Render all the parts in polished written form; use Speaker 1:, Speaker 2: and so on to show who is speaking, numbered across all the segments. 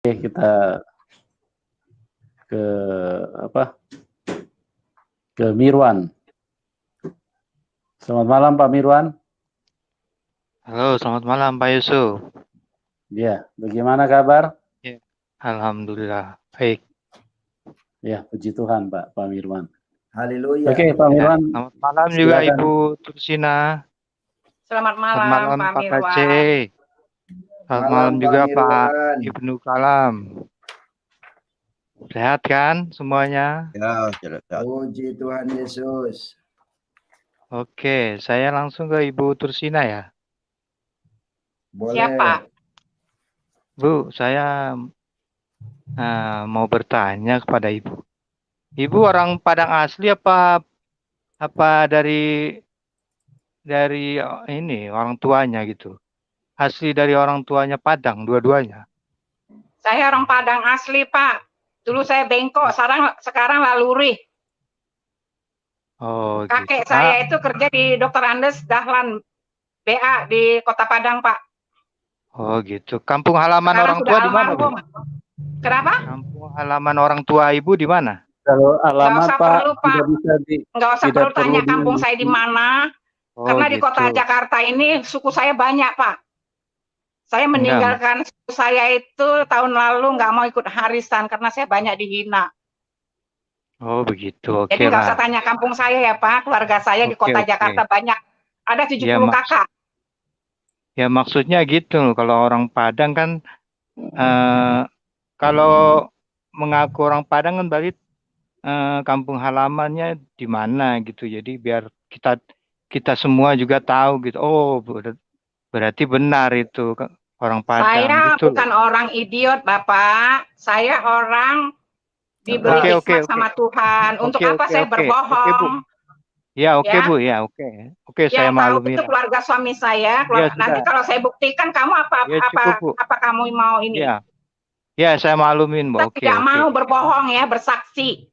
Speaker 1: Oke, kita ke ke Mirwan. Selamat malam Pak Mirwan.
Speaker 2: Halo, selamat malam Pak Yusuf.
Speaker 1: Ya, bagaimana kabar?
Speaker 2: Ya, alhamdulillah baik.
Speaker 1: Ya, puji Tuhan Pak Mirwan.
Speaker 3: Haleluya.
Speaker 1: Oke, Pak Mirwan.
Speaker 2: Selamat malam juga Ibu Tursina.
Speaker 4: Selamat malam,
Speaker 2: Selamat malam
Speaker 4: Pak
Speaker 2: Pak
Speaker 4: Mirwan.
Speaker 2: Kaceh. Selamat malam juga Pak Ibnu Kalam. Sehat kan semuanya?
Speaker 3: Ya, puji Tuhan Yesus.
Speaker 2: Oke, saya langsung ke Ibu Tursina ya.
Speaker 3: Boleh.
Speaker 4: Siapa?
Speaker 2: Bu, saya mau bertanya kepada Ibu. Ibu orang Padang asli apa dari ini orang tuanya gitu? Asli dari orang tuanya Padang dua-duanya?
Speaker 4: Saya orang Padang asli, Pak. Dulu saya bengkok, sekarang laluri.
Speaker 2: Oh,
Speaker 4: Kakek
Speaker 2: gitu.
Speaker 4: saya itu kerja di Dr. Andes Dahlan BA di Kota Padang, Pak.
Speaker 2: Oh, gitu. Kampung halaman
Speaker 4: Sekarang
Speaker 2: orang
Speaker 4: sudah
Speaker 2: tua di mana, Bu?
Speaker 4: Kenapa?
Speaker 2: Kampung halaman orang tua Ibu di mana?
Speaker 1: Kalau alamat
Speaker 4: usah
Speaker 1: Pak,
Speaker 4: perlu, Pak.
Speaker 1: tidak bisa
Speaker 4: Nggak usah perlu tanya kampung saya di mana.
Speaker 2: Oh,
Speaker 4: karena
Speaker 2: gitu.
Speaker 4: di Kota Jakarta ini suku saya banyak, Pak. Saya meninggalkan suku saya itu tahun lalu nggak mau ikut harisan karena saya banyak dihina.
Speaker 2: Oh, begitu. Oke
Speaker 4: Jadi nggak usah
Speaker 2: lah.
Speaker 4: tanya kampung saya ya, Pak. Keluarga saya di Kota Jakarta banyak. Ada 70 kakak.
Speaker 2: Ya, maksudnya gitu. Kalau orang Padang kan, kalau mengaku orang Padang kan berarti kampung halamannya di mana gitu. Jadi biar kita semua juga tahu gitu. Oh, berarti benar itu orang Padang.
Speaker 4: Saya
Speaker 2: gitu
Speaker 4: bukan orang idiot, Bapak. Saya orang diberi hikmat sama Tuhan. Untuk apa saya berbohong?
Speaker 2: Ya, oke, Bu. Ya, oke. Oke, saya maklumi.
Speaker 4: Itu keluarga suami saya. Nanti kalau saya buktikan kamu apa kamu mau ini?
Speaker 2: Ya, saya maklumin, Bu.
Speaker 4: Oke. Tidak mau berbohong ya, bersaksi.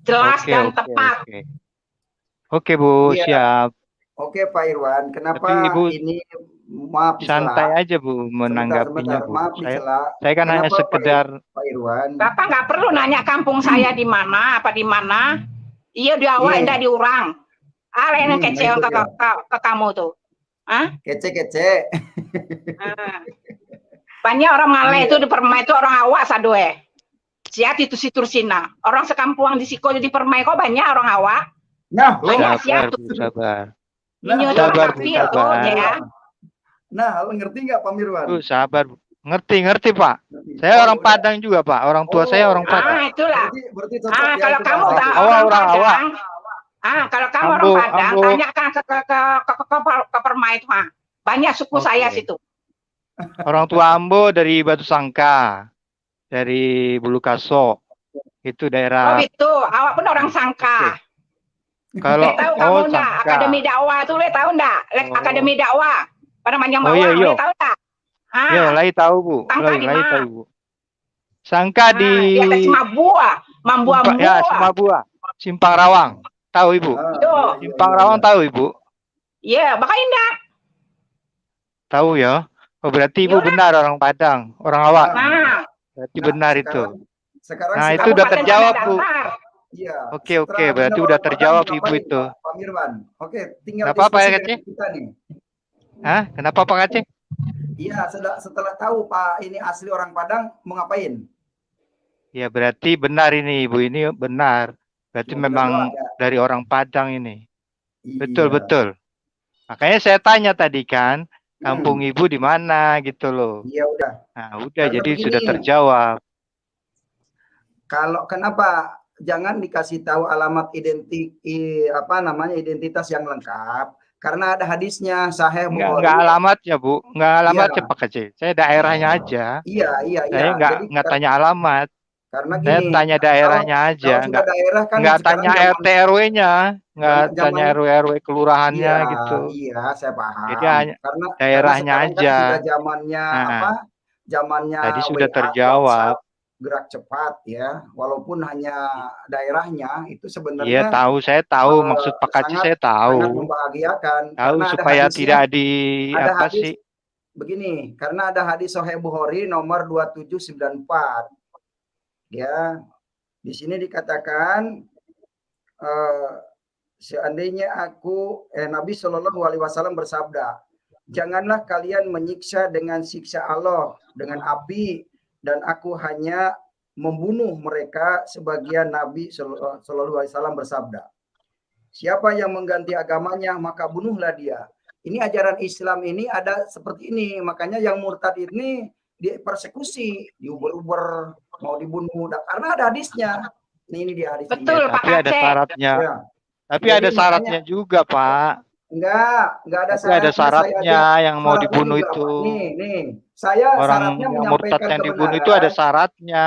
Speaker 4: Jelas dan tepat.
Speaker 2: Oke, Bu, siap.
Speaker 3: Oke, Pak Irwan, kenapa
Speaker 2: Ibu,
Speaker 3: ini maaf
Speaker 2: santai aja, Bu, menanggapinya, Bu.
Speaker 3: Maaf
Speaker 2: saya kan hanya sekedar
Speaker 3: Pak Irwan.
Speaker 4: Bapak nggak perlu nanya kampung saya di mana, apa di mana. Iya di awal enggak diurang. Yang kece ke kamu tuh. Hah?
Speaker 3: Kece.
Speaker 4: Banyak orang Malay itu di Permai itu orang awak sadoe. Siat itu si Tursina. Orang sekampungan di Siko di Permai kok banyak orang awak.
Speaker 3: Nah,
Speaker 4: banyak
Speaker 2: sabar.
Speaker 4: Sabar. Ya.
Speaker 3: Nah, lo ngerti nggak Pak Mirwan?
Speaker 2: Sabar. Ngerti Pak. Saya orang Padang juga Pak. Orang tua saya orang Padang.
Speaker 4: Itulah.
Speaker 3: Berarti
Speaker 4: kalau kamu orang awak. Kalau kamu orang Padang, tanyakan ke Permai itu mah. Banyak suku saya situ.
Speaker 2: Orang tua Ambo dari Batu Sangka, dari Bulu Kaso, itu daerah.
Speaker 4: Oh itu, awak pun orang Sangka.
Speaker 2: Kalau
Speaker 4: tahu kamu enggak? Akademi dakwah tuh le tahu enggak? Akademi dakwah pada Manjang Bawang, le tahu enggak?
Speaker 2: Iya, lai tahu Bu. Lai tahu Bu. Sangka di
Speaker 4: atas Mambua.
Speaker 2: Ya, Mambua. Simpang Rawang. Tahu Ibu? Simpang Rawang tahu Ibu?
Speaker 4: Iya, makanya enggak.
Speaker 2: Tahu ya? Oh, berarti Ibu benar orang Padang, orang awak. Berarti benar itu. Nah, itu udah terjawab, Bu.
Speaker 3: Iya.
Speaker 2: Oke, berarti udah terjawab Ibu itu.
Speaker 3: Pak Mirwan. Oke, tinggal
Speaker 2: Kenapa Pak Kaceh? Hah? Kenapa Pak Kaceh?
Speaker 3: Iya, setelah tahu Pak ini asli orang Padang, mau ngapain?
Speaker 2: Ya, berarti benar ini Ibu, ini benar. Berarti memang dari orang Padang ini. Betul. Makanya saya tanya tadi kan, kampung Ibu di mana gitu loh.
Speaker 3: Iya udah.
Speaker 2: Nah, udah jadi sudah terjawab.
Speaker 3: Kalau kenapa jangan dikasih tahu alamat identitas yang lengkap karena ada hadisnya Sahih Bukhari.
Speaker 2: Enggak alamatnya, Bu. Enggak alamatnya Pak Kaceh. Saya daerahnya aja.
Speaker 3: Iya.
Speaker 2: Saya enggak tanya alamat.
Speaker 3: Karena
Speaker 2: saya tanya daerahnya aja, enggak tanya RT RW-nya, enggak tanya RW kelurahannya gitu.
Speaker 3: Iya, saya paham.
Speaker 2: Jadi hanya daerahnya aja.
Speaker 3: Sudah zamannya
Speaker 2: tadi sudah terjawab.
Speaker 3: Gerak cepat ya, walaupun hanya daerahnya itu sebenarnya.
Speaker 2: Iya tahu, saya tahu maksud Pak Kaceh, saya tahu.
Speaker 3: Sangat membahagiakan.
Speaker 2: Tahu supaya tidak
Speaker 3: begini, karena ada hadis Sahih Bukhari nomor 2794. Ya, di sini dikatakan seandainya Nabi Shallallahu Alaihi Wasallam bersabda, janganlah kalian menyiksa dengan siksa Allah dengan api, dan aku hanya membunuh mereka. Sebagian Nabi Shallallahu Alaihi Wasallam bersabda, siapa yang mengganti agamanya maka bunuhlah dia. Ini ajaran Islam ini ada seperti ini, makanya yang murtad ini dipersekusi, diuber-uber, mau dibunuh, karena ada hadisnya. Ini dia hadisnya.
Speaker 4: Betul,
Speaker 2: Ya,
Speaker 4: Pak
Speaker 2: tapi ada
Speaker 4: Aceh.
Speaker 2: syaratnya.
Speaker 3: Ya.
Speaker 2: Tapi
Speaker 3: Jadi
Speaker 2: ada syaratnya juga, Pak.
Speaker 3: Enggak ada
Speaker 2: Tapi ada syaratnya yang mau
Speaker 3: syaratnya
Speaker 2: dibunuh
Speaker 3: juga,
Speaker 2: itu.
Speaker 3: Pak. Nih, saya
Speaker 2: Orang
Speaker 3: syaratnya
Speaker 2: yang murtad
Speaker 3: menyampaikan
Speaker 2: yang dibunuh
Speaker 3: kebenaran.
Speaker 2: itu ada syaratnya.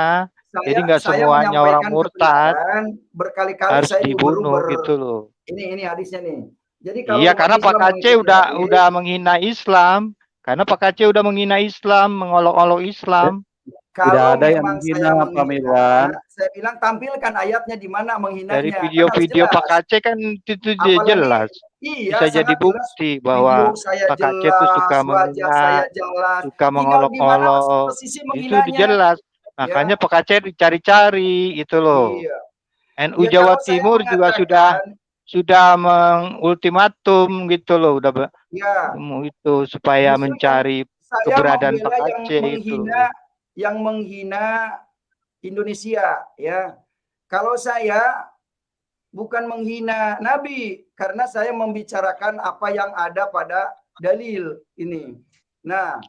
Speaker 2: Jadi nggak
Speaker 3: Saya
Speaker 2: semuanya orang
Speaker 3: menyampaikan
Speaker 2: murtad
Speaker 3: kebenaran, berkali-kali
Speaker 2: harus
Speaker 3: saya
Speaker 2: dibunuh
Speaker 3: diuber-uber.
Speaker 2: gitu loh.
Speaker 3: Ini hadisnya nih. Jadi kalau
Speaker 2: Iya,
Speaker 3: umat
Speaker 2: karena Pak
Speaker 3: Islam
Speaker 2: Aceh
Speaker 3: mengikuti hadis,
Speaker 2: udah menghina Islam. Karena Pak Aceh udah menghina Islam, mengolok-olok Islam.
Speaker 1: Tidak ada yang
Speaker 3: memang
Speaker 1: menghina,
Speaker 3: saya
Speaker 1: Pak Mirwan.
Speaker 3: saya bilang tampilkan ayatnya di mana menghinanya.
Speaker 2: Dari
Speaker 3: Kan
Speaker 2: video-video
Speaker 3: harus
Speaker 2: Pak
Speaker 3: jelas.
Speaker 2: Aceh kan itu
Speaker 3: Apalagi-
Speaker 2: jelas.
Speaker 3: Iya,
Speaker 2: Bisa jadi
Speaker 3: sangat jelas.
Speaker 2: bukti bahwa
Speaker 3: Video saya
Speaker 2: Pak Aceh itu suka
Speaker 3: jelas, wajah
Speaker 2: menghina,
Speaker 3: saya jelas.
Speaker 2: suka
Speaker 3: Tinggal di mana
Speaker 2: mengolok-olok.
Speaker 3: posisi
Speaker 2: Itu
Speaker 3: menghinanya.
Speaker 2: jelas. Makanya Pak Aceh dicari-cari gitu loh.
Speaker 3: Iya.
Speaker 2: NU
Speaker 3: Ya,
Speaker 2: Jawa
Speaker 3: kalau saya
Speaker 2: Timur juga sudah mengultimatum gitu loh, udah
Speaker 3: ya,
Speaker 2: itu supaya
Speaker 3: justru
Speaker 2: mencari
Speaker 3: saya
Speaker 2: keberadaan
Speaker 3: membela
Speaker 2: Pak Aceh itu.
Speaker 3: yang menghina Indonesia, ya. Kalau saya bukan menghina Nabi, karena saya membicarakan apa yang ada pada dalil ini. Nah,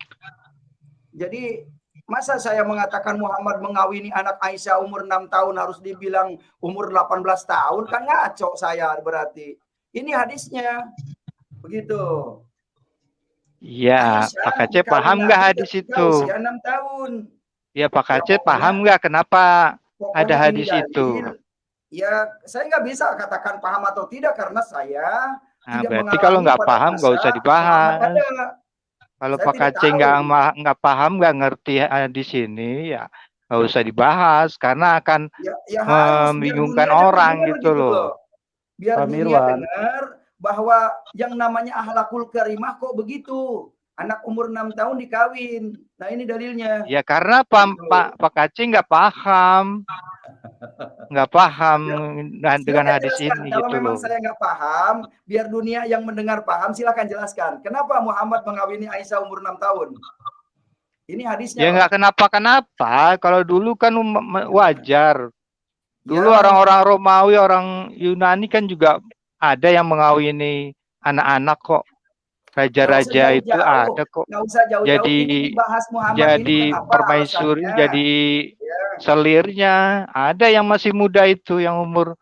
Speaker 3: jadi masa saya mengatakan Muhammad mengawini anak Aisyah umur 6 tahun harus dibilang umur 18 tahun? Kan ngaco saya berarti. Ini hadisnya. Begitu.
Speaker 2: Iya,
Speaker 3: Aisyah
Speaker 2: Pak Aceh
Speaker 3: dikawin
Speaker 2: paham nggak
Speaker 3: Nabi
Speaker 2: hadis
Speaker 3: ketika
Speaker 2: itu?
Speaker 3: usia 6 tahun.
Speaker 2: Ya, Pak
Speaker 3: Ya,
Speaker 2: Aceh
Speaker 3: pokoknya-
Speaker 2: paham nggak kenapa
Speaker 3: Pokoknya
Speaker 2: ada
Speaker 3: ini
Speaker 2: hadis
Speaker 3: dalil.
Speaker 2: itu?
Speaker 3: Ya, saya nggak bisa katakan paham atau tidak karena saya
Speaker 2: Nah,
Speaker 3: tidak
Speaker 2: berarti kalau
Speaker 3: mengalami
Speaker 2: nggak
Speaker 3: pada
Speaker 2: paham nggak
Speaker 3: masa
Speaker 2: usah dibahas.
Speaker 3: Muhammad ada.
Speaker 2: Kalau
Speaker 3: Saya
Speaker 2: Pak
Speaker 3: tidak
Speaker 2: Aceh
Speaker 3: tahu.
Speaker 2: nggak paham, nggak ngerti di sini, ya nggak usah dibahas karena akan
Speaker 3: Ya harus, biar
Speaker 2: membingungkan
Speaker 3: dunia
Speaker 2: orang
Speaker 3: dengar
Speaker 2: gitu loh.
Speaker 3: Biar
Speaker 1: Pak
Speaker 3: dunia
Speaker 1: Mirwan.
Speaker 3: dengar bahwa yang namanya akhlakul karimah kok begitu. Anak umur 6 tahun dikawin. Nah, ini dalilnya.
Speaker 2: Ya karena Pak Aceh nggak paham dengan
Speaker 3: Silakan
Speaker 2: hadis
Speaker 3: jelaskan.
Speaker 2: ini
Speaker 3: Kalau
Speaker 2: gitu
Speaker 3: memang
Speaker 2: loh.
Speaker 3: saya nggak paham, biar dunia yang mendengar paham, silakan jelaskan. Kenapa Muhammad mengawini Aisyah umur 6 tahun? Ini hadisnya.
Speaker 2: Ya nggak kenapa-kenapa. Kalau dulu kan wajar. Dulu
Speaker 3: Ya.
Speaker 2: orang-orang Romawi, orang Yunani kan juga ada yang mengawini anak-anak kok. Raja-raja itu ada kok.
Speaker 3: Nggak usah jauh-jauh.
Speaker 2: Jadi
Speaker 3: Ini dibahas Muhammad
Speaker 2: jadi
Speaker 3: ini kenapa
Speaker 2: permaisuri,
Speaker 3: alasannya?
Speaker 2: jadi selirnya. Ada yang masih muda itu, yang umur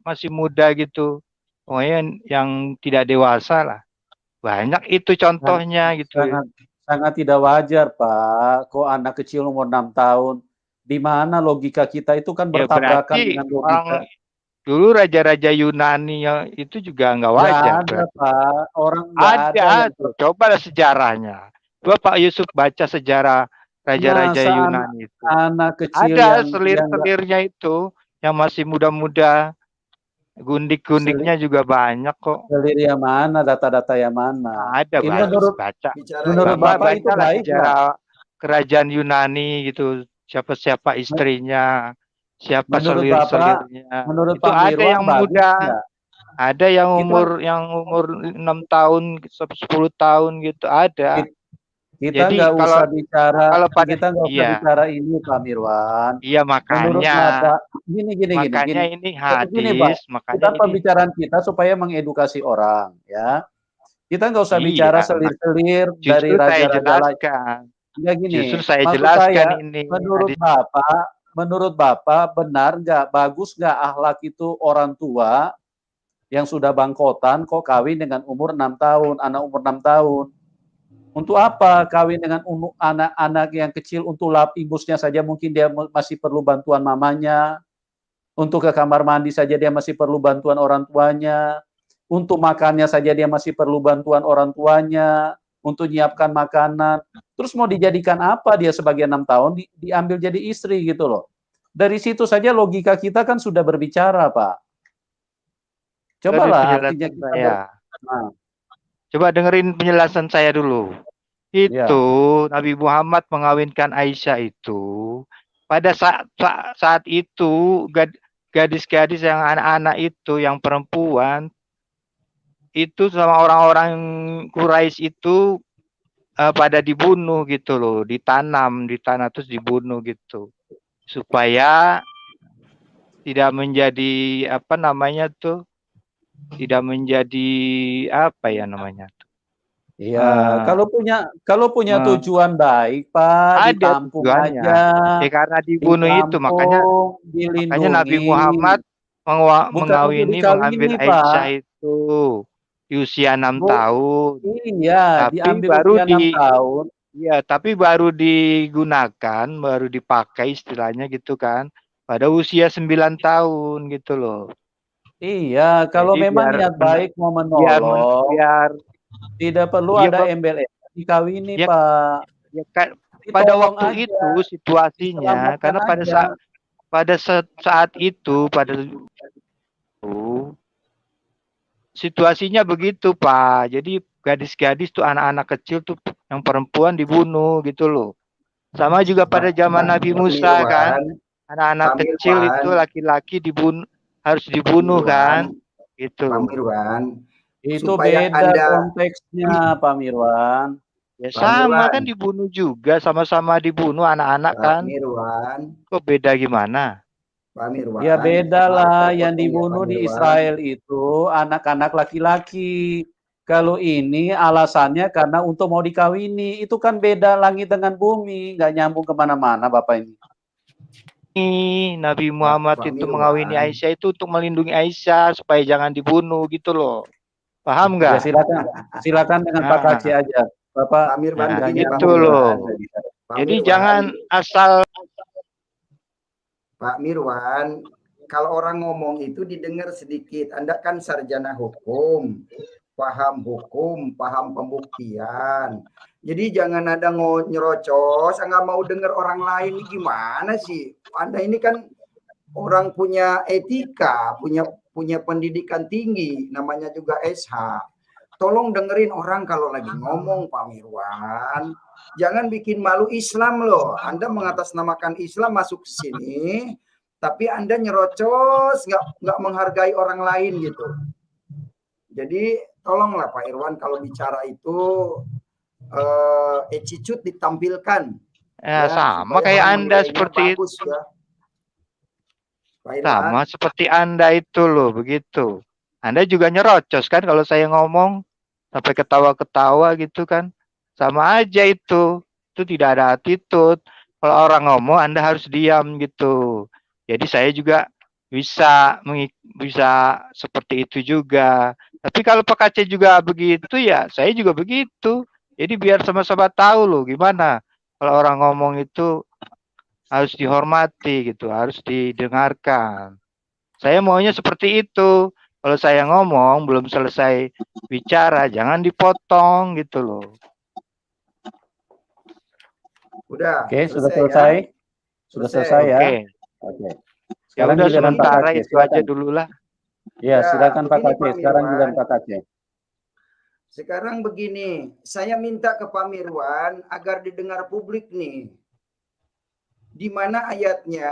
Speaker 2: masih muda gitu. Pokoknya yang tidak dewasa lah. Banyak itu contohnya gitu.
Speaker 1: Sangat tidak wajar, Pak. Kok anak kecil umur 6 tahun? Di mana logika kita itu kan
Speaker 2: Ya
Speaker 1: bertabrakan
Speaker 2: berarti
Speaker 1: dengan logika.
Speaker 2: dulu raja-raja Yunani itu juga nggak wajar.
Speaker 1: Nggak ada, Pak. Orang nggak ada.
Speaker 2: Coba sejarahnya. Coba Pak Yusuf baca sejarah raja-raja Yunani itu.
Speaker 1: Anak kecil
Speaker 2: ada selir-selirnya itu yang masih muda-muda. Gundik-gundiknya juga banyak kok.
Speaker 1: Selir yang mana? Data-data yang mana?
Speaker 2: Ada,
Speaker 1: menurut
Speaker 2: baca.
Speaker 1: Menurut Bapak itu baik,
Speaker 2: sejarah kerajaan Yunani gitu. Siapa-siapa istrinya. Siapa selir-selirnya.
Speaker 1: Menurut
Speaker 2: itu
Speaker 1: Pak
Speaker 2: ada
Speaker 1: Mirwan
Speaker 2: yang muda.
Speaker 1: Enggak?
Speaker 2: Ada yang umur 6 tahun, 10 tahun gitu ada.
Speaker 1: Kita nggak usah bicara. Kita nggak usah bicara ini, Pak Mirwan.
Speaker 2: Iya, makanya.
Speaker 1: Menurut Bapak, gini.
Speaker 2: Makanya ini hadis. Makanya
Speaker 1: kita pembicaraan kita supaya mengedukasi orang, ya. Kita nggak usah bicara selir-selir dari raja-raja lain. Enggak gini.
Speaker 2: Justru saya jelaskan ini.
Speaker 1: Menurut Bapak benar nggak, bagus nggak akhlak itu orang tua yang sudah bangkotan kok kawin dengan umur 6 tahun, anak umur 6 tahun. Untuk apa kawin dengan anak-anak yang kecil? Untuk lap imbusnya saja mungkin dia masih perlu bantuan mamanya. Untuk ke kamar mandi saja dia masih perlu bantuan orang tuanya. Untuk makannya saja dia masih perlu bantuan orang tuanya. Untuk nyiapkan makanan. Terus mau dijadikan apa dia sebagai 6 tahun? Diambil jadi istri gitu loh. Dari situ saja logika kita kan sudah berbicara, Pak. Cobalah artinya kita
Speaker 2: Coba dengerin penjelasan saya dulu.
Speaker 1: Ya.
Speaker 2: Itu Nabi Muhammad mengawinkan Aisyah itu pada saat itu gadis-gadis yang anak-anak itu yang perempuan itu sama orang-orang Quraisy itu pada dibunuh gitu loh, ditanam di tanah terus dibunuh gitu supaya tidak menjadi apa namanya tuh, tidak menjadi apa ya namanya.
Speaker 1: Iya, kalau punya tujuan baik, Pak,
Speaker 2: Ada
Speaker 1: ditampung
Speaker 2: tujuannya.
Speaker 1: aja,
Speaker 2: Ya karena dibunuh itu makanya
Speaker 1: ditampung,
Speaker 2: Nabi
Speaker 1: dilindungi,
Speaker 2: Muhammad
Speaker 1: bukan untuk
Speaker 2: mengambil
Speaker 1: dikawini,
Speaker 2: Aisyah
Speaker 1: Pak.
Speaker 2: itu di usia 6
Speaker 1: Bu,
Speaker 2: tahun.
Speaker 1: iya,
Speaker 2: Tapi
Speaker 1: diambil usia 6 tahun.
Speaker 2: ya, tapi baru digunakan, baru dipakai istilahnya gitu kan pada usia 9 tahun gitu loh.
Speaker 1: Iya, kalau
Speaker 2: Jadi
Speaker 1: memang niat baik mau menolong,
Speaker 2: biar
Speaker 1: tidak perlu
Speaker 2: iya,
Speaker 1: ada embel-embel dikawini,
Speaker 2: ya,
Speaker 1: Pak.
Speaker 2: ya pada
Speaker 1: Ditolong
Speaker 2: waktu
Speaker 1: aja,
Speaker 2: itu situasinya
Speaker 1: diselamatkan
Speaker 2: karena
Speaker 1: aja.
Speaker 2: pada saat itu situasinya begitu, Pak. Jadi gadis-gadis tuh anak-anak kecil tuh yang perempuan dibunuh gitu loh. Sama juga pada zaman Nabi Musa kan, anak-anak
Speaker 3: Pak
Speaker 2: kecil
Speaker 3: Mirwan,
Speaker 2: itu laki-laki harus dibunuh kan, gitu.
Speaker 3: Pak Mirwan,
Speaker 1: Itu
Speaker 3: supaya
Speaker 1: beda
Speaker 3: Anda
Speaker 1: konteksnya, Pak Mirwan.
Speaker 2: Ya
Speaker 3: Pak
Speaker 2: sama
Speaker 3: Mirwan,
Speaker 2: kan dibunuh juga, sama-sama dibunuh anak-anak kan.
Speaker 3: Pak Mirwan,
Speaker 2: Kok beda gimana?
Speaker 3: Pak Mirwan.
Speaker 1: Ya beda lah, yang
Speaker 3: Pak
Speaker 1: dibunuh di
Speaker 3: Mirwan.
Speaker 1: Israel itu anak-anak laki-laki. Kalau ini alasannya karena untuk mau dikawini, itu kan beda langit dengan bumi, nggak nyambung kemana-mana Bapak ini.
Speaker 2: Nabi Muhammad
Speaker 3: Pak
Speaker 2: itu
Speaker 3: Mirwan.
Speaker 2: mengawini Aisyah itu untuk melindungi Aisyah supaya jangan dibunuh gitu loh. Paham nggak?
Speaker 1: Ya silakan dengan Pak Kaci aja. Bapak
Speaker 3: Pak Mirwan,
Speaker 2: nah,
Speaker 3: begini,
Speaker 2: gitu
Speaker 3: Pak
Speaker 2: loh.
Speaker 3: Pak
Speaker 2: Jadi
Speaker 3: Mirwan,
Speaker 2: jangan asal.
Speaker 3: Pak Mirwan, kalau orang ngomong itu didengar sedikit. Anda kan sarjana hukum, paham pembuktian. Jadi jangan ada nyerocos, nggak mau dengar orang lain. Ini gimana sih? Anda ini kan orang punya etika, punya pendidikan tinggi, namanya juga SH. Tolong dengerin orang kalau lagi ngomong, Pak Mirwan. Jangan bikin malu Islam loh. Anda mengatasnamakan Islam masuk ke sini, tapi Anda nyerocos, nggak menghargai orang lain gitu. Jadi tolonglah Pak Irwan kalau bicara itu attitude ditampilkan.
Speaker 2: Ya, sama kayak Anda seperti
Speaker 3: bagus,
Speaker 2: itu.
Speaker 3: Ya.
Speaker 2: Sama seperti Anda itu loh, begitu. Anda juga nyerocos kan kalau saya ngomong sampai ketawa-ketawa gitu kan. Sama aja itu. Itu tidak ada attitude. Kalau orang ngomong Anda harus diam gitu. Jadi saya juga bisa seperti itu juga. Tapi kalau Pak Aceh juga begitu ya, saya juga begitu. Jadi biar sama-sama tahu loh gimana. Kalau orang ngomong itu harus dihormati gitu, harus didengarkan. Saya maunya seperti itu. Kalau saya ngomong belum selesai bicara, jangan dipotong gitu loh.
Speaker 3: Udah.
Speaker 1: Oke, sudah selesai. Ya? Sudah selesai ya. Oke.
Speaker 2: Ya udah sementara itu aja dulu lah.
Speaker 1: Ya, silakan Pak Aceh. Sekarang juga Pak Aceh.
Speaker 3: Sekarang begini, saya minta ke Pak Mirwan agar didengar publik nih. Di mana ayatnya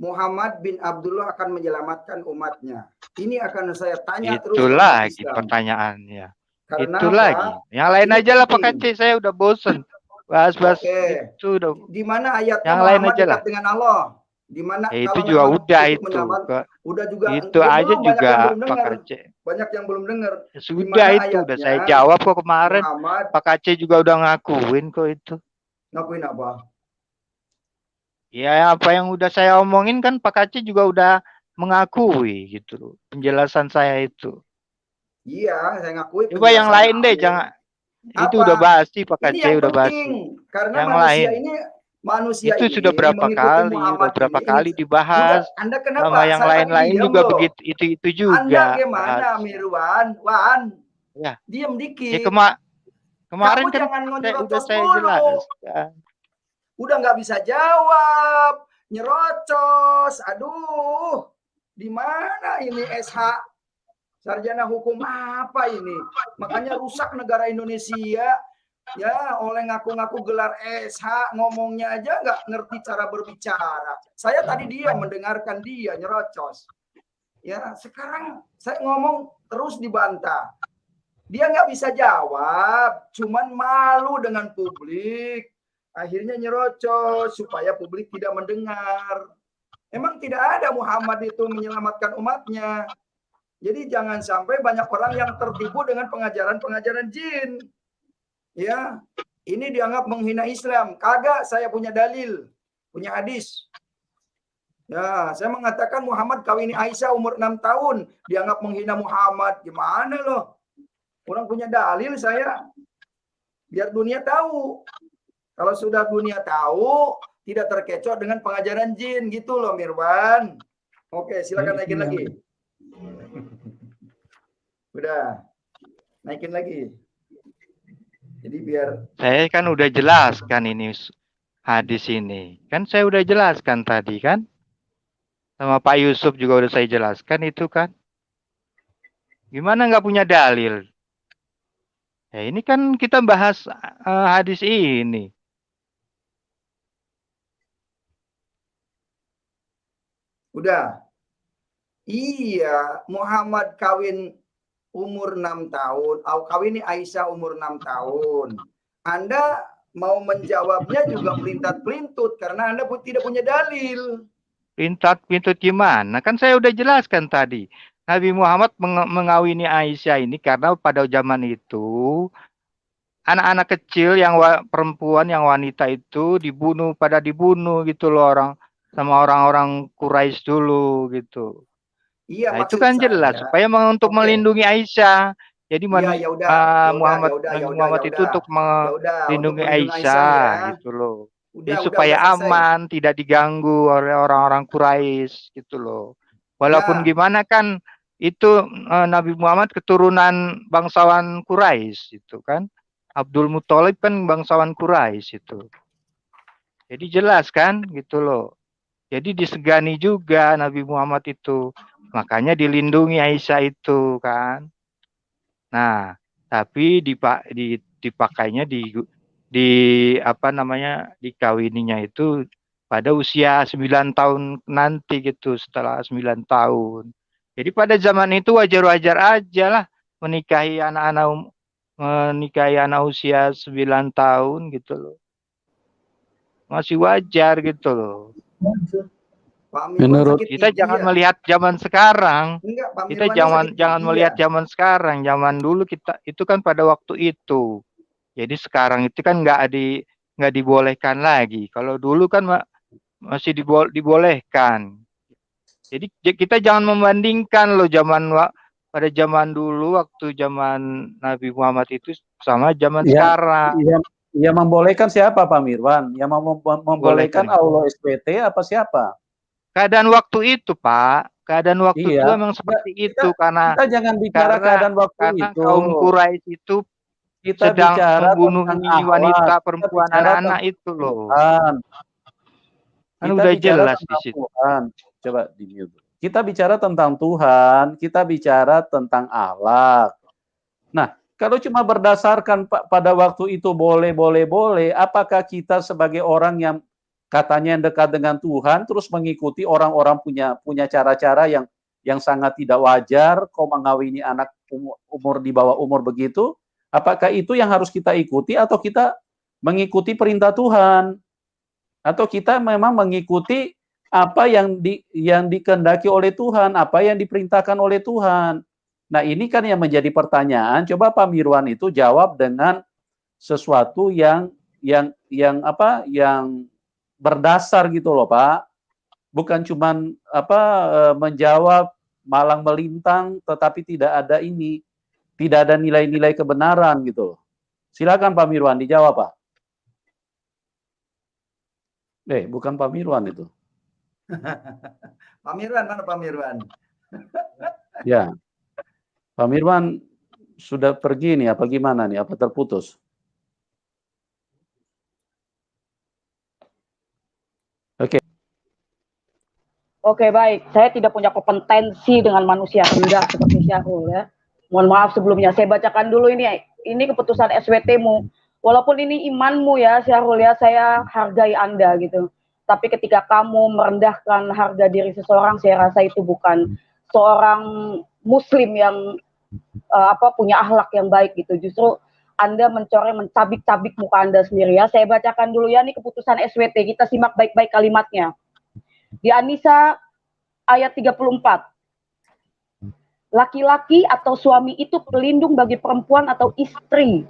Speaker 3: Muhammad bin Abdullah akan menyelamatkan umatnya. Ini akan saya tanya terus.
Speaker 2: Itu lagi pertanyaannya.
Speaker 3: Karena
Speaker 2: itu lagi. Yang lain aja lah Pak Aceh, saya udah bosen. Bahas-bahas itu udah.
Speaker 3: Di mana ayatnya
Speaker 2: yang
Speaker 3: Muhammad
Speaker 2: lain aja lah.
Speaker 3: dengan Allah? Di mana
Speaker 2: itu juga udah itu.
Speaker 3: Udah juga
Speaker 2: itu aja juga Pak Aceh.
Speaker 3: Banyak yang belum dengar.
Speaker 2: Sudah itu udah saya jawab kok kemarin. Muhammad, Pak Aceh juga udah ngakuin kok itu.
Speaker 3: Ngakuin apa?
Speaker 2: Ya apa yang udah saya omongin kan Pak Aceh juga udah mengakui gitu loh. Penjelasan saya itu.
Speaker 3: Iya, saya ngakui.
Speaker 2: Coba yang lain deh, jangan. Itu udah basi Pak Aceh, udah basi.
Speaker 3: Karena
Speaker 2: yang
Speaker 3: manusia
Speaker 2: lain.
Speaker 3: Manusia
Speaker 2: itu
Speaker 3: ini
Speaker 2: sudah berapa kali, kali dibahas.
Speaker 3: Anda kenapa?
Speaker 2: Sama yang lain-lain juga loh. Begitu itu juga.
Speaker 3: Anda gimana, Mirwan? Wan,
Speaker 2: ya.
Speaker 3: Diam dikit.
Speaker 2: Ya, kemarin kan udah saya jelaskan.
Speaker 3: Udah nggak bisa jawab, nyerocos. Aduh, di mana ini SH? Sarjana hukum apa ini? Makanya rusak negara Indonesia. Ya, oleh ngaku-ngaku gelar SH, ngomongnya aja nggak ngerti cara berbicara. Saya tadi diam mendengarkan dia nyerocos. Ya, sekarang saya ngomong terus dibantah. Dia nggak bisa jawab, cuman malu dengan publik. Akhirnya nyerocos supaya publik tidak mendengar. Emang tidak ada Muhammad itu menyelamatkan umatnya. Jadi jangan sampai banyak orang yang tertipu dengan pengajaran-pengajaran jin. Ya, ini dianggap menghina Islam. Kagak, saya punya dalil, punya hadis. Ya, saya mengatakan Muhammad kawini Aisyah umur 6 tahun, dianggap menghina Muhammad. Gimana loh? Orang punya dalil saya. Biar dunia tahu. Kalau sudah dunia tahu, tidak terkecoh dengan pengajaran jin gitu loh, Mirwan. Oke, silakan naikin lagi. Udah. Naikin lagi. Jadi biar
Speaker 2: saya kan udah jelaskan ini hadis ini. Kan saya udah jelaskan tadi kan. Sama Pak Yusuf juga udah saya jelaskan itu kan. Gimana nggak punya dalil? Ya ini kan kita bahas hadis ini.
Speaker 3: udah. Iya, Muhammad kawin umur 6 tahun. Kawin Aisyah umur 6 tahun. Anda mau menjawabnya juga pelintat-pelintut karena Anda tidak punya dalil.
Speaker 2: Pintat-pintut gimana? Kan saya udah jelaskan tadi. Nabi Muhammad mengawini Aisyah ini karena pada zaman itu anak-anak kecil yang perempuan yang wanita itu pada dibunuh gitu loh sama orang-orang Quraisy dulu gitu.
Speaker 3: Iya,
Speaker 2: Nah, itu
Speaker 3: maksud
Speaker 2: kan
Speaker 3: saya.
Speaker 2: jelas supaya untuk melindungi Aisyah. Jadi
Speaker 3: Iya,
Speaker 2: Nabi Muhammad itu untuk melindungi Aisyah
Speaker 3: ya.
Speaker 2: gitu loh. Jadi
Speaker 3: Udah
Speaker 2: supaya
Speaker 3: selesai.
Speaker 2: aman, tidak diganggu oleh orang-orang Quraisy gitu loh. Walaupun
Speaker 3: Ya.
Speaker 2: gimana kan itu Nabi Muhammad keturunan bangsawan Quraisy itu kan. Abdul Muthalib kan bangsawan Quraisy itu. Jadi jelas kan gitu loh. Jadi disegani juga Nabi Muhammad itu. Makanya dilindungi Aisyah itu kan. Nah, tapi dipakainya di apa namanya dikawininya itu pada usia 9 tahun nanti gitu, setelah 9 tahun. Jadi pada zaman itu wajar-wajar aja lah menikahi anak usia 9 tahun gitu loh. Masih wajar gitu loh.
Speaker 1: Menurut
Speaker 2: kita jangan melihat zaman sekarang.
Speaker 3: Enggak,
Speaker 2: kita jangan melihat zaman sekarang. Zaman dulu kita itu kan pada waktu itu. Jadi sekarang itu kan nggak dibolehkan lagi. Kalau dulu kan masih dibolehkan. Jadi kita jangan membandingkan loh pada zaman dulu waktu zaman Nabi Muhammad itu sama zaman sekarang.
Speaker 1: Yang membolehkan siapa Pak Mirwan? Yang membolehkan Allah SPT apa siapa?
Speaker 2: Keadaan waktu itu, Pak. Keadaan waktu itu memang seperti itu karena
Speaker 1: kita jangan bicara keadaan waktu itu.
Speaker 2: Kaum Quraisy itu
Speaker 1: kita
Speaker 2: sedang
Speaker 1: bicara
Speaker 2: membunuh wanita, perempuan, anak-anak itu loh. Kan udah jelas di situ.
Speaker 1: Tuhan. Coba di-mute. Kita bicara tentang Tuhan, kita bicara tentang akhlak. Nah, kalau cuma berdasarkan pada waktu itu boleh, apakah kita sebagai orang yang katanya yang dekat dengan Tuhan terus mengikuti orang-orang punya cara-cara yang sangat tidak wajar, kau mengawini anak umur di bawah umur begitu? Apakah itu yang harus kita ikuti atau kita mengikuti perintah Tuhan? Atau kita memang mengikuti apa yang dikehendaki oleh Tuhan, apa yang diperintahkan oleh Tuhan? Nah, ini kan yang menjadi pertanyaan. Coba Pak Mirwan itu jawab dengan sesuatu yang berdasar gitu loh, Pak. Bukan cuman menjawab malang melintang tetapi tidak ada nilai-nilai kebenaran gitu loh. Silakan Pak Mirwan dijawab, Pak. Bukan Pak Mirwan itu.
Speaker 3: Pak Mirwan, mana Pak Mirwan?
Speaker 1: Ya. Pak Mirwan sudah pergi nih, apa gimana nih? Apa terputus? Oke.
Speaker 5: Oke, baik. Saya tidak punya kompetensi dengan manusia rendah seperti Syahrul ya. Mohon maaf sebelumnya. Saya bacakan dulu ini keputusan SWT-mu. Walaupun ini imanmu ya Syahrul ya, saya hargai Anda gitu. Tapi ketika kamu merendahkan harga diri seseorang, saya rasa itu bukan seorang muslim yang punya akhlak yang baik gitu. Justru Anda mencabik-cabik muka Anda sendiri ya. Saya bacakan dulu ya, ini keputusan SWT. Kita simak baik-baik kalimatnya. Di An-Nisa ayat 34. Laki-laki atau suami itu pelindung bagi perempuan atau istri.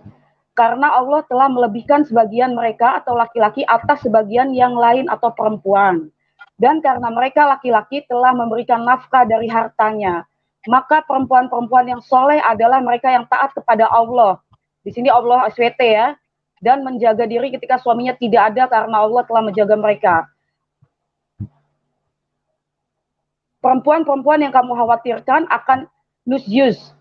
Speaker 5: Karena Allah telah melebihkan sebagian mereka atau laki-laki atas sebagian yang lain atau perempuan. Dan karena mereka laki-laki telah memberikan nafkah dari hartanya. Maka perempuan-perempuan yang soleh adalah mereka yang taat kepada Allah. Di sini Allah SWT ya. Dan menjaga diri ketika suaminya tidak ada karena Allah telah menjaga mereka. Perempuan-perempuan yang kamu khawatirkan akan nusyuz.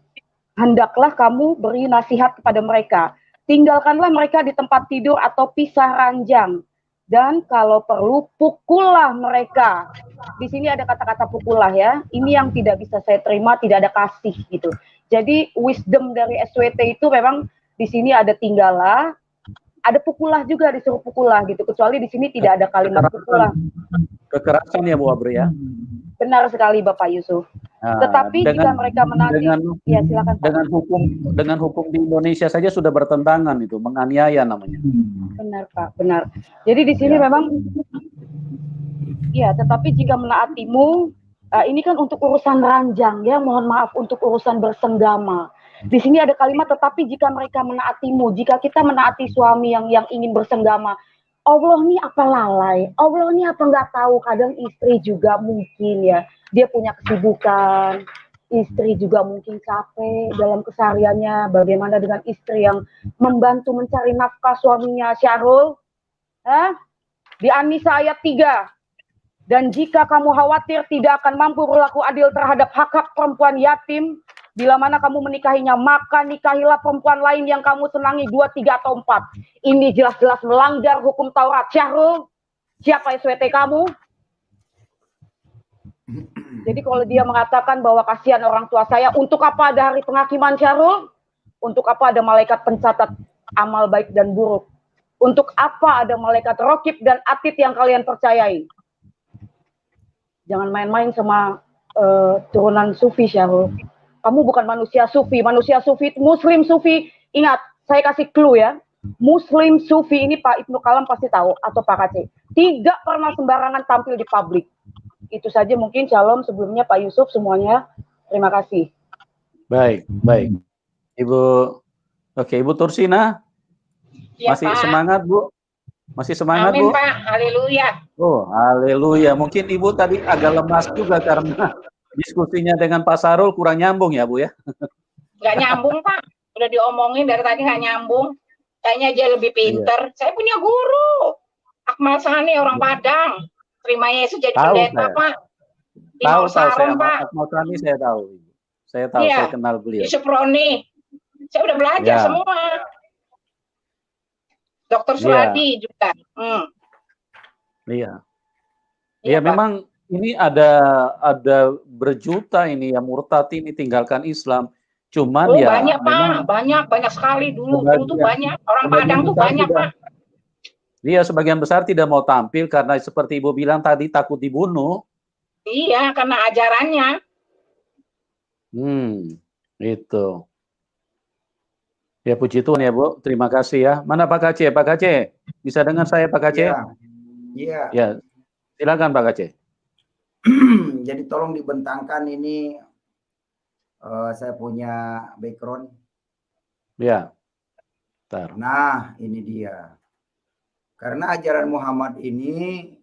Speaker 5: Hendaklah kamu beri nasihat kepada mereka. Tinggalkanlah mereka di tempat tidur atau pisah ranjang. Dan kalau perlu, pukullah mereka. Di sini ada kata-kata pukullah ya. Ini yang tidak bisa saya terima, tidak ada kasih gitu. Jadi wisdom dari SWT itu memang di sini ada tinggallah, ada pukullah juga, disuruh pukullah gitu. Kecuali di sini tidak ada kalimat pukullah.
Speaker 1: Kekerasan ya Bu Abri ya.
Speaker 5: Benar sekali Bapak Yusuf. Nah, tetapi jika mereka menaati, ya silakan Pak.
Speaker 1: Dengan hukum di Indonesia saja sudah bertentangan itu, menganiaya namanya.
Speaker 5: Benar Pak, benar. Jadi di sini memang, ya tetapi jika menaatimu, ini kan untuk urusan ranjang ya, mohon maaf untuk urusan bersenggama. Di sini ada kalimat tetapi jika mereka menaatimu, jika kita menaati suami yang ingin bersenggama, Allah nih apa lalai, Allah nih apa nggak tahu, kadang istri juga mungkin ya, dia punya kesibukan, istri juga mungkin capek dalam kesehariannya, bagaimana dengan istri yang membantu mencari nafkah suaminya, Syahrul? Di An-Nisa ayat 3, dan jika kamu khawatir tidak akan mampu berlaku adil terhadap hak-hak perempuan yatim, bila mana kamu menikahinya, maka nikahilah perempuan lain yang kamu senangi 2, 3, atau 4. Ini jelas-jelas melanggar hukum Taurat. Syahrul, siapa SWT kamu? Jadi kalau dia mengatakan bahwa kasihan orang tua saya, untuk apa ada hari penghakiman Syahrul? Untuk apa ada malaikat pencatat amal baik dan buruk? Untuk apa ada malaikat rokib dan atid yang kalian percayai? Jangan main-main sama turunan sufi Syahrul. Kamu bukan manusia sufi itu muslim sufi. Ingat, saya kasih clue ya. Muslim sufi ini Pak Ibnu Kalam pasti tahu, atau Pak Kaceh. Tidak pernah sembarangan tampil di publik. Itu saja mungkin. Shalom sebelumnya Pak Yusuf semuanya. Terima kasih.
Speaker 1: Baik. Ibu Tursina. Ya, masih Pak. Semangat Bu? Masih semangat
Speaker 4: Amin,
Speaker 1: Bu?
Speaker 4: Pak. Haleluya.
Speaker 1: Oh, haleluya. Mungkin Ibu tadi agak lemas juga karena diskusinya dengan Pak Sarul kurang nyambung ya Bu ya?
Speaker 4: Nggak nyambung Pak, udah diomongin dari tadi nggak nyambung. Kayaknya dia lebih pinter. Iya. Saya punya guru, Akmal Sani orang Padang. Terima Yesus jadi pendeta Pak.
Speaker 1: Tahu saya Pak. Akmal Sani saya tahu. Saya tahu, iya. Saya kenal beliau.
Speaker 4: Yusuf Roni, saya udah belajar semua. Dokter Suradi juga.
Speaker 1: Iya. Iya memang. Ini ada berjuta ini yang murtad ini tinggalkan Islam. Cuman ya
Speaker 4: banyak Pak, banyak sekali dulu tuh banyak. Orang Padang tuh banyak Pak.
Speaker 1: Dia sebagian besar tidak mau tampil karena seperti Ibu bilang tadi takut dibunuh.
Speaker 4: Iya, karena ajarannya.
Speaker 1: Itu. Ya puji Tuhan ya Bu, terima kasih ya. Mana Pak Kaceh? Pak Kaceh, bisa dengar saya Pak Kaceh?
Speaker 3: Iya.
Speaker 1: Ya, silakan Pak Kaceh.
Speaker 3: Jadi tolong dibentangkan ini saya punya background.
Speaker 1: Ya.
Speaker 3: Nah, ini dia. Karena ajaran Muhammad ini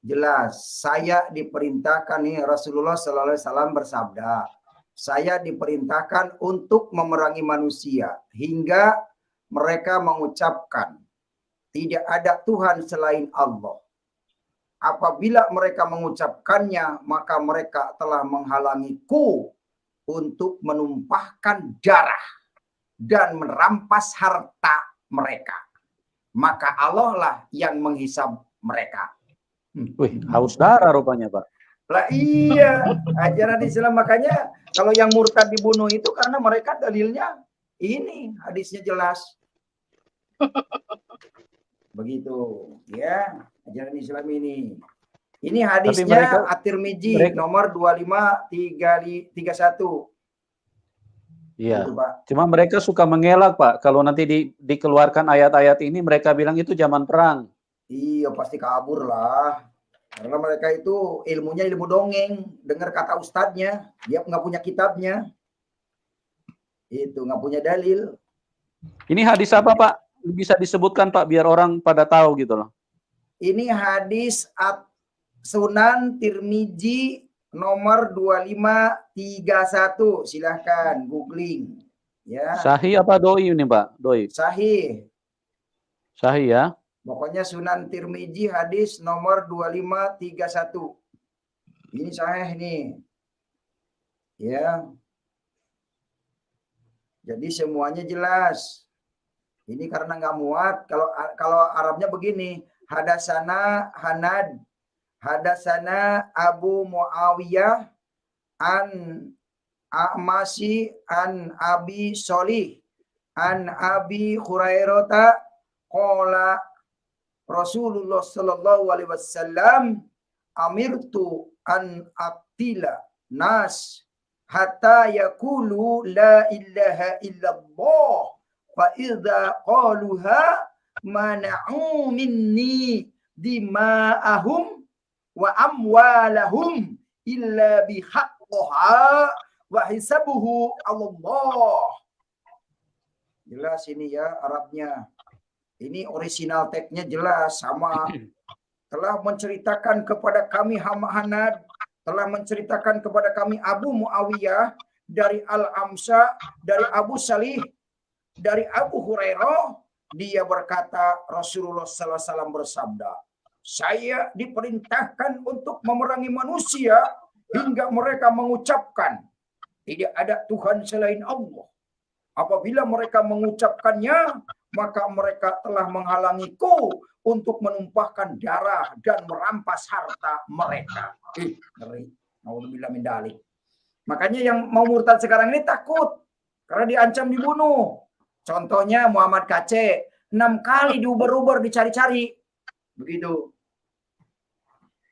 Speaker 3: jelas, saya diperintahkan nih, Rasulullah Sallallahu Alaihi Wasallam bersabda, saya diperintahkan untuk memerangi manusia hingga mereka mengucapkan tidak ada Tuhan selain Allah. Apabila mereka mengucapkannya, maka mereka telah menghalangiku untuk menumpahkan darah dan merampas harta mereka. Maka Allah lah yang menghisab mereka.
Speaker 1: Wih, haus darah rupanya Pak.
Speaker 3: Lah iya, ajaran Islam. Makanya kalau yang murtad dibunuh itu karena mereka dalilnya ini, hadisnya jelas. Begitu, ya, ajaran Islam ini. Ini hadisnya At-Tirmidzi nomor 25331.
Speaker 1: Iya.
Speaker 3: Gitu, Pak.
Speaker 1: Cuma mereka suka mengelak, Pak. Kalau nanti dikeluarkan ayat-ayat ini, mereka bilang itu zaman perang.
Speaker 3: Iya, pasti kabur lah. Karena mereka itu ilmunya ilmu dongeng. Dengar kata ustadznya, dia nggak punya kitabnya. Itu nggak punya dalil.
Speaker 1: Ini hadis apa, Pak? Bisa disebutkan, Pak, biar orang pada tahu gitu loh.
Speaker 3: Ini hadis Sunan Tirmidzi nomor 2531. Silahkan googling. Ya.
Speaker 1: Sahih apa doi ini, Pak? Doi.
Speaker 3: Sahih.
Speaker 1: Sahih ya.
Speaker 3: Pokoknya Sunan Tirmidzi hadis nomor 2531. Ini sahih nih. Ya. Jadi semuanya jelas. Ini karena nggak muat. Kalau Arabnya begini, hadasana Hanad, hadasana Abu Muawiyah an A'masi an Abi Solih an Abi Hurairah qala Rasulullah sallallahu alaihi wasallam amirtu an aqtila nas hatta yaqulu la ilaha illallah fa idza qaluha mana'u minni dima'ahum wa amwalahum illa bihaqqiha wa hisabuhu Allah. Jelas ini ya Arabnya. Ini original teksnya jelas sama. Telah menceritakan kepada kami Hanad, telah menceritakan kepada kami Abu Muawiyah dari Al-Amsa, dari Abu Salih, dari Abu Hurairah, dia berkata Rasulullah SAW bersabda, saya diperintahkan untuk memerangi manusia hingga mereka mengucapkan tidak ada Tuhan selain Allah. Apabila mereka mengucapkannya, maka mereka telah menghalangiku untuk menumpahkan darah dan merampas harta mereka. Ngeri. Nauzubillah min dzalik. Makanya yang mau murtad sekarang ini takut karena diancam dibunuh. Contohnya Muhammad KC 6 kali diuber-uber dicari-cari. Begitu.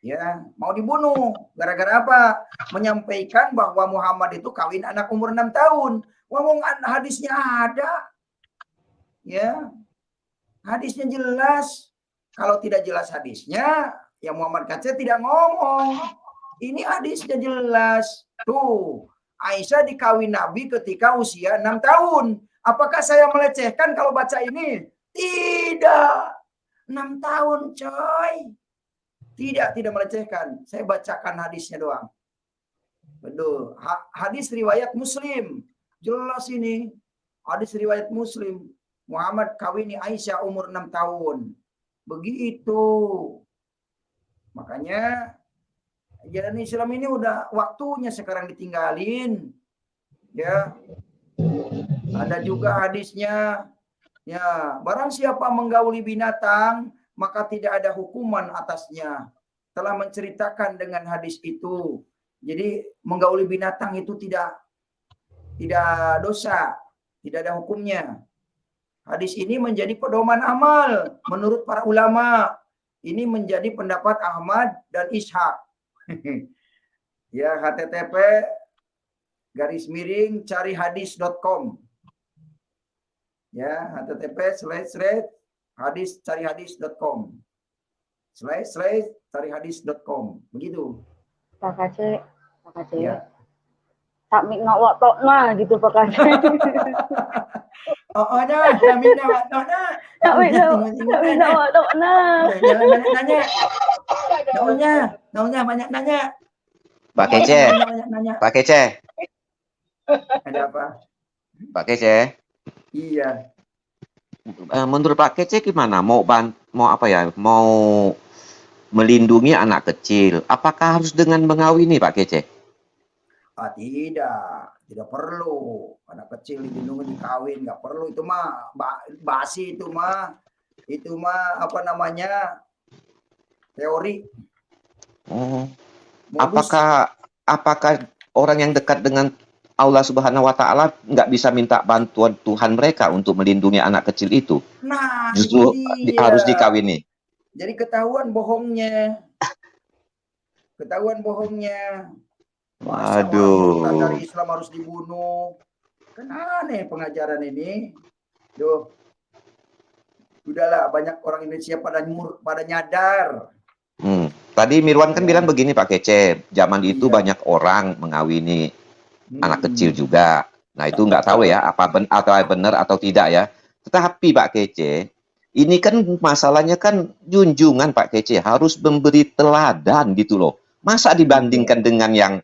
Speaker 3: Ya, mau dibunuh. Gara-gara apa? Menyampaikan bahwa Muhammad itu kawin anak umur 6 tahun. Ngomong hadisnya ada. Ya. Hadisnya jelas. Kalau tidak jelas hadisnya, ya Muhammad KC tidak ngomong. Ini hadisnya jelas. Tuh, Aisyah dikawin Nabi ketika usia 6 tahun. Apakah saya melecehkan kalau baca ini? Tidak. 6 tahun, coy. Tidak melecehkan. Saya bacakan hadisnya doang. Betul. Hadis riwayat Muslim. Jelas ini. Hadis riwayat Muslim. Muhammad kawini Aisyah umur 6 tahun. Begitu. Makanya ajaran Islam ini udah waktunya sekarang ditinggalin. Ya. Ada juga hadisnya. Ya, barang siapa menggauli binatang, maka tidak ada hukuman atasnya. Telah menceritakan dengan hadis itu. Jadi menggauli binatang itu tidak dosa, tidak ada hukumnya. Hadis ini menjadi pedoman amal menurut para ulama. Ini menjadi pendapat Ahmad dan Ishaq. Ya, http://carihadis.com. Ya, http://hadis-carihadis.com. //carihadis.com. Begitu.
Speaker 5: Pak Kace.
Speaker 3: Ya.
Speaker 5: Tak mikna waktokna gitu Pak Kace.
Speaker 3: Oh, nah, minta waktokna.
Speaker 5: Tak mikna waktokna.
Speaker 3: Jangan banyak nanya. Naunya banyak nanya.
Speaker 6: Pak Kece. Pak Kece.
Speaker 3: Ada apa?
Speaker 6: Pak Kece.
Speaker 3: Iya.
Speaker 6: Menurut Pak Kece gimana? Mau apa ya? Mau melindungi anak kecil. Apakah harus dengan mengawini Pak Kece?
Speaker 3: Tidak perlu. Anak kecil dilindungi dikawin, nggak perlu. Itu mah basi itu mah apa namanya? Teori.
Speaker 6: Oh.
Speaker 3: Modus.
Speaker 6: Apakah orang yang dekat dengan Allah Subhanahu wa Ta'ala nggak bisa minta bantuan Tuhan mereka untuk melindungi anak kecil itu?
Speaker 3: Nah,
Speaker 6: Justru
Speaker 3: itu dia.
Speaker 6: harus dikawini.
Speaker 3: Jadi ketahuan bohongnya. Ketahuan bohongnya. Masa orang murtad dari
Speaker 6: Waduh.
Speaker 3: Islam harus dibunuh? Kan aneh pengajaran ini. Duh. Udahlah, banyak orang Indonesia pada nyadar.
Speaker 6: Tadi Mirwan kan
Speaker 3: Ya.
Speaker 6: bilang begini Pak Kece, zaman itu
Speaker 3: Iya.
Speaker 6: banyak orang mengawini anak kecil juga. Nah itu nggak tahu ya apa benar atau tidak ya. Tetapi Pak Kece, ini kan masalahnya kan junjungan Pak Kece harus memberi teladan gitu loh. Masa dibandingkan dengan yang,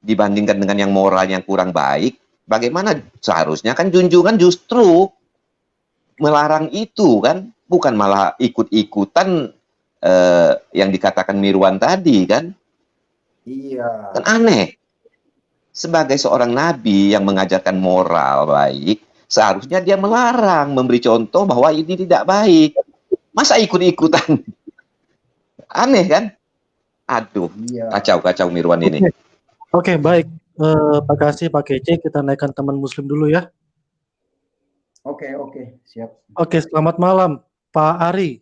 Speaker 6: dibandingkan dengan yang moral yang kurang baik, bagaimana seharusnya kan junjungan justru melarang itu kan, bukan malah ikut-ikutan yang dikatakan Mirwan tadi kan.
Speaker 3: Iya.
Speaker 6: Kan aneh. Sebagai seorang nabi yang mengajarkan moral baik, seharusnya dia melarang, memberi contoh bahwa ini tidak baik. Masa ikut-ikutan? Aneh kan? Aduh,
Speaker 3: Iya.
Speaker 6: kacau Mirwan ini.
Speaker 7: Oke, baik. Pak Kasih, Pak Kece, kita naikkan teman muslim dulu ya.
Speaker 3: Oke, siap.
Speaker 7: Oke, selamat malam, Pak Ari.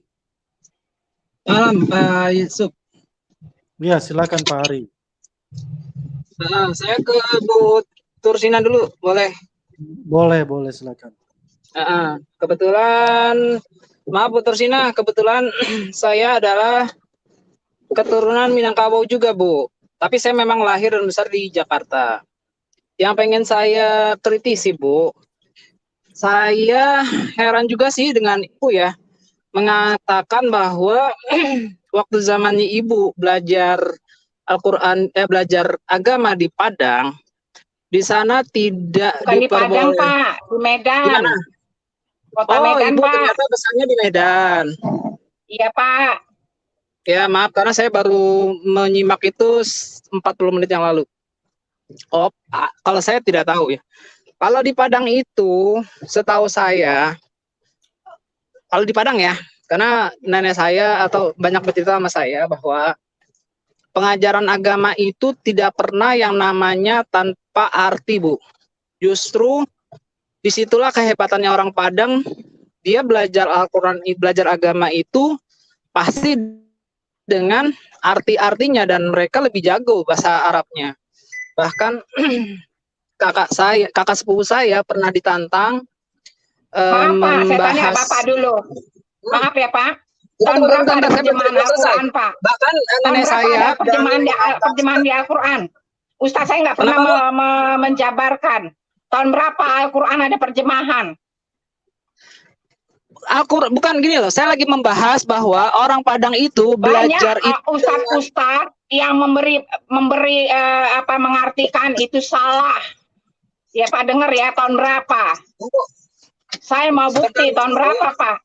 Speaker 8: Malam, Pak Yusuf.
Speaker 7: Ya, silakan Pak Ari.
Speaker 8: Saya ke Bu Tursina dulu, boleh?
Speaker 7: Boleh, silakan.
Speaker 8: Kebetulan, maaf Bu Tursina, kebetulan saya adalah keturunan Minangkabau juga, Bu. Tapi saya memang lahir dan besar di Jakarta. Yang pengen saya kritisi, Bu, saya heran juga sih dengan Ibu ya, mengatakan bahwa waktu zamannya Ibu belajar Al-Quran, belajar agama di Padang, di sana tidak
Speaker 4: Bukan di Padang, Pak, di Medan.
Speaker 8: Di mana?
Speaker 4: Kota Medan,
Speaker 8: Ibu
Speaker 4: Pak.
Speaker 8: ternyata besarnya di Medan.
Speaker 4: Iya, Pak.
Speaker 8: Ya, maaf karena saya baru menyimak itu 40 menit yang lalu. Kalau saya tidak tahu ya. Kalau di Padang itu, setahu saya, kalau di Padang ya, karena nenek saya atau banyak bercerita sama saya bahwa pengajaran agama itu tidak pernah yang namanya tanpa arti, Bu. Justru disitulah kehebatannya orang Padang. Dia belajar Al-Quran, belajar agama itu pasti dengan arti-artinya dan mereka lebih jago bahasa Arabnya. Bahkan kakak sepupu saya pernah ditantang
Speaker 4: Maaf, Pak, saya tanya Bapak dulu. Maaf ya, Pak. Tahun berapa ada terjemahan Al-Quran, Pak?
Speaker 8: Bahkan nenek saya
Speaker 4: terjemahan di Al-Quran. Ustaz saya nggak pernah menjabarkan. Tahun berapa Al-Quran ada terjemahan?
Speaker 8: Bukan gini loh, saya lagi membahas bahwa orang Padang itu belajar
Speaker 4: banyak ustaz-ustaz yang mengartikan itu salah. Ya Pak, dengar ya, tahun berapa? Saya mau bukti tahun berapa, Pak?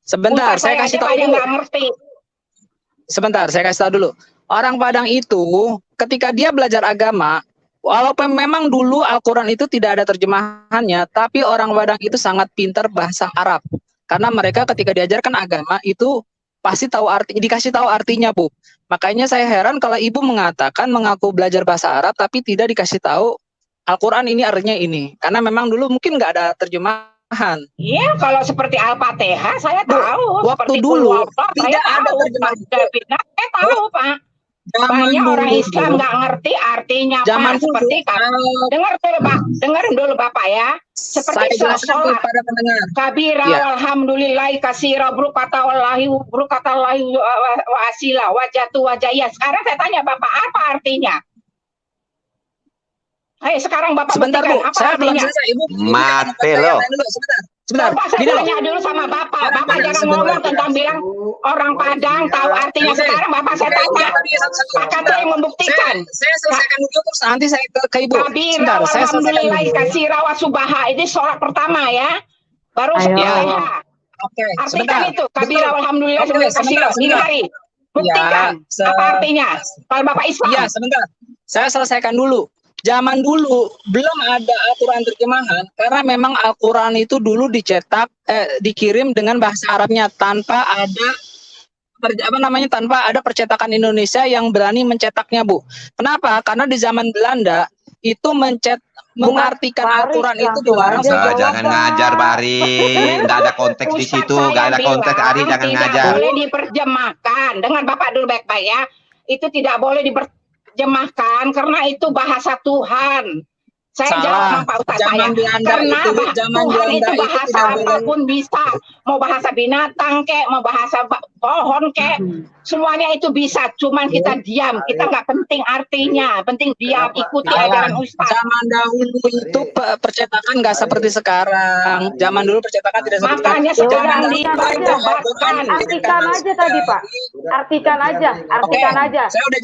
Speaker 8: Sebentar, saya kasih tahu dulu.
Speaker 4: Nggak ngerti.
Speaker 8: Sebentar, saya kasih tahu dulu. Orang Padang itu ketika dia belajar agama, walaupun memang dulu Al-Quran itu tidak ada terjemahannya, tapi orang Padang itu sangat pintar bahasa Arab. Karena mereka ketika diajarkan agama itu pasti tahu dikasih tahu artinya, Bu. Makanya saya heran kalau Ibu mengatakan mengaku belajar bahasa Arab, tapi tidak dikasih tahu Al-Quran ini artinya ini. Karena memang dulu mungkin nggak ada terjemahan.
Speaker 4: Iya, kalau seperti Al-Fatihah saya tahu.
Speaker 8: Waktu dulu tidak ada terjemahan.
Speaker 4: Saya tahu, Pak. Banyak orang Islam nggak ngerti artinya, Pak. Seperti dengar dulu, Pak. Dengerin dulu, Bapak ya. Seperti sholat. Kabira, alhamdulillah, kasira, brukatallahi wa asila, wajatu wajaya. Sekarang saya tanya Bapak, apa artinya? Hai, sekarang Bapak
Speaker 8: sebentar, Bu.
Speaker 4: apa
Speaker 8: saya
Speaker 4: artinya?
Speaker 8: belum selesai, Ibu.
Speaker 6: Mati loh.
Speaker 8: Sebentar.
Speaker 4: Saya tanya dulu sama Bapak. Bapak jangan ngomong tentang bilang orang Padang tahu artinya. Sekarang Bapak saya tanya. Pak Kata yang membuktikan.
Speaker 8: Saya selesaikan dulu terus nanti saya ke Ibu.
Speaker 4: Kabira, alhamdulillah, kasira wa subaha. Ini sholat pertama ya. Baru Fatihah.
Speaker 8: Oke,
Speaker 4: artikan itu. Kabira, alhamdulillah, kasira. Ini hari. Buktikan apa artinya. Kalau Bapak Islam.
Speaker 8: Iya, sebentar. Saya selesaikan dulu. Zaman dulu belum ada Al-Quran terjemahan karena memang Al-Quran itu dulu dicetak, dikirim dengan bahasa Arabnya tanpa ada tanpa ada percetakan Indonesia yang berani mencetaknya, Bu. Kenapa? Karena di zaman Belanda itu mengartikan Al-Quran itu dilarang.
Speaker 6: Jangan ngajar, Pak Ari. Nggak ada konteks di situ, nggak ada konteks. Ari jangan ngajar.
Speaker 4: Tidak boleh diterjemahkan. Dengar Bapak dulu baik-baik ya. Itu tidak boleh diterjemahkan karena itu bahasa Tuhan. Saya jawab sama Pak Ustaz saya. Karena Tuhan itu bahasa apapun bisa. Mau bahasa binatang kek, mau bahasa pohon kek, semuanya itu bisa. Cuman kita diam, kita nggak penting artinya, penting diam, ikuti ajaran Ustaz.
Speaker 8: Zaman dahulu itu percetakan nggak seperti sekarang. Zaman dulu percetakan tidak seperti sekarang.
Speaker 4: Makanya sekarang dibacakan.
Speaker 5: Artikan aja tadi Pak. Artikan aja.
Speaker 8: Saya udah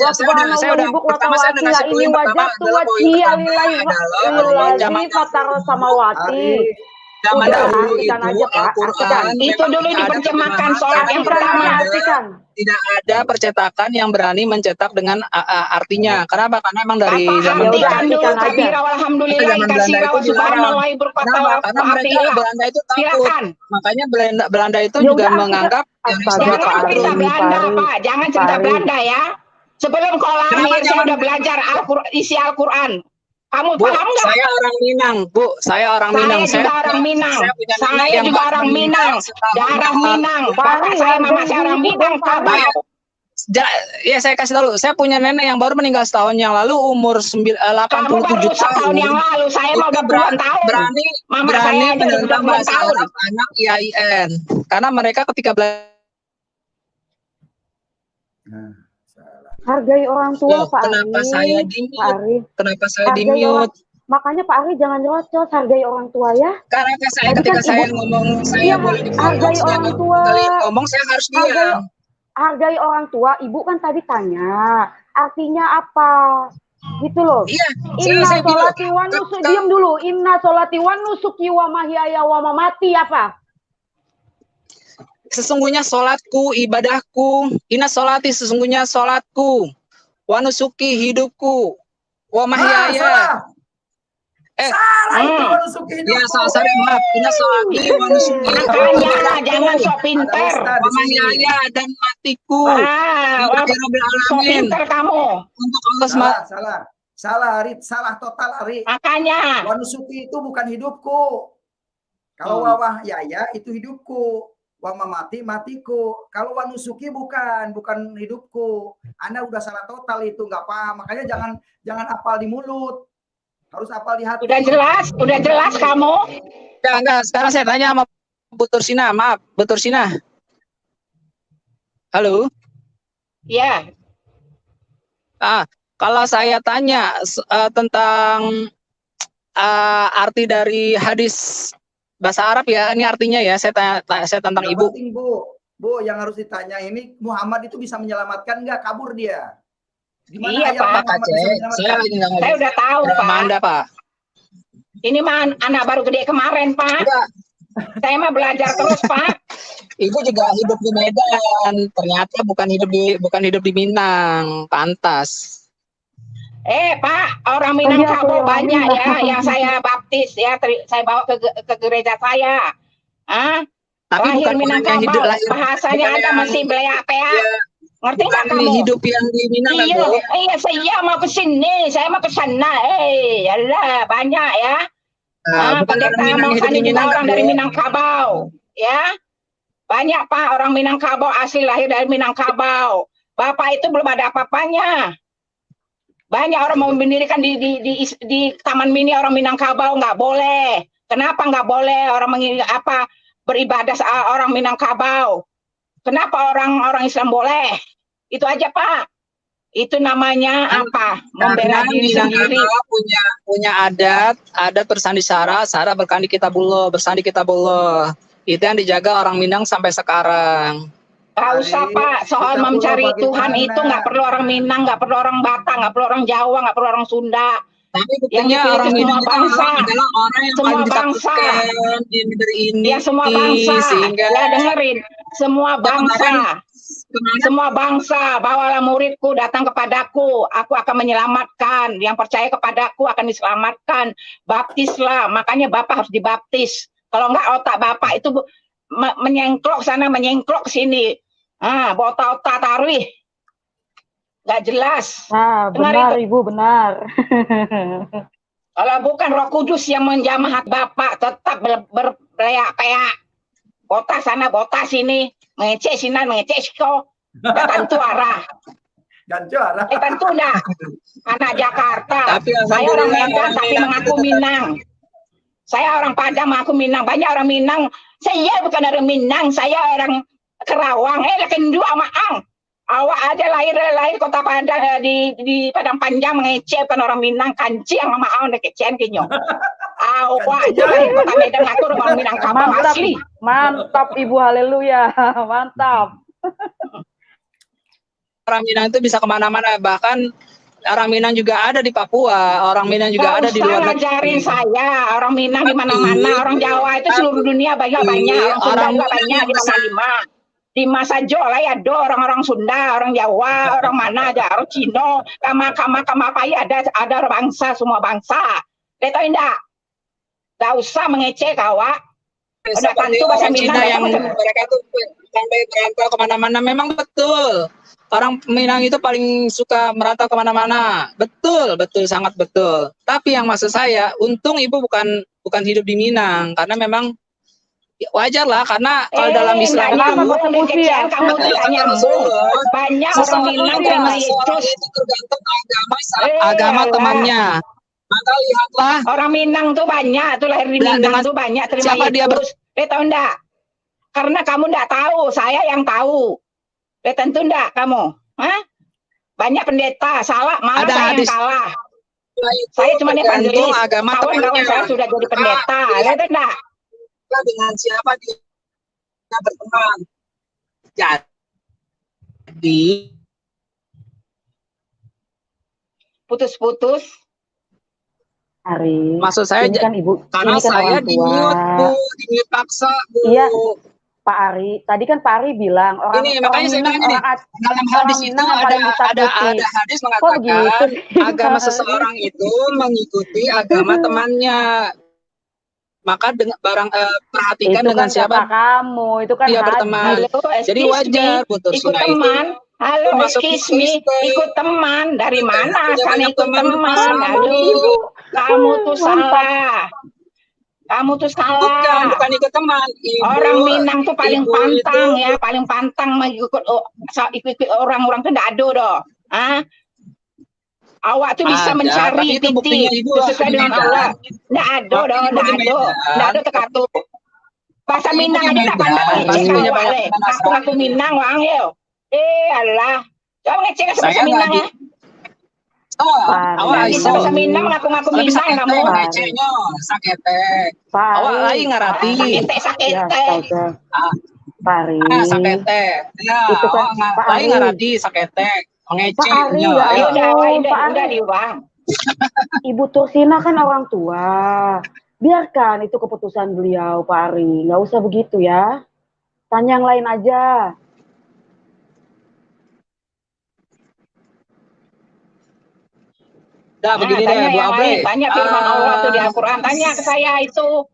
Speaker 8: pertama saya udah ngasih poin pertama adalah poin pertama
Speaker 5: Lagi fataro samawati.
Speaker 8: Zaman dahulu itu
Speaker 5: Al-Quran
Speaker 4: itu dulu diterjemahkan sholat yang pertama.
Speaker 8: Tidak ada percetakan yang berani mencetak dengan artinya. Kenapa? Karena memang dari zaman karena mereka Belanda itu takut. Makanya Belanda itu juga menganggap
Speaker 4: jangan cerita Belanda, Pak. Jangan cerita Belanda ya. Sebelum kau lahir saya udah belajar isi Al-Quran. Kamu paham nggak?
Speaker 8: Saya orang Minang, Bu. Saya orang Minang.
Speaker 4: Saya juga orang Minang. Saya juga orang Minang. Darah Minang. Bapak saya, mama saya orang Minang.
Speaker 8: Ya saya kasih tahu. Saya punya nenek yang baru meninggal setahun yang lalu, umur 87 tahun.
Speaker 4: Yang lalu saya mau udah puluhan tahun.
Speaker 8: Berani menentang bahasa Arab anak IAIN. Karena mereka ketika belajar.
Speaker 5: Hargai orang tua, Pak Ari.
Speaker 8: Kenapa saya di-mute? Kenapa saya di-mute?
Speaker 5: Makanya Pak Ari jangan nyerocos, hargai orang tua ya.
Speaker 8: Karena saya ketika saya ngomong, saya boleh
Speaker 5: hargai orang tua.
Speaker 8: Ngomong saya harus diam.
Speaker 5: Hargai orang tua. Ibu kan tadi tanya, artinya apa? Gitu loh.
Speaker 8: Iya.
Speaker 5: Inna sholati wa nusuki, diam dulu. Inna sholati wa nusuki wa mahyaya wa mamati apa?
Speaker 8: Sesungguhnya sholatku, ibadahku, inna sholati sesungguhnya sholatku, wa nusuki hidupku, wa mahyaya.
Speaker 3: Salah itu wa nusuki hidupku.
Speaker 8: Ya salah, maaf. Inna sholati wa nusuki.
Speaker 4: Makanya jangan sok pinter.
Speaker 8: Wa mahyaya dan matiku.
Speaker 4: Sok pinter kamu.
Speaker 8: Untuk Allah
Speaker 3: Salah, Arit. Salah total, Arit.
Speaker 4: Makanya.
Speaker 3: Wa nusuki itu bukan hidupku. Kalau wa mahyaya itu hidupku. Wa mamati matiku. Kalau wanusuki bukan hidupku. Anda udah salah total itu, nggak paham. Makanya jangan apal di mulut. Harus apal di hati.
Speaker 4: Udah jelas kamu?
Speaker 8: Enggak. Sekarang saya tanya sama Bu Tursina. Maaf, Bu Tursina. Halo?
Speaker 4: Iya.
Speaker 8: Kalau saya tanya tentang arti dari hadis bahasa Arab ya, ini artinya ya, saya tentang Ibu.
Speaker 3: Penting, Bu, yang harus ditanya ini, Muhammad itu bisa menyelamatkan nggak? Kabur dia. Gimana
Speaker 4: iya, Pak. Saya udah tahu, Pak.
Speaker 8: Anda, Pak.
Speaker 4: Ini mah anak baru gede kemarin, Pak.
Speaker 8: Enggak.
Speaker 4: Saya mah belajar terus, Pak.
Speaker 8: Ibu juga hidup di Medan, ternyata bukan hidup di Minang, pantas.
Speaker 4: Pak, orang Minangkabau banyak ya yang saya baptis ya, saya bawa ke gereja saya.
Speaker 8: Tapi
Speaker 4: lahir Minangkabau, bahasanya ada masih belea-pea. Ngerti nggak kamu?
Speaker 8: Hidup yang di Minang.
Speaker 4: Iya, saya mau ke sini, saya mau ke sana. Yalah, banyak ya. Pendeta Monsani juga orang dari Minangkabau, ya. Banyak Pak orang Minangkabau asli lahir dari Minangkabau. Bapak itu belum ada apa-apanya. Banyak orang mau mendirikan di Taman Mini orang Minangkabau, nggak boleh. Kenapa nggak boleh orang beribadah orang Minangkabau? Kenapa orang Islam boleh? Itu aja Pak. Itu namanya apa? Membela diri sendiri.
Speaker 8: Punya adat bersandi sara berkandi kitabullah, bersandi kitabullah. Itu yang dijaga orang Minang sampai sekarang.
Speaker 4: Gak usah Pak, soal mencari Tuhan itu nggak perlu orang Minang, nggak perlu orang Batak, nggak perlu orang Jawa, nggak perlu orang Sunda.
Speaker 8: Tapi buktinya orang Minang
Speaker 4: bangsa
Speaker 8: adalah orang yang
Speaker 4: semua bangsa,
Speaker 8: ya
Speaker 4: semua bangsa,
Speaker 8: sehingga
Speaker 4: ya dengerin, semua bangsa, bawalah muridku datang kepadaku, aku akan menyelamatkan, yang percaya kepadaku akan diselamatkan, baptislah, makanya Bapak harus dibaptis, kalau enggak otak Bapak itu menyengklok sana, menyengklok sini. Bota-ota tarwih. Nggak jelas.
Speaker 5: Benar Ibu, benar.
Speaker 4: Kalau bukan Roh Kudus yang menjamah hati Bapak, tetap berleak-leak. Bota sana, bota sini, mengecek sini, mengecek siko. Nggak tentu arah. Tentu enggak. Anak Jakarta. Saya orang Medan tapi mengaku Minang. Saya orang Padang mengaku Minang. Banyak orang Minang. Saya bukan orang Minang, saya orang Kerawang. Kendu sama Ang. Awak aja lahir kota Padang di Padang Panjang mengecek bukan orang Minang, kanci yang sama Ang kecen kenyo. Awak aja lahir kota Medan aku orang Minang Kabang asli.
Speaker 5: Mantap Ibu, haleluya. Mantap.
Speaker 8: Orang Minang itu bisa kemana-mana, bahkan orang Minang juga ada di Papua, orang Minang juga ada di luar negeri.
Speaker 4: Ngajarin saya, orang Minang di mana-mana, orang Jawa itu seluruh dunia banyak, orang Sunda banyak di mana-mana. Di masa Jola ya ada orang-orang Sunda, orang Jawa, orang mana aja, orang Cina, kama apa ya ada bangsa, semua bangsa. Betul enggak? Gak usah mengecek awak. Udah tentu bahasa Minang
Speaker 8: yang mereka tuh sampai merantau kemana-mana, memang betul. Orang Minang itu paling suka merantau kemana-mana. Betul, sangat betul. Tapi yang maksud saya, untung Ibu bukan hidup di Minang, karena memang wajar lah, karena kalau dalam Islam
Speaker 4: kamu tidak nyambung. Banyak orang Minang terima Yesus.
Speaker 8: Itu tergantung agama temannya. Maka lihatlah
Speaker 4: orang Minang tuh banyak, tuh lahir di Minang tuh banyak terima Yesus. Tahu enggak? Karena kamu enggak tahu, saya yang tahu. Tentu enggak kamu. Banyak pendeta salah, malah saya yang kalah. Saya cuma evangelis. Kawan-kawan saya sudah jadi pendeta. Lihat enggak?
Speaker 8: Dengan siapa dia berteman. Jadi
Speaker 4: putus-putus.
Speaker 5: Ari,
Speaker 8: maksud saya
Speaker 5: kan Ibu,
Speaker 8: karena
Speaker 5: kan
Speaker 8: saya di-mute paksa, Bu.
Speaker 5: Iya, Pak Ari. Tadi kan Pak Ari bilang
Speaker 8: makanya saya bilang ini, dalam hadis itu ada hadis mengatakan agama seseorang itu mengikuti agama temannya. Maka perhatikan
Speaker 5: itu
Speaker 8: dengan
Speaker 5: kan
Speaker 8: siapa
Speaker 5: kamu, itu kan
Speaker 8: dia berteman. Jadi wajar putus
Speaker 4: ikut teman. Halo, excuse me, ikut teman. Dari mana asalnya ikut teman? Aduh, kamu tuh salah. Kamu tuh salah.
Speaker 8: Bukan ikut teman.
Speaker 4: Orang Minang tuh paling pantang ya, paling pantang mengikut orang-orang tuh enggak ada doh. Awak tuh bisa mencari titik sesuai dengan Allah. Enggak ada doh, enggak ada tekatu. Bahasa Minang aja enggak pandai. Aku Minang wang yo. Allah. Coba ngecek bahasa Minang ya.
Speaker 8: Awak
Speaker 4: bisa bahasa Minang, ngaku-ngaku Minang kamu.
Speaker 8: Ngeceknya sakete. Awak lain ngarati.
Speaker 4: Sakete.
Speaker 5: Pari.
Speaker 8: Sakete. Ya,
Speaker 5: itu kan
Speaker 8: lain ngarati sakete. Ngeceknya.
Speaker 4: Udah diuang.
Speaker 5: Ibu Tursina kan orang tua. Biarkan itu keputusan beliau, Pak Ari. Nggak usah begitu ya. Tanya yang lain aja.
Speaker 8: Nah, begini deh, Bu Abre.
Speaker 4: Tanya firman Allah tuh di Al-Quran. Tanya ke saya itu.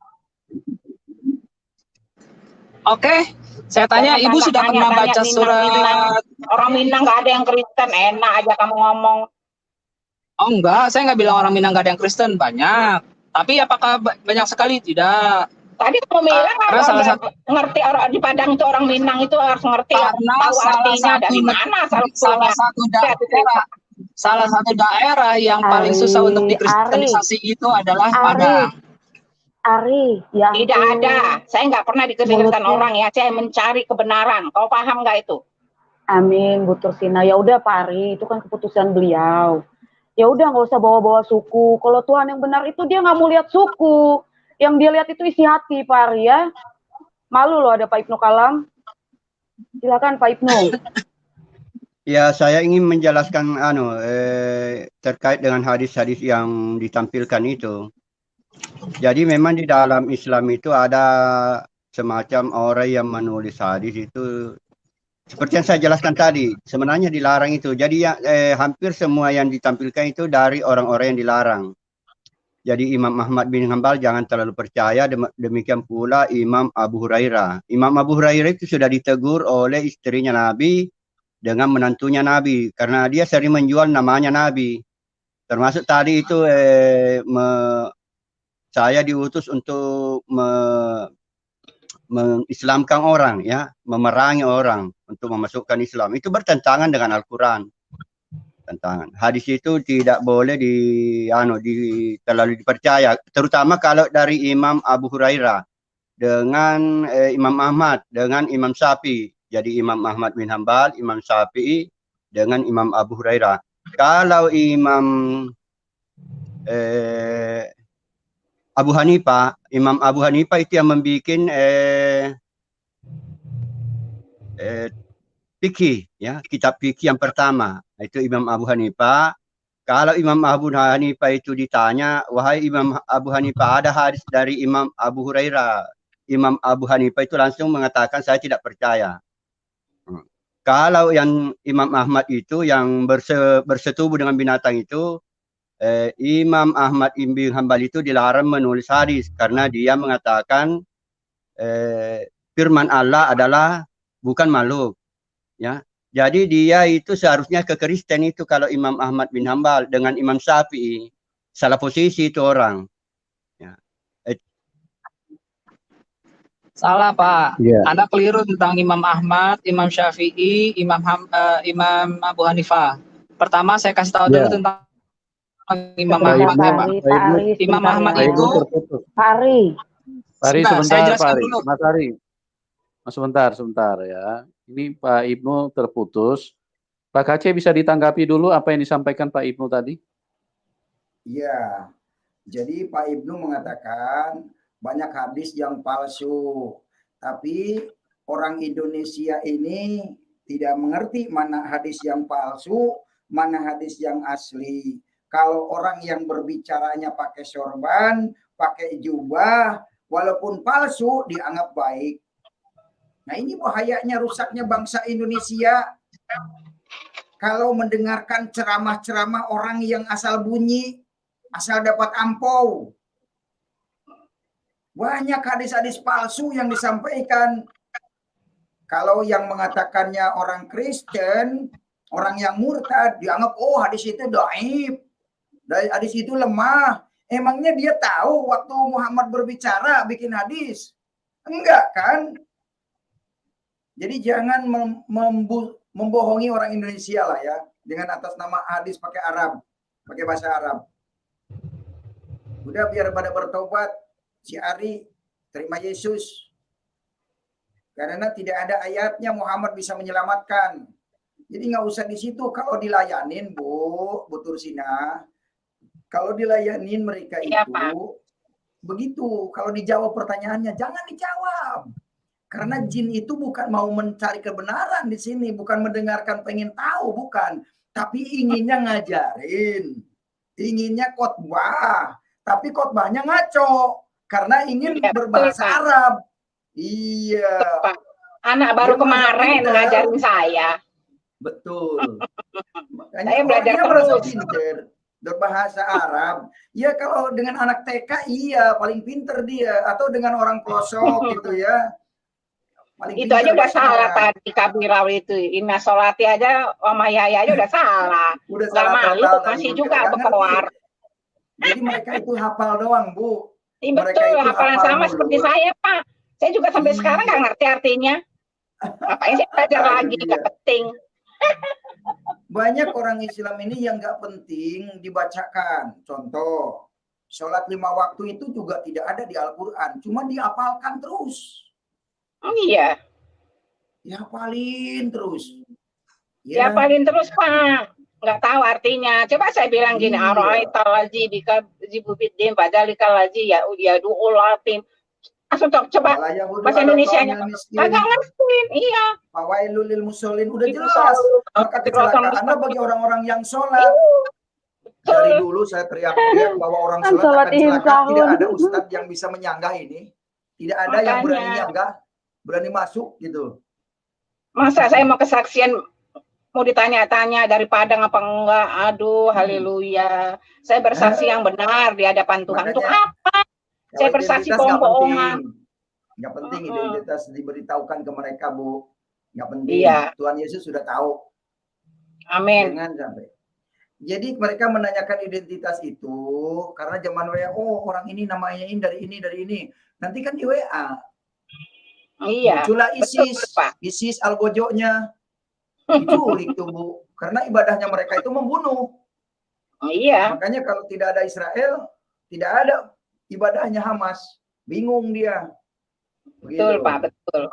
Speaker 8: Oke, saya tanya, Ibu sudah pernah baca surat?
Speaker 4: Orang Minang nggak ada yang Kristen, enak aja kamu ngomong.
Speaker 8: Oh enggak, saya nggak bilang orang Minang nggak ada yang Kristen, banyak. Tapi apakah banyak sekali? Tidak.
Speaker 4: Tadi kamu bilang ngerti orang di Padang itu orang Minang itu harus ngerti.
Speaker 8: Karena
Speaker 4: tahu artinya dari mana
Speaker 8: salah satu daerah yang paling susah untuk dikristenisasi itu adalah Padang.
Speaker 5: Ari, yang
Speaker 4: tidak ada. Saya nggak pernah dikristenkan orang ya. Saya mencari kebenaran. Kau paham nggak itu?
Speaker 5: Amin, Bu Tursina. Ya udah Pak Ari, itu kan keputusan beliau. Ya udah nggak usah bawa-bawa suku. Kalau Tuhan yang benar itu dia nggak mau lihat suku. Yang dia lihat itu isi hati, Pak Ari ya. Malu loh ada Pak Ibnu Kalam. Silakan Pak Ibnu.
Speaker 9: Ya, saya ingin menjelaskan terkait dengan hadis-hadis yang ditampilkan itu. Jadi memang di dalam Islam itu ada semacam orang yang menulis hadis itu seperti yang saya jelaskan tadi, sebenarnya dilarang itu. Jadi hampir semua yang ditampilkan itu dari orang-orang yang dilarang. Jadi Imam Ahmad bin Hanbal jangan terlalu percaya, demikian pula Imam Abu Hurairah. Imam Abu Hurairah itu sudah ditegur oleh istrinya Nabi dengan menantunya Nabi, karena dia sering menjual namanya Nabi. Termasuk tadi itu saya diutus untuk mengislamkan orang, ya, memerangi orang untuk memasukkan Islam. Itu bertentangan dengan Al-Quran. Tantangan. Hadis itu tidak boleh terlalu dipercaya, terutama kalau dari Imam Abu Hurairah dengan Imam Ahmad dengan Imam Syafi'i. Jadi Imam Ahmad bin Hanbal, Imam Syafi'i dengan Imam Abu Hurairah. Kalau Imam Abu Hanifah, Imam Abu Hanifah itu yang membuat fikih, ya, kitab fikih yang pertama. Itu Imam Abu Hanifah. Kalau Imam Abu Hanifah itu ditanya, wahai Imam Abu Hanifah, ada hadis dari Imam Abu Hurairah. Imam Abu Hanifah itu langsung mengatakan, saya tidak percaya. Kalau yang Imam Ahmad itu yang bersetubuh dengan binatang itu, Imam Ahmad bin Hanbal itu dilarang menulis hadis karena dia mengatakan firman Allah adalah bukan makhluk, ya. Jadi dia itu seharusnya ke Kristen itu kalau Imam Ahmad bin Hanbal dengan Imam Syafi'i. Salah posisi itu orang. Ya.
Speaker 8: Salah, Pak.
Speaker 1: Yeah.
Speaker 8: Anda keliru tentang Imam Ahmad, Imam Syafi'i, Imam Abu Hanifah. Pertama saya kasih tahu dulu tentang Imam Ahmad, Pak. Imam Ahmad itu
Speaker 1: Pak Ari sebentar, Pak Ari.
Speaker 8: Dulu.
Speaker 1: Mas Ari. Mas sebentar ya. Ini Pak Ibnu terputus. Pak Kaceh bisa ditanggapi dulu apa yang disampaikan Pak Ibnu tadi?
Speaker 3: Iya. Jadi Pak Ibnu mengatakan banyak hadis yang palsu. Tapi orang Indonesia ini tidak mengerti mana hadis yang palsu, mana hadis yang asli. Kalau orang yang berbicaranya pakai sorban, pakai jubah, walaupun palsu dianggap baik. Nah, ini bahayanya rusaknya bangsa Indonesia. Kalau mendengarkan ceramah-ceramah orang yang asal bunyi, asal dapat ampau. Banyak hadis-hadis palsu yang disampaikan. Kalau yang mengatakannya orang Kristen, orang yang murtad, dianggap, oh hadis itu dhaif. Hadis itu lemah. Emangnya dia tahu waktu Muhammad berbicara bikin hadis? Enggak kan? Jadi jangan membohongi orang Indonesia lah ya, dengan atas nama hadis pakai Arab, pakai bahasa Arab. Udah biar pada bertobat, si Ari terima Yesus. Karena tidak ada ayatnya Muhammad bisa menyelamatkan. Jadi nggak usah di situ. Kalau dilayanin, Bu Tursina, kalau dilayanin mereka
Speaker 4: Iya,
Speaker 3: itu
Speaker 4: Pak.
Speaker 3: begitu. Kalau dijawab pertanyaannya, jangan dijawab. Karena jin itu bukan mau mencari kebenaran di sini, bukan mendengarkan pengen tahu, bukan. Tapi inginnya ngajarin, inginnya khotbah. Tapi khotbahnya ngaco, karena ingin berbahasa Arab. Iya.
Speaker 4: Anak baru kemarin ngajarin saya.
Speaker 3: Betul. Makanya
Speaker 4: Saya belajar
Speaker 3: dia merasa
Speaker 4: terus.
Speaker 3: pinter berbahasa Arab. Ya kalau dengan anak TK iya paling pinter dia, atau dengan orang pelosok gitu ya. Paling
Speaker 4: Itu aja
Speaker 3: pinter
Speaker 4: udah
Speaker 3: bahasa
Speaker 4: salah
Speaker 3: Arab.
Speaker 4: tadi Kabirau itu. Inna Solati aja Oma Yaya aja udah salah.
Speaker 3: Udah
Speaker 4: Gak
Speaker 3: salah
Speaker 4: malu
Speaker 3: total
Speaker 4: masih
Speaker 3: tadi,
Speaker 4: juga
Speaker 3: nggak
Speaker 4: berkeluar.
Speaker 3: Jadi mereka itu hafal doang, Bu.
Speaker 4: Iya
Speaker 3: Mereka
Speaker 4: betul,
Speaker 3: itu
Speaker 4: hafalan
Speaker 3: hafal
Speaker 4: sama
Speaker 3: mulu.
Speaker 4: seperti saya, Pak. Saya juga sampai sekarang nggak ngerti artinya. Ngapain sih belajar lagi, nggak penting.
Speaker 3: Banyak orang Islam ini yang nggak penting dibacakan. Contoh, sholat 5 waktu itu juga tidak ada di Al-Quran. Cuma dihafalkan terus.
Speaker 4: Iya.
Speaker 3: Dihafalin terus.
Speaker 4: Ya paling terus, Pak. Nggak tahu artinya. Coba saya bilang gini,
Speaker 3: Iya.
Speaker 4: Ara'aital ladzi bikadzibubiddin fadzalikal ladzi ya'udul atim. Langsung coba bahasa Indonesianya. Kagak ngertiin, iya.
Speaker 3: Fawailul lil musholin udah jelas. Maka kecelakaan Anda bagi orang-orang yang sholat. Dari dulu saya teriak-teriak bahwa orang sholat akan celaka. Tidak ada ustadz yang bisa menyanggah ini. Tidak ada yang berani nyanggah, berani masuk gitu.
Speaker 4: Masa saya mau kesaksian mau ditanya-tanya dari Padang apa enggak. Aduh, haleluya. Saya bersaksi yang benar di hadapan Tuhan. Untuk apa? Saya bersaksi bohong-bohongan.
Speaker 3: Nggak penting identitas diberitahukan ke mereka, Bu. Nggak penting.
Speaker 4: Iya.
Speaker 3: Tuhan Yesus sudah tahu.
Speaker 4: Amin.
Speaker 3: Jangan sampai. Jadi mereka menanyakan identitas itu karena zaman WA, oh orang ini namanya ini dari ini. Nanti kan di WA.
Speaker 4: Iya.
Speaker 3: Muncullah ISIS,
Speaker 4: betul, Pak.
Speaker 3: ISIS Al-Gojoknya. Diculik tuh, Bu. Karena ibadahnya mereka itu membunuh.
Speaker 4: Iya.
Speaker 3: Makanya kalau tidak ada Israel, tidak ada ibadahnya Hamas. Bingung dia.
Speaker 4: Betul,
Speaker 3: Begitu.
Speaker 4: Pak, betul.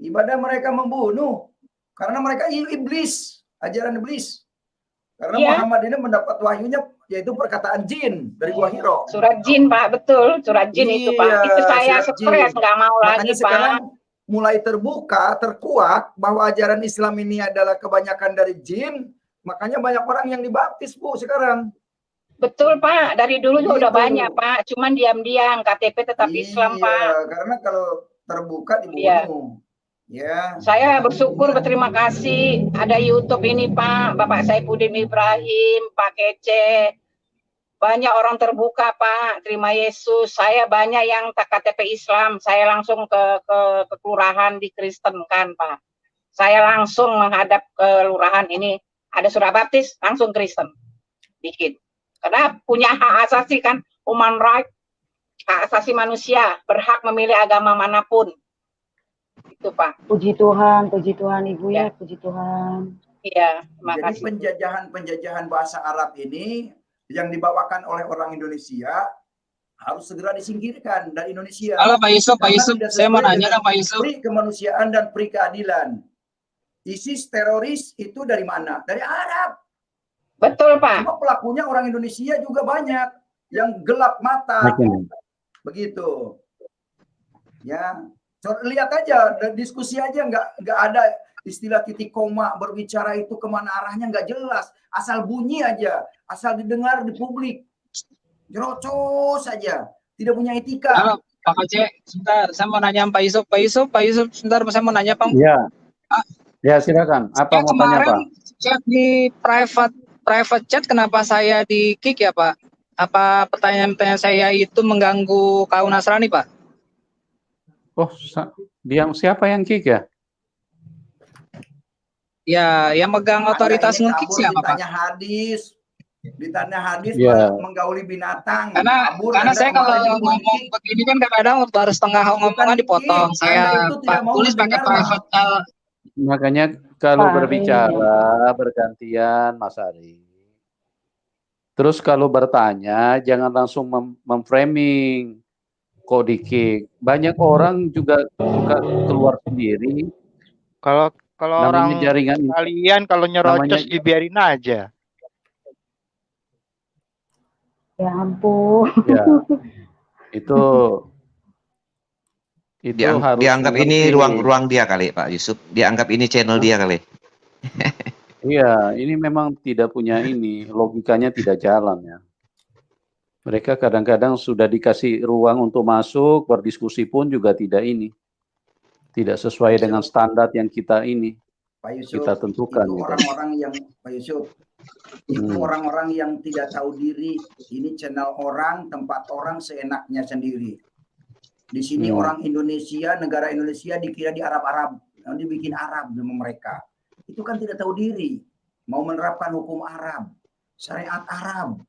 Speaker 3: Ibadah mereka membunuh. Karena mereka iblis, ajaran iblis. Karena Muhammad ini mendapat wahyunya yaitu perkataan jin dari Gua Hiro.
Speaker 4: Surat jin, Pak, betul. Surat jin itu, Pak. Itu saya stres, nggak mau lagi,
Speaker 3: sekarang
Speaker 4: Pak.
Speaker 3: Mulai terbuka, terkuak bahwa ajaran Islam ini adalah kebanyakan dari jin. Makanya banyak orang yang dibaptis, Bu, sekarang.
Speaker 4: Betul, Pak. Dari dulu juga udah banyak, Pak. Cuman diam-diam, KTP tetap Islam, Pak.
Speaker 3: Karena kalau terbuka dibunuh. Ya.
Speaker 4: Saya bersyukur, berterima kasih ada YouTube ini, Pak. Bapak Saifuddin Ibrahim, Pak Kece. Banyak orang terbuka, Pak. Terima Yesus. Saya banyak yang tak KTP Islam. Saya langsung ke kelurahan di Kristen kan, Pak. Saya langsung menghadap ke kelurahan ini. Ada surat baptis, langsung Kristen. Bikin. Karena punya hak asasi kan, human right, hak asasi manusia, berhak memilih agama manapun. Itu, Pak.
Speaker 5: Puji Tuhan Ibu ya, puji Tuhan.
Speaker 4: Iya,
Speaker 3: jadi penjajahan bahasa Arab ini yang dibawakan oleh orang Indonesia harus segera disingkirkan dari Indonesia.
Speaker 8: Halo Pak Yusuf, saya mau nanya dong Pak Yusuf.
Speaker 3: Pri kemanusiaan dan pri keadilan. ISIS teroris itu dari mana? Dari Arab.
Speaker 4: Betul, Pak.
Speaker 3: Cuma pelakunya orang Indonesia juga banyak yang gelap mata. Begitu. Ya. So, lihat aja, diskusi aja nggak ada istilah titik koma, berbicara itu kemana arahnya nggak jelas, asal bunyi aja, asal didengar di publik, jerocos saja, tidak punya etika.
Speaker 8: Halo Pak Aceh, sebentar, saya mau nanya Pak Yusuf, sebentar, saya mau nanya Pak.
Speaker 1: Iya, ya silakan. Apa mau tanya Pak?
Speaker 8: Chat di private chat, kenapa saya di kick ya Pak? Apa pertanyaan-pertanyaan saya itu mengganggu kaum Nasrani Pak?
Speaker 1: Oh, siapa yang kick ya?
Speaker 8: Ya, yang megang otoritas nge-kick siapa Pak?
Speaker 3: Ditanya hadis menggauli binatang.
Speaker 8: Karena saya kalau ngomong begini kan kadang-kadang baru setengah ngomongan dipotong. Saya tulis pakai private.
Speaker 1: Makanya kalau berbicara bergantian Mas Ari. Terus kalau bertanya jangan langsung memframing. Kok di-kick. Banyak orang juga suka keluar sendiri.
Speaker 2: Kalau orang
Speaker 1: jaringan
Speaker 2: kalian kalau nyerocos dibiarin aja.
Speaker 5: Ya ampun.
Speaker 1: Ya. Itu harus
Speaker 6: dianggap ini ruang dia kali Pak Yusuf. Dianggap ini channel dia kali.
Speaker 1: Iya, ini memang tidak punya ini, logikanya tidak jalan ya. Mereka kadang-kadang sudah dikasih ruang untuk masuk, berdiskusi pun juga tidak tidak sesuai dengan standar yang kita
Speaker 3: Pak Yusuf,
Speaker 1: kita tentukan.
Speaker 3: Itu orang-orang yang Pak Yusuf, itu orang-orang yang tidak tahu diri. Ini channel orang, tempat orang seenaknya sendiri. Di sini orang Indonesia, negara Indonesia dikira di Arab-Arab, dibikin Arab sama mereka. Itu kan tidak tahu diri, mau menerapkan hukum Arab, syariat Arab.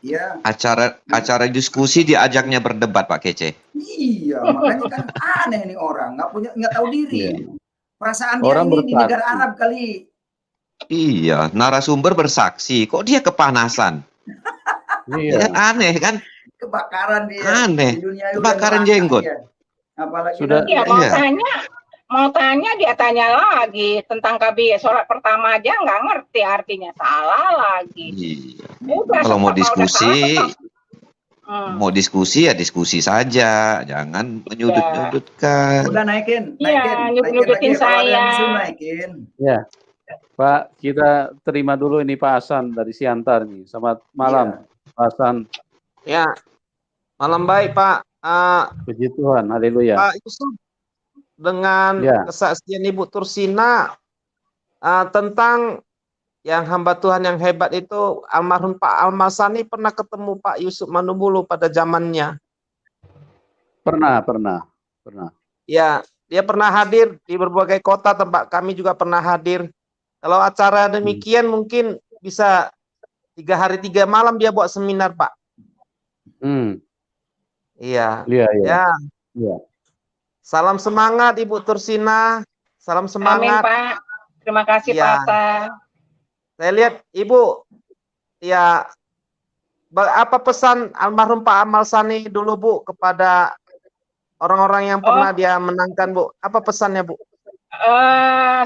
Speaker 3: Ya.
Speaker 6: Acara diskusi diajaknya berdebat Pak Kece.
Speaker 3: Iya, makanya kan aneh nih orang, nggak tahu diri. Perasaan dia
Speaker 1: orang
Speaker 3: ini di negara Arab kali.
Speaker 6: Iya, narasumber bersaksi, kok dia kepanasan?
Speaker 1: Iya.
Speaker 6: Aneh kan?
Speaker 3: Kebakaran dia.
Speaker 6: Aneh.
Speaker 3: Di dunia
Speaker 6: kebakaran jenggot.
Speaker 3: Apalagi
Speaker 1: sudah.
Speaker 4: Mau tanya dia tanya lagi tentang KB sholat pertama aja nggak ngerti artinya, salah lagi.
Speaker 6: Iya. Kalau mau diskusi, mau diskusi ya diskusi saja, jangan menyudut-nyudutkan.
Speaker 3: Udah naikin.
Speaker 4: Iya, nyudut-nyudutin saya.
Speaker 3: Naikin.
Speaker 1: Ya, Pak, kita terima dulu ini Pak Hasan dari Siantar nih. Selamat malam, Pak Hasan.
Speaker 10: Ya, malam baik Pak.
Speaker 1: Puji Tuhan, haleluya.
Speaker 10: Pak Yusuf, dengan kesaksian Ibu Tursina, tentang yang hamba Tuhan yang hebat itu, almarhum Pak Almasani pernah ketemu Pak Yusuf Manubulu pada zamannya.
Speaker 1: Pernah.
Speaker 10: Ya, dia pernah hadir di berbagai kota, tempat kami juga pernah hadir. Kalau acara demikian mungkin bisa 3 hari 3 malam dia buat seminar, Pak. Iya. Ya. Salam semangat Ibu Tursina. Salam semangat.
Speaker 4: Amin, Pak. Terima kasih,
Speaker 10: ya.
Speaker 4: Pak Atta.
Speaker 10: Saya lihat Ibu, ya, apa pesan almarhum Pak Amal Sani dulu, Bu, kepada orang-orang yang pernah dia menangkan, Bu? Apa pesannya, Bu?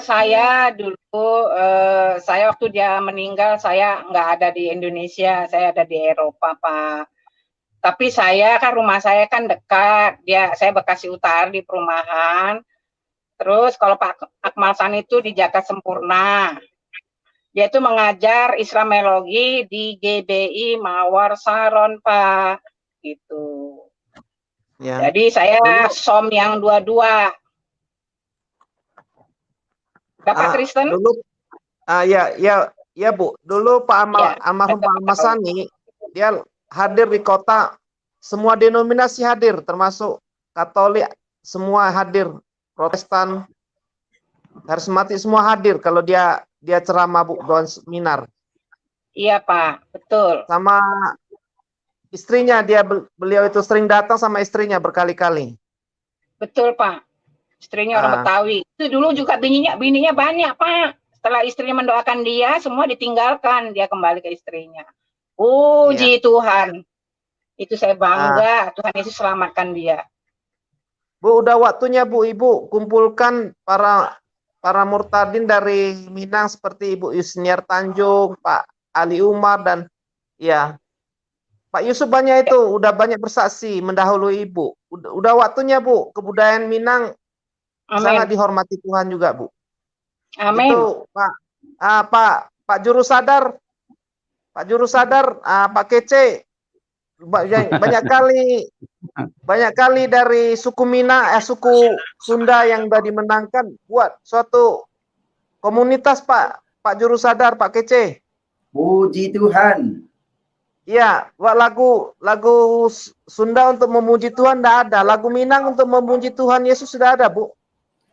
Speaker 4: Saya dulu, saya waktu dia meninggal, saya nggak ada di Indonesia, saya ada di Eropa, Pak. Tapi saya kan rumah saya kan dekat, saya Bekasi Utara di perumahan. Terus kalau Pak Akmal Sani itu di Jakarta Sempurna. Dia itu mengajar Islamologi di GBI Mawar Saron, Pak. Gitu. Ya. Jadi saya som yang dua-dua. Bapak Kristen?
Speaker 10: Dulu, ya Bu. Dulu Pak almarhum Pak Amal Sani, dia hadir di kota, semua denominasi hadir, termasuk Katolik, semua hadir, Protestan, karismatik semua hadir kalau dia ceramah, Bu, doan seminar.
Speaker 4: Iya, Pak, betul.
Speaker 10: Sama istrinya, beliau itu sering datang sama istrinya berkali-kali.
Speaker 4: Betul, Pak. Istrinya orang Betawi. Itu dulu juga bininya banyak, Pak. Setelah istrinya mendoakan dia, semua ditinggalkan, dia kembali ke istrinya. Puji Tuhan. Itu saya bangga, Tuhan Yesus selamatkan dia.
Speaker 10: Bu, udah waktunya, Bu, Ibu kumpulkan para murtadin dari Minang seperti Ibu Yusniar Tanjung, Pak Ali Umar, dan ya Pak Yusuf banyak itu, udah banyak bersaksi mendahului Ibu. Udah waktunya, Bu, kebudayaan Minang sangat dihormati Tuhan juga, Bu.
Speaker 4: Amin.
Speaker 10: Itu Pak Juru Sadar, Pak Kece, banyak kali dari suku suku Sunda yang sudah dimenangkan buat suatu komunitas, Pak Juru Sadar, Pak Kece.
Speaker 3: Puji Tuhan.
Speaker 10: Iya, buat lagu Sunda untuk memuji Tuhan tidak ada. Lagu Minang untuk memuji Tuhan Yesus sudah ada, Bu.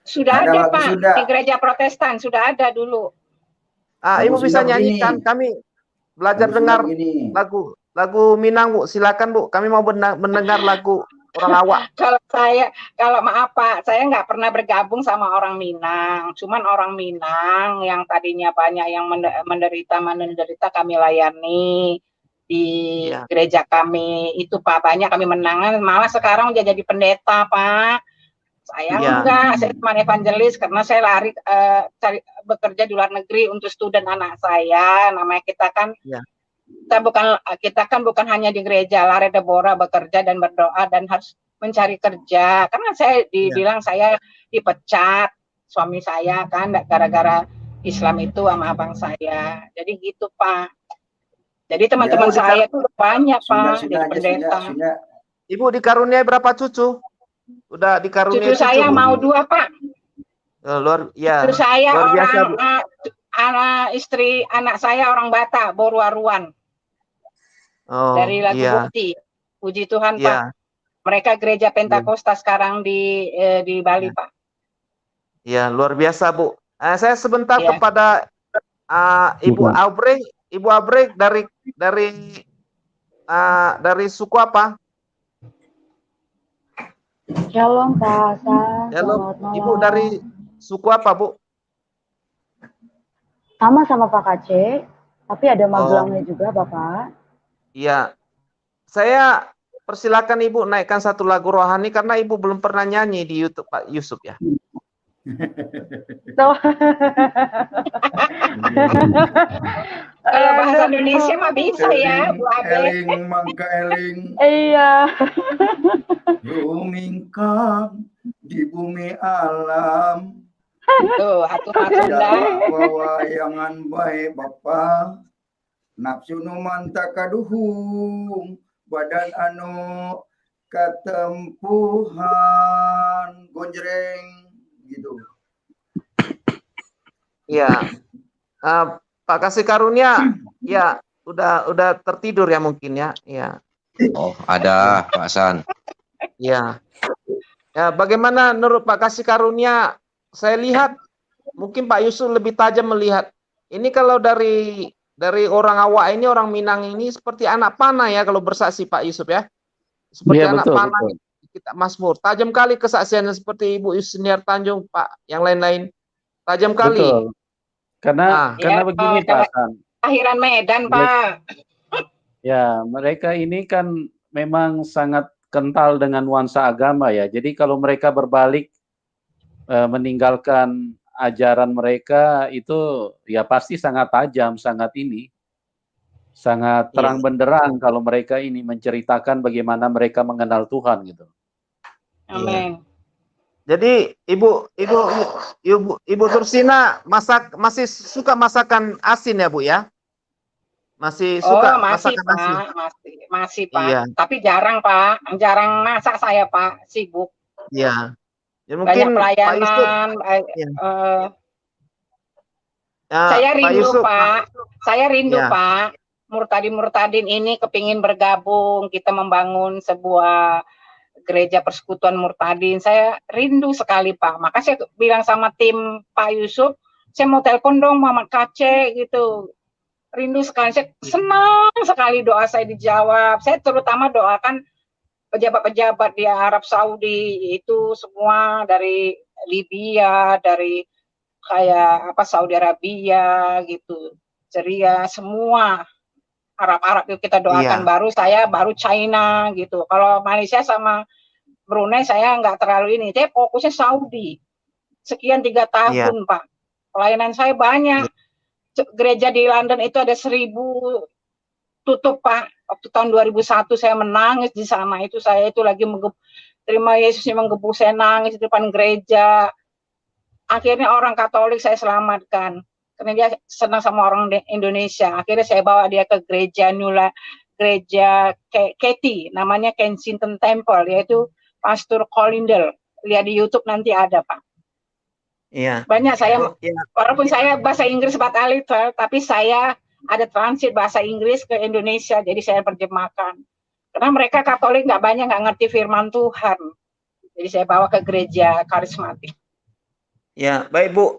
Speaker 4: Sudah ada, Pak. Di gereja Protestan sudah ada dulu.
Speaker 10: Ibu bisa nyanyikan, kami belajar dengar lagu Minang, Bu. Silakan, Bu. Kami mau mendengar lagu orang awak.
Speaker 4: Kalau maaf, Pak, saya nggak pernah bergabung sama orang Minang. Cuman orang Minang yang tadinya banyak yang menderita kami layani di gereja kami. Itu, Pak, banyak kami menangan. Malah sekarang udah jadi pendeta, Pak. Saya enggak, saya cuma evangelis karena saya lari bekerja di luar negeri untuk studen anak saya. Namanya kita kan bukan hanya di gereja, lari Deborah bekerja dan berdoa dan harus mencari kerja. Karena saya dibilang saya dipecat suami saya kan gara-gara Islam itu sama abang saya. Jadi gitu, Pak. Jadi teman-teman saya itu banyak, Pak, jadi pendeta.
Speaker 10: Ibu dikaruniai berapa cucu? Udah dikaruniai
Speaker 4: cucu saya mau 2, Pak. Cucu saya anak saya orang Batak, Boruaruan. Dari Lagu Bukti. Puji Tuhan, Pak. Mereka gereja Pentakosta sekarang di Bali, Pak.
Speaker 10: Iya, luar biasa, Bu. Saya sebentar kepada Ibu Aubrey. Ibu Aubrey dari suku apa?
Speaker 5: Shalom, Pak Hasan.
Speaker 10: Shalom. Ibu dari suku apa, Bu?
Speaker 5: Sama Pak Kace, tapi ada Magelangnya juga, Bapak.
Speaker 10: Iya. Saya persilakan Ibu naikkan satu lagu rohani karena Ibu belum pernah nyanyi di YouTube, Pak Yusuf, ya.
Speaker 4: Kalau bahasa Indonesia mah bisa ya, Bu Abe.
Speaker 3: Eling mangka eling.
Speaker 5: Iya.
Speaker 3: Rumingkang di bumi alam.
Speaker 4: Tuh, aturan Sunda.
Speaker 3: Wawayangan baik Bapa. Nafsu nu manta kaduhung, badan anu katempuhan, gonjreng gitu.
Speaker 10: Ya, Pak Kasih Karunia, ya udah tertidur ya mungkin ya. Ya.
Speaker 6: Oh, ada Pak Hasan.
Speaker 10: Ya. Ya, bagaimana menurut Pak Kasih Karunia? Saya lihat mungkin Pak Yusuf lebih tajam melihat. Ini kalau dari orang awak ini, orang Minang ini seperti anak panah ya kalau bersaksi Pak Yusuf ya. Seperti
Speaker 1: Iya,
Speaker 10: anak
Speaker 1: betul,
Speaker 10: panah
Speaker 1: betul.
Speaker 10: kita Mazmur. Tajam kali kesaksiannya seperti Ibu Yusniar Tanjung, Pak, yang lain-lain. Tajam kali.
Speaker 1: Betul. Karena begini Pak Hasan.
Speaker 4: Akhiran Medan, Pak.
Speaker 1: Ya, mereka ini kan memang sangat kental dengan nuansa agama ya. Jadi kalau mereka berbalik meninggalkan ajaran mereka itu ya pasti sangat tajam, sangat terang benderang kalau mereka ini menceritakan bagaimana mereka mengenal Tuhan gitu.
Speaker 4: Amin.
Speaker 10: Jadi Ibu Tursina masih suka masakan asin ya Bu ya? Masih suka masakan asin?
Speaker 4: Masih Pak.
Speaker 10: Iya.
Speaker 4: Tapi jarang Pak, jarang masak saya Pak, sibuk.
Speaker 10: Iya. Ya, mungkin
Speaker 4: banyak pelayanan. Saya rindu Pak. Saya rindu Pak. Murtadin ini kepingin bergabung, kita membangun sebuah gereja persekutuan Murtadin. Saya rindu sekali Pak. Maka saya bilang sama tim Pak Yusuf, saya mau telepon dong Muhammad Kace gitu. Rindu sekali, saya senang sekali doa saya dijawab. Saya terutama doakan pejabat-pejabat di Arab Saudi, itu semua dari Libya, dari kayak Saudi Arabia gitu, Syria, semua Arab itu kita doakan. Baru China gitu. Kalau Malaysia sama Brunei saya nggak terlalu ini, saya fokusnya Saudi. Sekian 3 tahun Pak, pelayanan saya banyak. Gereja di London itu ada 1000 tutup Pak. Waktu tahun 2001 saya menangis di sana, itu saya itu lagi terima Yesus yang menggebu, saya nangis di depan gereja. Akhirnya orang Katolik saya selamatkan karena dia senang sama orang Indonesia. Akhirnya saya bawa dia ke gereja gereja Katy, namanya Kensington Temple, yaitu Pastor Colindale. Lihat di YouTube nanti ada Pak.
Speaker 10: Iya.
Speaker 4: Banyak saya, walaupun saya bahasa Inggris batalin, tapi saya ada transit bahasa Inggris ke Indonesia, jadi saya terjemahkan. Karena mereka Katolik nggak ngerti firman Tuhan. Jadi saya bawa ke gereja karismatik.
Speaker 10: Ya, baik Bu.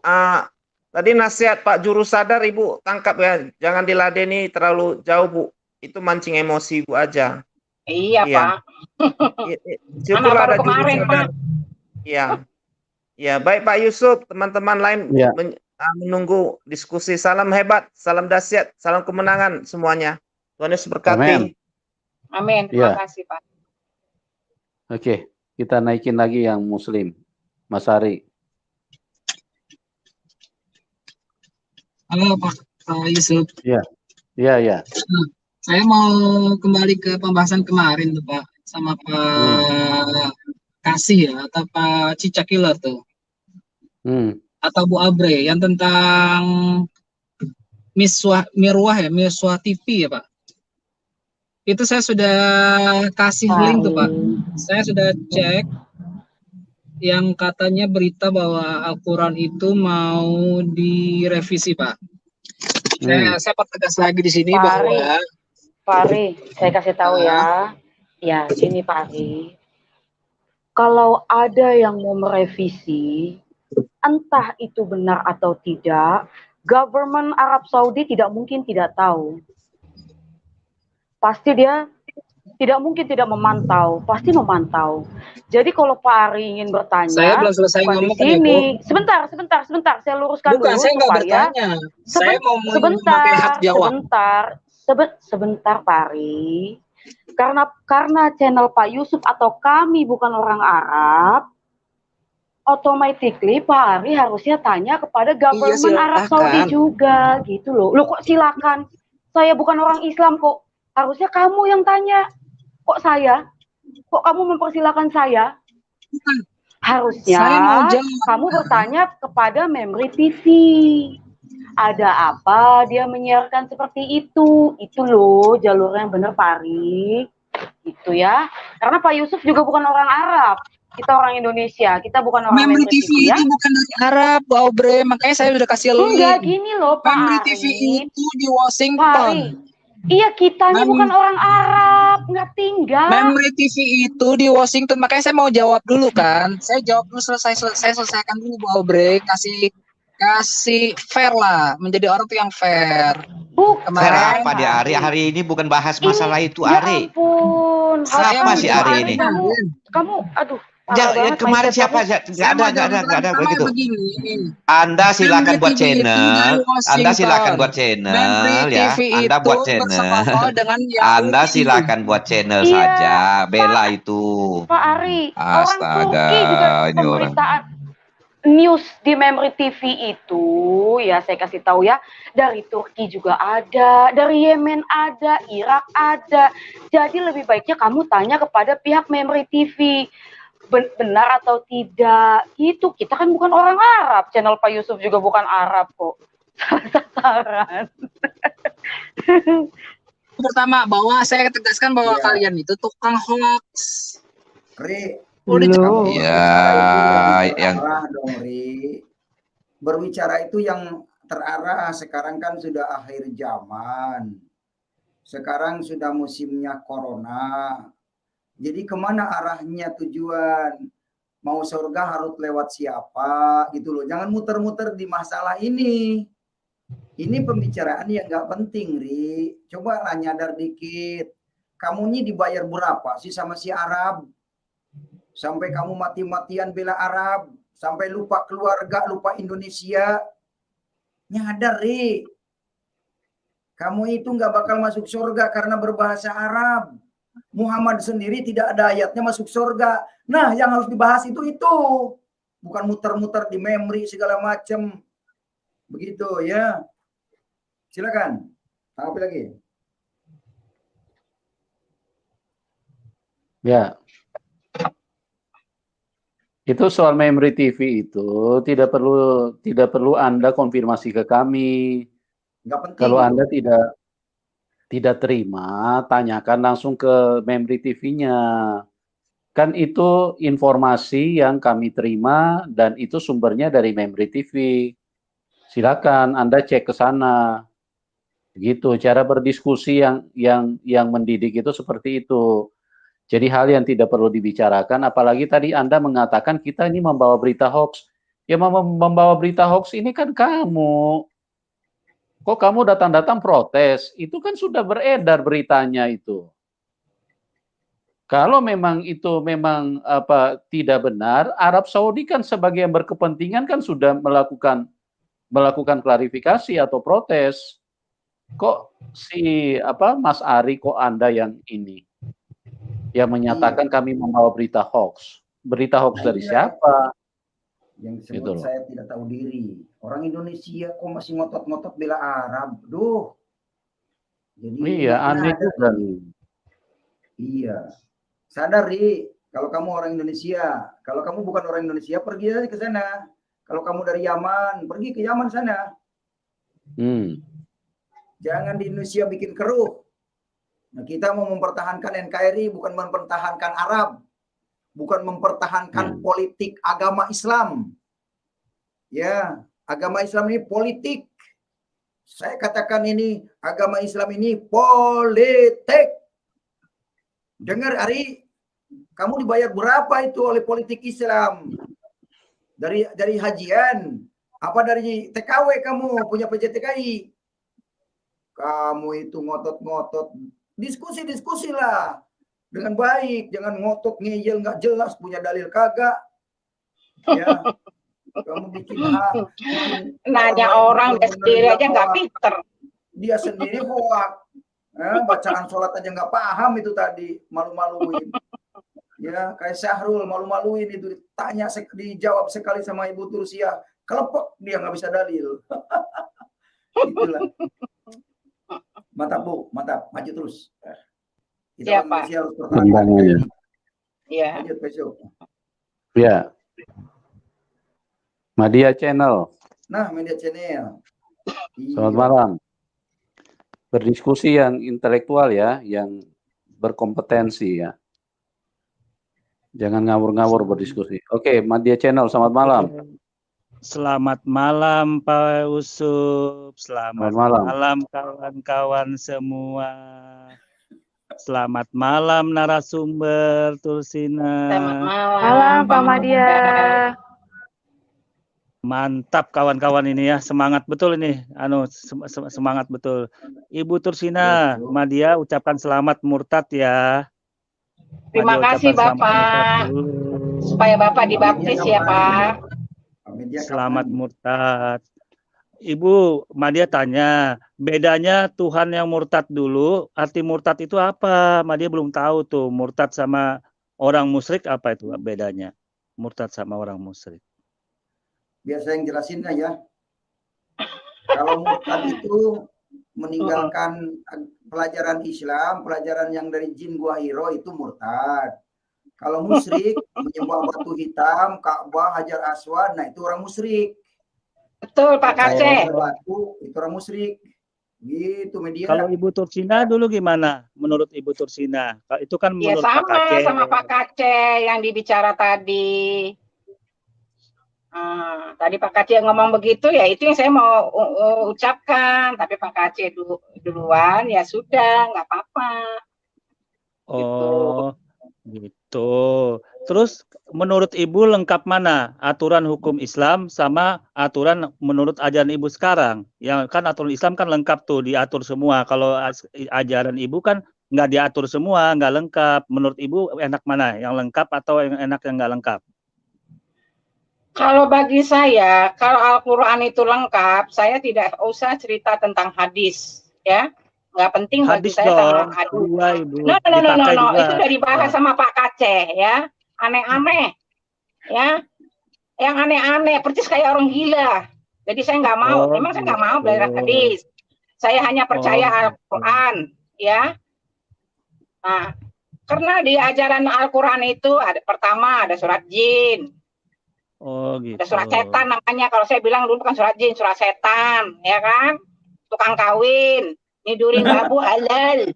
Speaker 10: Tadi nasihat Pak Juru Sadar Ibu tangkap ya, jangan diladeni terlalu jauh Bu. Itu mancing emosi Bu aja.
Speaker 4: Iya. Pak.
Speaker 10: Syukurlah ada Juru Sadar. Iya. Ya, baik Pak Yusuf, teman-teman lain menunggu diskusi. Salam hebat, salam dahsyat, salam kemenangan semuanya. Tuhan Yesus berkati.
Speaker 4: Amin. Terima kasih Pak.
Speaker 1: Oke, kita naikin lagi yang Muslim, Mas Ari.
Speaker 11: Halo Pak Yusuf.
Speaker 1: Iya.
Speaker 11: Saya mau kembali ke pembahasan kemarin tuh Pak, sama Pak Kasih ya, atau Pak Cicak Killer tuh. Atau Bu Abre yang tentang Miswah TV ya Pak. Itu saya sudah kasih link tuh Pak. Saya sudah cek yang katanya berita bahwa Al-Quran itu mau direvisi Pak. Saya pertegas lagi di sini bahwa
Speaker 5: Pak Ari, saya kasih tahu ya. Ya, ini Pak Ari. Kalau ada yang mau merevisi, entah itu benar atau tidak, government Arab Saudi tidak mungkin tidak tahu. Pasti dia tidak mungkin tidak memantau, pasti memantau. Jadi kalau Pak Ari ingin bertanya,
Speaker 11: saya belum selesai ngomong
Speaker 5: di sini. Sebentar, saya luruskan dulu
Speaker 11: saya nggak
Speaker 5: supaya.
Speaker 11: Bertanya. Saya mau memakai hak jawab.
Speaker 5: Sebentar Pak Ari. Karena channel Pak Yusuf atau kami bukan orang Arab, automatically Pak Ari harusnya tanya kepada government Arab Saudi juga, gitu loh. Loh kok silakan? Saya bukan orang Islam kok. Harusnya kamu yang tanya. Kok saya? Kok kamu mempersilahkan saya? Harusnya kamu bertanya kepada Memri TV. Ada apa dia menyiarkan seperti itu? Itu loh jalurnya yang benar Pak Ari. Gitu ya. Karena Pak Yusuf juga bukan orang Arab. Kita orang Indonesia, kita bukan orang
Speaker 11: Memri
Speaker 5: Memri
Speaker 11: TV
Speaker 5: TV ya.
Speaker 11: itu bukan dari Arab, Bu Aubrey. Makanya saya udah kasih
Speaker 5: Enggak,
Speaker 11: link.
Speaker 5: gini loh Pak
Speaker 11: Memri
Speaker 5: Ari.
Speaker 11: TV itu di
Speaker 5: Pak Ari,
Speaker 11: Washington.
Speaker 5: iya kitanya
Speaker 11: Mem-
Speaker 5: bukan orang Arab, ngerti enggak?
Speaker 11: Memri TV itu di Washington. Makanya saya mau jawab dulu kan. Saya jawab dulu saya selesaikan dulu Bu Aubrey. Kasih fair lah, menjadi orang tuh yang fair.
Speaker 6: Fair
Speaker 11: Kemarin
Speaker 6: apa di Ari? Hari ini bukan bahas masalah itu
Speaker 5: Ya
Speaker 6: Ari.
Speaker 5: ampun,
Speaker 6: Siapa sih Ari ini?
Speaker 5: Kamu, aduh, parah
Speaker 6: Ya,
Speaker 5: banget
Speaker 6: kemarin
Speaker 5: mindset
Speaker 6: siapa?
Speaker 5: kamu.
Speaker 6: Nggak ada begitu.
Speaker 11: begini.
Speaker 6: Anda silakan
Speaker 11: Memri
Speaker 6: buat
Speaker 11: TV itu dari
Speaker 6: channel. Anda silakan buat
Speaker 11: Memri
Speaker 6: channel ya.
Speaker 11: TV
Speaker 6: Anda
Speaker 11: itu
Speaker 6: buat channel.
Speaker 11: bersekongkol dengan
Speaker 6: Anda
Speaker 11: Yahudi.
Speaker 6: silakan buat channel
Speaker 5: Iya,
Speaker 6: saja. Bela itu.
Speaker 5: Pak Ari, orang
Speaker 6: Astaga,
Speaker 5: Turki juga
Speaker 6: ini orang.
Speaker 5: pemberitaan news di Memri TV itu, ya saya kasih tahu ya, dari Turki juga ada, dari Yemen ada, Irak ada. Jadi lebih baiknya kamu tanya kepada pihak Memri TV. Benar atau tidak gitu, kita kan bukan orang Arab, channel Pak Yusuf juga bukan Arab kok. Saran.
Speaker 11: Pertama, bahwa saya tegaskan bahwa kalian itu tukang hoax.
Speaker 3: Ri,
Speaker 6: yang
Speaker 3: terarah dong, Ri. Berbicara itu yang terarah. Sekarang kan sudah akhir zaman. Sekarang sudah musimnya corona. Jadi kemana arahnya tujuan? Mau surga harus lewat siapa? Gitu loh. Jangan muter-muter di masalah ini. Ini pembicaraan yang nggak penting, Ri. Coba lah nyadar dikit. Kamu ini dibayar berapa sih sama si Arab? Sampai kamu mati-matian bela Arab. Sampai lupa keluarga, lupa Indonesia. Nyadar, Ri. Kamu itu nggak bakal masuk surga karena berbahasa Arab. Muhammad sendiri tidak ada ayatnya masuk surga. Nah, yang harus dibahas itu. Bukan muter-muter di Memri segala macam. Begitu ya. Silakan. Apa lagi?
Speaker 1: Ya. Itu soal Memri TV itu tidak perlu Anda konfirmasi ke kami.
Speaker 3: Nggak penting.
Speaker 1: Kalau Anda tidak terima, tanyakan langsung ke Memri TV-nya. Kan itu informasi yang kami terima dan itu sumbernya dari Memri TV. Silakan Anda cek ke sana. Begitu cara berdiskusi yang mendidik itu seperti itu. Jadi hal yang tidak perlu dibicarakan, apalagi tadi Anda mengatakan kita ini membawa berita hoax. Ya membawa berita hoax ini kan kamu. Kok kamu datang-datang protes? Itu kan sudah beredar beritanya itu. Kalau memang itu tidak benar, Arab Saudi kan sebagai yang berkepentingan kan sudah melakukan klarifikasi atau protes. Kok Mas Ari, kok Anda yang ini yang menyatakan kami membawa berita hoax? Berita hoax dari siapa?
Speaker 3: Yang disebut saya tidak tahu diri. Orang Indonesia kok masih ngotot-ngotot bela Arab. Duh. Jadi
Speaker 1: iya, aneh juga.
Speaker 3: Iya. Sadar, Ri. Kalau kamu orang Indonesia. Kalau kamu bukan orang Indonesia, pergi aja ke sana. Kalau kamu dari Yaman, pergi ke Yaman sana. Jangan di Indonesia bikin keruh. Nah, kita mau mempertahankan NKRI, bukan mempertahankan Arab. Bukan mempertahankan politik agama Islam. Ya, agama Islam ini politik. Saya katakan ini, agama Islam ini politik. Dengar, Ari, kamu dibayar berapa itu oleh politik Islam? Dari hajian? Apa dari TKW kamu punya PJTKI? Kamu itu ngotot-ngotot. Diskusi lah. Dengan baik, jangan ngotot ngeyel nggak jelas, punya dalil kagak. Ya, kamu bikin
Speaker 4: nanya orang dia sendiri aja nggak pinter.
Speaker 3: Dia sendiri hoak. Bacaan sholat aja nggak paham itu tadi, malu-maluin. Ya, kayak Syahrul malu-maluin itu, ditanya dijawab sekali sama Ibu Tursia, kelepek dia nggak bisa dalil. Itulah. Mantap Bu, mantap, maju terus. Kita harus
Speaker 1: pertanyaannya.
Speaker 4: Iya.
Speaker 3: Lanjut besok.
Speaker 1: Ya. Media Channel.
Speaker 3: Nah, Media Channel.
Speaker 1: Selamat malam. Berdiskusi yang intelektual ya, yang berkompetensi ya. Jangan ngawur-ngawur berdiskusi. Oke, Media Channel, selamat malam.
Speaker 12: Selamat malam Pak Usup, selamat
Speaker 1: malam.
Speaker 12: malam kawan-kawan semua. Selamat malam narasumber Tulsina.
Speaker 4: Selamat
Speaker 5: Malam Pak Madia.
Speaker 12: Mantap kawan-kawan ini ya, semangat betul ini. Semangat betul. Ibu Tursina, Madia ucapkan selamat murtad ya.
Speaker 4: Terima kasih Bapak. Supaya Bapak dibaptis ya Pak.
Speaker 12: Selamat murtad. Ibu, Madia tanya, bedanya Tuhan yang murtad dulu, arti murtad itu apa? Madia belum tahu tuh, murtad sama orang musyrik apa itu bedanya? Murtad sama orang musyrik.
Speaker 3: Biar saya yang jelasin ya. Kalau murtad itu meninggalkan pelajaran Islam, pelajaran yang dari jin gua hiro itu murtad. Kalau musyrik menyembah batu hitam, Ka'bah, Hajar Aswad, nah itu orang musyrik.
Speaker 4: Betul Pak Kaceh.
Speaker 3: Itu orang musyrik. Gitu Media.
Speaker 12: Kalau Ibu Tursina dulu gimana? Menurut Ibu Tursina? Itu kan
Speaker 4: ya
Speaker 12: menurut Pak Kaceh.
Speaker 4: Sama Pak Kaceh yang dibicara tadi. Tadi Pak Kaceh ngomong begitu ya, itu yang saya mau ucapkan. Tapi Pak Kaceh duluan ya sudah, nggak apa-apa.
Speaker 12: Oh, gitu. Terus menurut Ibu lengkap mana aturan hukum Islam sama aturan menurut ajaran Ibu sekarang? Yang kan aturan Islam kan lengkap tuh, diatur semua. Kalau ajaran Ibu kan nggak diatur semua, nggak lengkap. Menurut Ibu enak mana? Yang lengkap atau yang enak yang nggak lengkap?
Speaker 4: Kalau bagi saya, kalau Al-Quran itu lengkap, saya tidak usah cerita tentang hadis, ya. Nggak penting bagi saya sama hadis. No, itu udah dibahas sama Pak Kaceh, ya. Aneh-aneh, ya. Yang aneh-aneh, persis kayak orang gila. Jadi saya nggak mau, memang saya nggak mau belajar hadis. Saya hanya percaya Al-Quran, ya. Nah, karena di ajaran Al-Quran itu pertama ada surat jin.
Speaker 12: Gitu.
Speaker 4: Ada surat setan namanya. Kalau saya bilang dulu bukan surat jin, surat setan, ya kan? Tukang kawin, nidurin babu halal,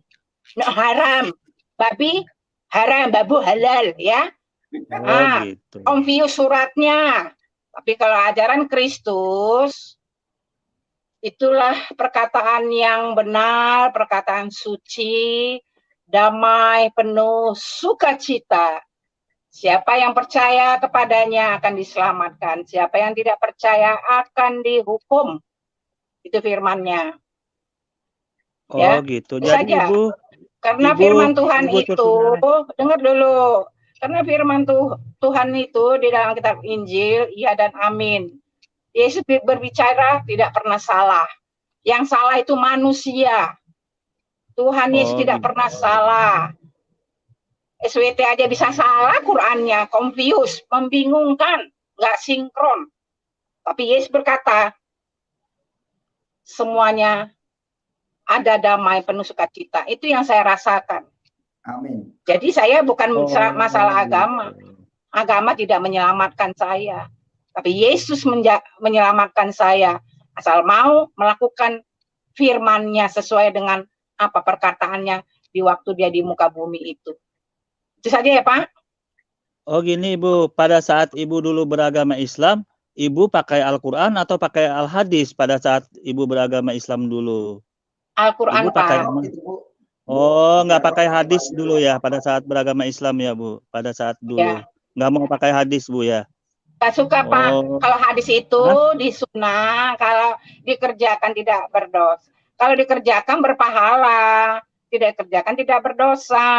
Speaker 4: no haram, babi haram, babu halal, ya.
Speaker 12: Gitu.
Speaker 4: Confuse suratnya. Tapi kalau ajaran Kristus, itulah perkataan yang benar, perkataan suci, damai, penuh sukacita. Siapa yang percaya kepadanya akan diselamatkan. Siapa yang tidak percaya akan dihukum. Itu firman-Nya.
Speaker 12: Ya, gitu. Jadi Ibu,
Speaker 4: karena firman Tuhan itu, dengar dulu. Karena firman Tuhan itu di dalam kitab Injil, iya dan amin. Yesus berbicara tidak pernah salah. Yang salah itu manusia. Tuhan Yesus tidak pernah salah. SWT aja bisa salah Qurannya, confuse, membingungkan, nggak sinkron. Tapi Yesus berkata, semuanya ada damai penuh sukacita. Itu yang saya rasakan.
Speaker 3: Amin.
Speaker 4: Jadi saya bukan masalah agama. Agama tidak menyelamatkan saya. Tapi Yesus menyelamatkan saya. Asal mau melakukan firman-Nya sesuai dengan apa perkataannya di waktu dia di muka bumi itu. Itu saja ya Pak.
Speaker 12: Oh gini Ibu, pada saat Ibu dulu beragama Islam, Ibu pakai Al-Quran atau pakai Al-Hadis pada saat Ibu beragama Islam dulu?
Speaker 4: Al-Quran Pak.
Speaker 12: Oh, nggak pakai hadis dulu ya pada saat beragama Islam ya Bu? Pada saat dulu. Ya. Nggak mau pakai hadis Bu ya?
Speaker 4: Nggak suka Pak. Kalau hadis itu disunah, kalau dikerjakan tidak berdosa. Kalau dikerjakan berpahala, tidak dikerjakan tidak berdosa.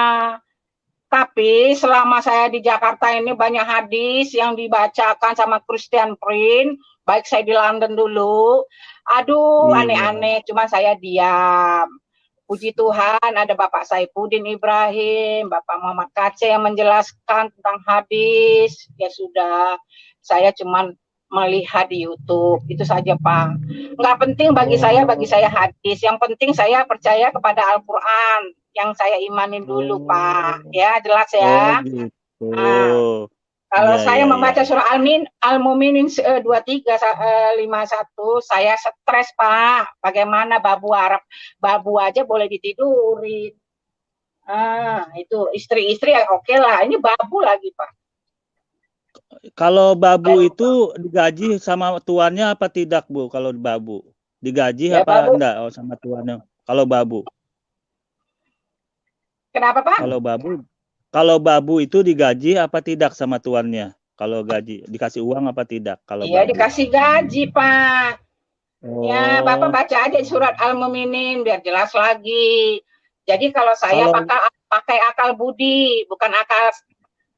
Speaker 4: Tapi selama saya di Jakarta ini banyak hadis yang dibacakan sama Christian Prince, baik saya di London dulu, aduh aneh-aneh, cuma saya diam. Puji Tuhan ada Bapak Saifuddin Ibrahim, Bapak Muhammad Kaceh yang menjelaskan tentang hadis. Ya sudah, saya cuma melihat di YouTube, itu saja Pak. Nggak penting bagi saya hadis, yang penting saya percaya kepada Al-Quran. Yang saya imanin dulu Pak, ya jelas ya.
Speaker 12: Gitu.
Speaker 4: Kalau saya membaca surah Al-Mu'minin 2351, saya stres Pak. Bagaimana babu Arab, babu aja boleh ditidurin. Itu istri-istri ya oke lah. Ini babu lagi, Pak.
Speaker 12: Kalau babu itu digaji sama tuannya apa tidak, Bu? Kalau babu digaji
Speaker 4: Ya,
Speaker 12: apa
Speaker 4: babu.
Speaker 12: enggak sama tuannya? Kalau babu.
Speaker 4: Kenapa, Pak?
Speaker 12: Kalau babu itu digaji apa tidak sama tuannya? Kalau gaji dikasih uang apa tidak? Kalau
Speaker 4: Iya,
Speaker 12: babu.
Speaker 4: dikasih gaji, Pak. Ya,
Speaker 12: Oh.
Speaker 4: Bapak baca aja surat Al-Mu'minin biar jelas lagi. Jadi kalau saya pakai akal budi, bukan akal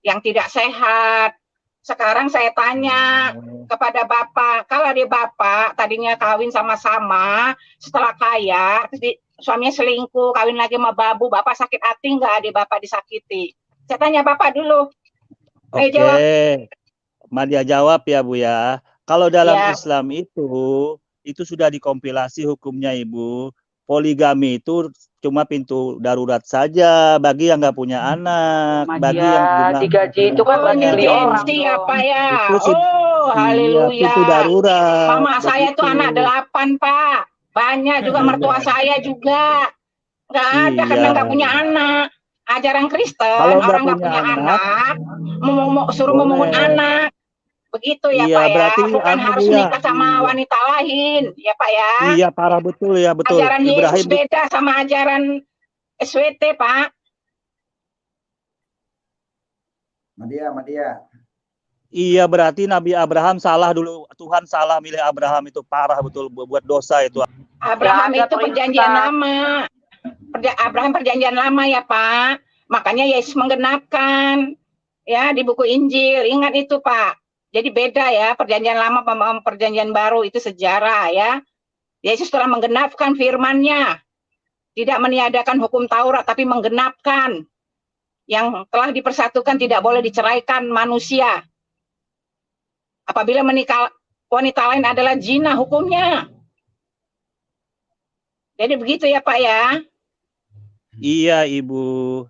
Speaker 4: yang tidak sehat. Sekarang saya tanya kepada Bapak, kalau dia Bapak tadinya kawin sama-sama, setelah kaya, suaminya selingkuh, kawin lagi sama babu, Bapak sakit hati nggak adik Bapak disakiti? Saya tanya Bapak dulu.
Speaker 12: Oke,
Speaker 4: jawab.
Speaker 12: Madia jawab ya, Bu ya. Kalau dalam Islam itu sudah dikompilasi hukumnya, Ibu. Poligami itu cuma pintu darurat saja bagi yang nggak punya anak, bagi yang
Speaker 5: digaji itu kan bagi orang.
Speaker 4: Siapa ya?
Speaker 12: Itu
Speaker 4: Haleluya.
Speaker 12: Pintu darurat.
Speaker 4: Mama saya itu anak 8, Pak. Banyak juga mertua saya juga. Nggak ada karena nggak punya anak. Ajaran Kristen, orang nggak punya anak, suruh memungut anak. Begitu ya, Pak ya. Bukan harus nikah sama wanita lain, ya Pak ya.
Speaker 12: Iya, parah betul ya, betul.
Speaker 4: Ajaran Yesus beda sama ajaran SWT, Pak.
Speaker 3: Madia.
Speaker 12: Iya, berarti Nabi Abraham salah dulu. Tuhan salah milih Abraham, itu parah betul, buat dosa itu.
Speaker 4: Abraham itu perjanjian lama. Abraham perjanjian lama ya, Pak. Makanya Yesus menggenapkan ya di buku Injil. Ingat itu, Pak. Jadi beda ya, perjanjian lama sama perjanjian baru itu sejarah ya. Yesus telah menggenapkan firman-Nya. Tidak meniadakan hukum Taurat, tapi menggenapkan. Yang telah dipersatukan tidak boleh diceraikan manusia. Apabila menikah wanita lain adalah zina hukumnya. Jadi begitu ya Pak ya.
Speaker 12: Iya Ibu.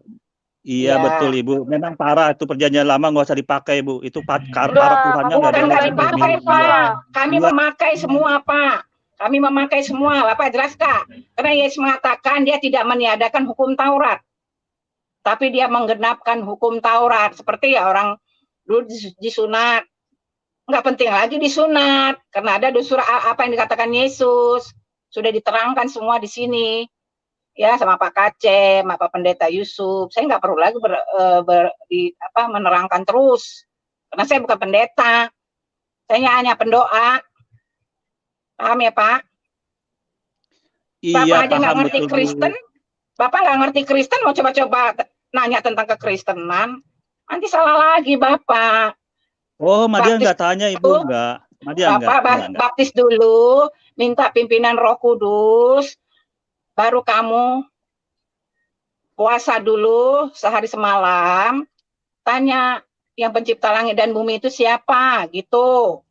Speaker 12: Iya betul Ibu. Memang parah itu perjanjian lama, nggak usah dipakai Bu. Itu parah Tuhannya nggak ada.
Speaker 4: Dipakai Pak. Kami memakai semua Pak. Kami memakai semua. Bapak jelas Kak. Karena Yesus mengatakan dia tidak meniadakan hukum Taurat. Tapi dia menggenapkan hukum Taurat. Seperti ya orang dulu disunat. Nggak penting lagi disunat. Karena ada surah apa yang dikatakan Yesus. Sudah diterangkan semua di sini. Ya sama Pak Kacem, sama Pak Pendeta Yusuf. Saya nggak perlu lagi menerangkan terus. Karena saya bukan pendeta. Saya hanya pendoa. Paham ya Pak?
Speaker 12: Iya,
Speaker 4: Bapak aja nggak ngerti
Speaker 12: betul,
Speaker 4: Kristen. Bapak nggak ngerti Kristen, mau coba-coba nanya tentang kekristenan. Nanti salah lagi Bapak.
Speaker 12: Oh, Madia nggak tanya Ibu, nggak. Madia
Speaker 4: Bapak enggak. Baptis dulu, minta pimpinan Roh Kudus, baru kamu puasa dulu sehari semalam, tanya yang pencipta langit dan bumi itu siapa, gitu.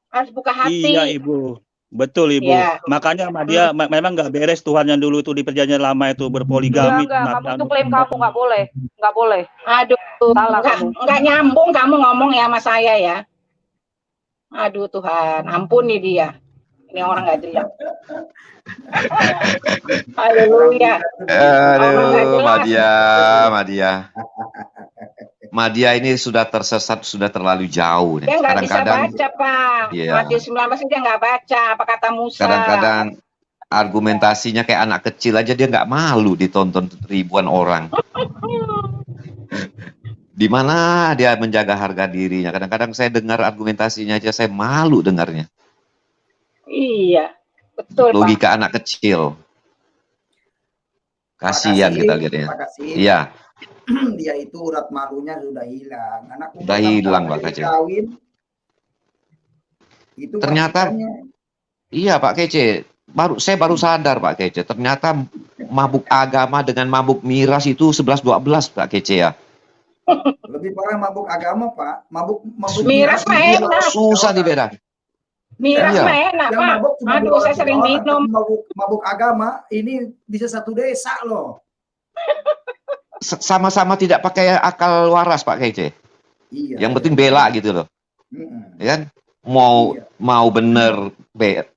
Speaker 4: Harus buka hati.
Speaker 12: Iya Ibu, betul Ibu. Ya. Makanya Madia memang nggak beres Tuhan yang dulu itu di perjanjian lama itu berpoligami.
Speaker 5: Enggak, kamu itu klaim kamu nggak boleh.
Speaker 4: Aduh, salah nggak nyambung kamu ngomong ya sama saya ya. Aduh Tuhan, ampuni dia. Ini orang nggak jelas. Haleluya.
Speaker 6: Aduh, Madia ini sudah tersesat, sudah terlalu jauh.
Speaker 4: Dia nggak bisa baca, Pak. Matius 19 dia nggak baca apa kata Musa.
Speaker 6: Kadang-kadang argumentasinya kayak anak kecil aja, dia nggak malu ditonton ribuan orang. Di mana dia menjaga harga dirinya? Kadang-kadang saya dengar argumentasinya aja, saya malu dengarnya.
Speaker 4: Iya, betul
Speaker 6: Logika
Speaker 4: Pak.
Speaker 6: Anak kecil. Kasihan kita lihatnya. Iya.
Speaker 3: Dia itu urat malunya sudah hilang. Anak
Speaker 6: sudah hilang Pak Kece.
Speaker 3: Itu
Speaker 6: ternyata, iya Pak Kece. Saya baru sadar Pak Kece. Ternyata mabuk agama dengan mabuk miras itu 11-12 Pak Kece ya.
Speaker 3: Lebih parah mabuk agama Pak. Mabuk
Speaker 4: miras enak.
Speaker 6: Susah dibedakan.
Speaker 4: Miras enak Pak. Aduh saya sering minum.
Speaker 3: Mabuk agama ini bisa satu desa loh.
Speaker 6: Sama-sama tidak pakai akal waras Pak Kece.
Speaker 3: Iya,
Speaker 6: yang penting bela gitu loh. Ya kan? Mau bener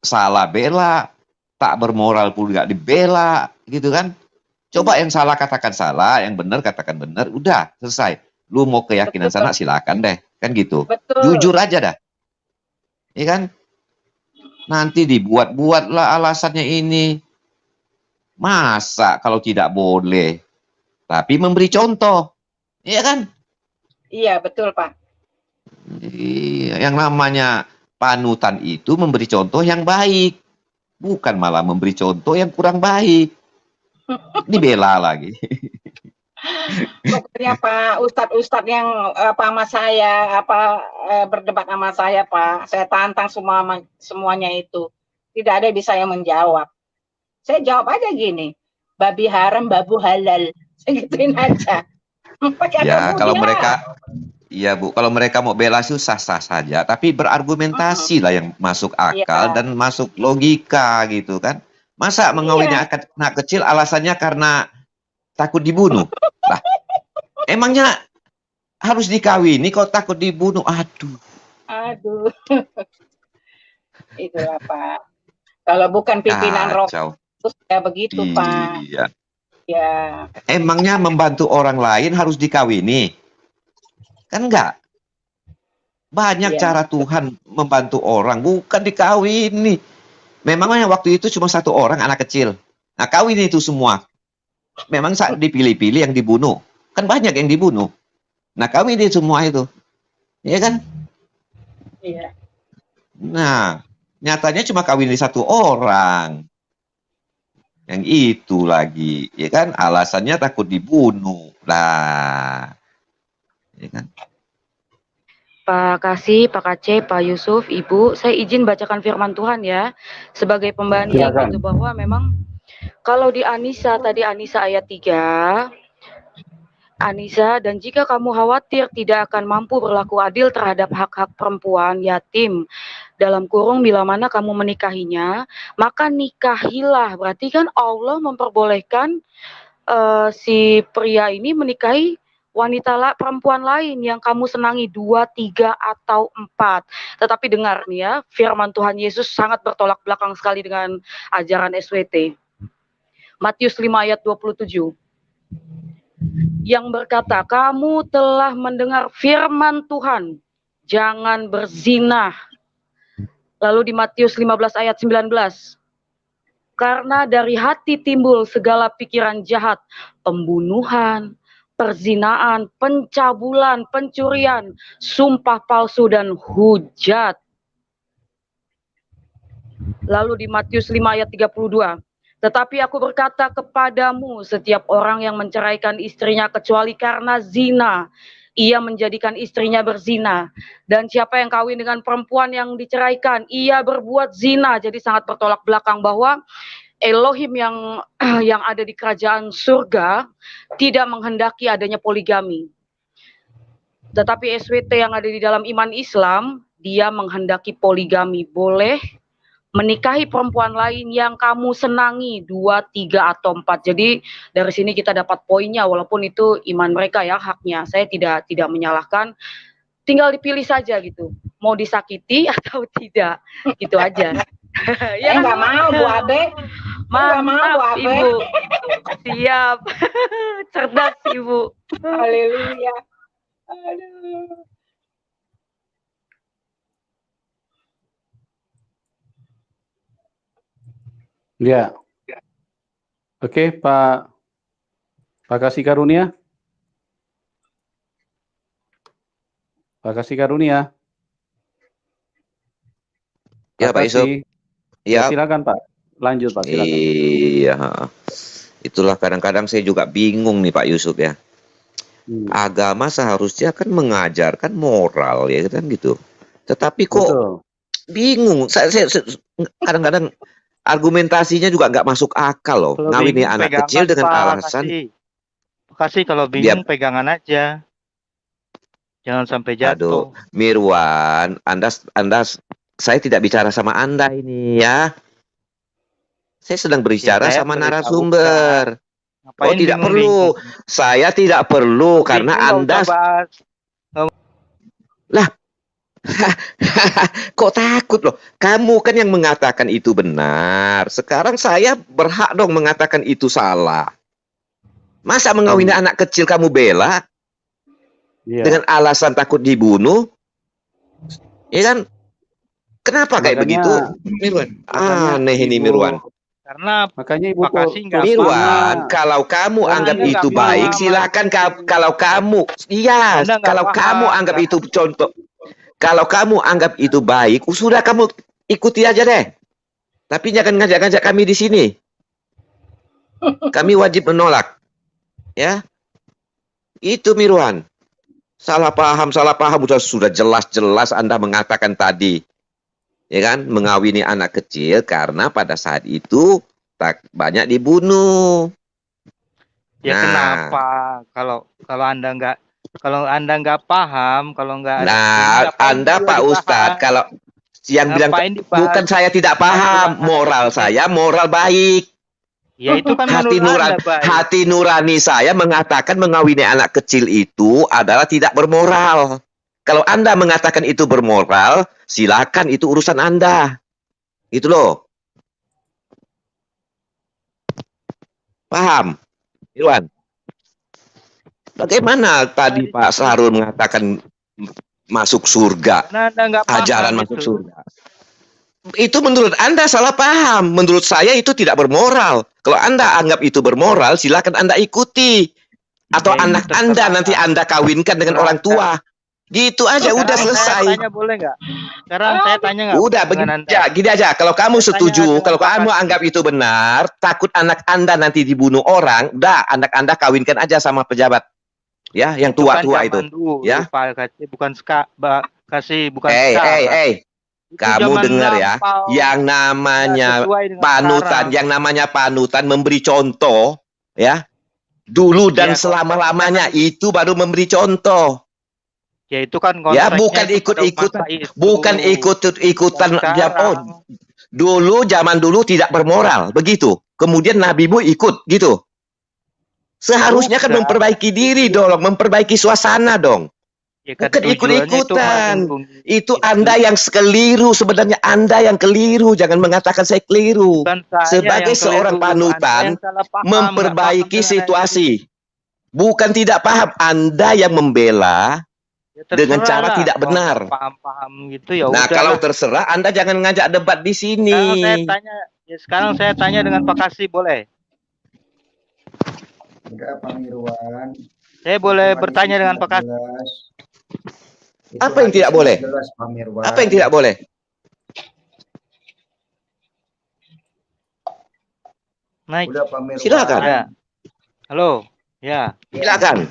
Speaker 6: salah bela, tak bermoral pun nggak dibela gitu kan. Coba yang salah katakan salah, yang benar katakan benar, udah selesai. Lu mau keyakinan sana silakan deh, kan gitu. Jujur aja dah. Iya kan? Nanti dibuat-buatlah alasannya ini. Masa kalau tidak boleh? Tapi memberi contoh. Iya kan?
Speaker 4: Iya, betul, Pak.
Speaker 6: Iya, yang namanya panutan itu memberi contoh yang baik. Bukan malah memberi contoh yang kurang baik. Ini bela lagi.
Speaker 4: Pokoknya Pak, Ustadz yang sama saya, berdebat sama saya, Pak. Saya tantang semuanya itu. Tidak ada yang bisa yang menjawab. Saya jawab aja gini, babi haram, babu halal. Saya gituin aja.
Speaker 6: Ya, kalau mereka, iya Bu, kalau mereka mau bela sah-sah saja, tapi berargumentasi lah yang masuk akal dan masuk logika gitu kan. Masa mengawini anak kecil alasannya karena takut dibunuh? Lah, emangnya harus dikawini kok takut dibunuh? Aduh.
Speaker 4: Itulah Pak. Kalau bukan pimpinan Roh kayak begitu Pak.
Speaker 6: Iya.
Speaker 4: Ya.
Speaker 6: Emangnya membantu orang lain harus dikawini? Kan enggak. Banyak cara Tuhan membantu orang, bukan dikawini. Memangnya waktu itu cuma satu orang anak kecil. Nah, kawin itu semua. Memang saat dipilih-pilih yang dibunuh. Kan banyak yang dibunuh. Nah, kawin itu semua itu. Iya kan?
Speaker 4: Iya.
Speaker 6: Nah, nyatanya cuma kawin di satu orang. Yang itu lagi, ya kan? Alasannya takut dibunuh. Lah. Ya kan?
Speaker 5: Pak Kasih, Pak Aceh, Pak Yusuf, Ibu, saya izin bacakan firman Tuhan ya, sebagai pembanding gitu, bahwa memang kalau di Anisa, tadi Anisa ayat 3, Anisa, dan jika kamu khawatir tidak akan mampu berlaku adil terhadap hak-hak perempuan yatim, dalam kurung bila mana kamu menikahinya, maka nikahilah. Berarti kan Allah memperbolehkan si pria ini menikahi wanita perempuan lain yang kamu senangi 2, 3, atau 4. Tetapi dengar nih ya, firman Tuhan Yesus sangat bertolak belakang sekali dengan ajaran SWT. Matius 5 ayat 27. Yang berkata, kamu telah mendengar firman Tuhan, jangan berzina. Lalu di Matius 15 ayat 19. Karena dari hati timbul segala pikiran jahat, pembunuhan, perzinaan, pencabulan, pencurian, sumpah palsu, dan hujat. Lalu di Matius 5 ayat 32. Tetapi aku berkata kepadamu, setiap orang yang menceraikan istrinya kecuali karena zina, ia menjadikan istrinya berzina. Dan siapa yang kawin dengan perempuan yang diceraikan, ia berbuat zina. Jadi sangat bertolak belakang bahwa Elohim yang ada di kerajaan surga tidak menghendaki adanya poligami. Tetapi SWT yang ada di dalam iman Islam, dia menghendaki poligami. Boleh menikahi perempuan lain yang kamu senangi 2, 3, atau 4. Jadi dari sini kita dapat poinnya, walaupun itu iman mereka ya, haknya. Saya tidak menyalahkan. Tinggal dipilih saja gitu. Mau disakiti atau tidak. Gitu aja.
Speaker 4: Ya nggak mau Bu Abe.
Speaker 5: Mantap Ibu. Siap. Cerdas Ibu.
Speaker 4: Haleluya. Aduh.
Speaker 1: Ya. Oke, Pak Kasih Karunia. Pak Kasih Karunia.
Speaker 6: Ya, Pak Yusuf.
Speaker 1: Ya, silakan Pak. Lanjut Pak, silakan.
Speaker 6: Iya. Itulah kadang-kadang saya juga bingung nih Pak Yusuf ya. Agama seharusnya kan mengajarkan moral ya kan gitu. Tetapi kok bingung. Saya kadang-kadang argumentasinya juga nggak masuk akal loh. Ngawinin anak kecil dengan alasan.
Speaker 2: Kasih kalau bingung pegangan aja. Jangan sampai jatuh.
Speaker 6: Aduh, Mirwan, Anda saya tidak bicara sama Anda ini ya. Saya sedang berbicara sama narasumber. Oh, tidak perlu. Saya tidak perlu karena Anda. Lah, kok takut loh? Kamu kan yang mengatakan itu benar. Sekarang saya berhak dong mengatakan itu salah. Masa mengawini anak kecil kamu bela dengan alasan takut dibunuh? Ya kan? Kenapa kayak begitu, Mirwan? Aneh ini, Mirwan.
Speaker 2: Karena
Speaker 1: makanya Ibu
Speaker 2: Pakasi nggak
Speaker 6: Mirwan, kalau kamu anggap itu baik, silakan. Kalau kamu, iya, kalau kamu anggap itu contoh, kalau kamu anggap itu baik, sudah kamu ikuti aja deh. Tapi jangan ngajak-ngajak kami di sini. Kami wajib menolak. Ya, itu Mirwan. Salah paham sudah jelas-jelas Anda mengatakan tadi. Ya kan, mengawini anak kecil karena pada saat itu banyak dibunuh.
Speaker 2: Ya kenapa? Kalau Anda nggak paham, kalau nggak
Speaker 6: Anda Pak Ustadz, kalau yang bilang bukan saya tidak paham, moral saya moral baik.
Speaker 2: Ya itu kan
Speaker 6: hati nurani saya mengatakan mengawini anak kecil itu adalah tidak bermoral. Kalau Anda mengatakan itu bermoral, silakan, itu urusan Anda. Itu loh. Paham? Irwan? Bagaimana tadi Pak Sahrul mengatakan masuk surga? Ajaran masuk surga. Itu menurut Anda salah paham. Menurut saya itu tidak bermoral. Kalau Anda anggap itu bermoral, silakan Anda ikuti. Atau anak Anda nanti Anda kawinkan dengan orang tua. Gitu aja, udah selesai.
Speaker 2: Saya tanya boleh nggak? Sekarang saya tanya nggak?
Speaker 6: Udah gini aja. Kalau kamu setuju, kalau kamu anggap itu benar, takut anak Anda nanti dibunuh orang, udah anak Anda kawinkan aja sama pejabat. Ya, yang tua-tua itu. Ya.
Speaker 2: Bukan
Speaker 6: Kamu dengar ya, yang namanya panutan memberi contoh, ya. Dulu dan selama-lamanya itu baru memberi contoh.
Speaker 2: Ya itu kan
Speaker 6: ya, bukan ikut-ikutan. Dulu zaman dulu tidak bermoral, begitu. Kemudian nabimu ikut, gitu. Seharusnya kan memperbaiki diri dong, memperbaiki suasana dong.
Speaker 2: Ya kan,
Speaker 6: bukan ikut-ikutan. Itu Anda yang keliru, sebenarnya Anda yang keliru. Jangan mengatakan saya keliru. Sebagai seorang panutan, memperbaiki situasi. Bukan tidak paham. Anda yang membela dengan cara tidak benar.
Speaker 2: Paham gitu ya.
Speaker 6: Nah, kalau terserah, Anda jangan ngajak debat di sini.
Speaker 2: Sekarang saya tanya dengan Pak Kasih, boleh?
Speaker 3: Enggak, Pak Mirwan.
Speaker 2: Saya boleh bertanya dengan Pak Kasih?
Speaker 6: Apa yang tidak boleh? Apa yang tidak boleh?
Speaker 2: Naik.
Speaker 3: Udah, Pak Mirwan.
Speaker 6: Silakan.
Speaker 2: Ya. Halo. Ya.
Speaker 6: Silakan.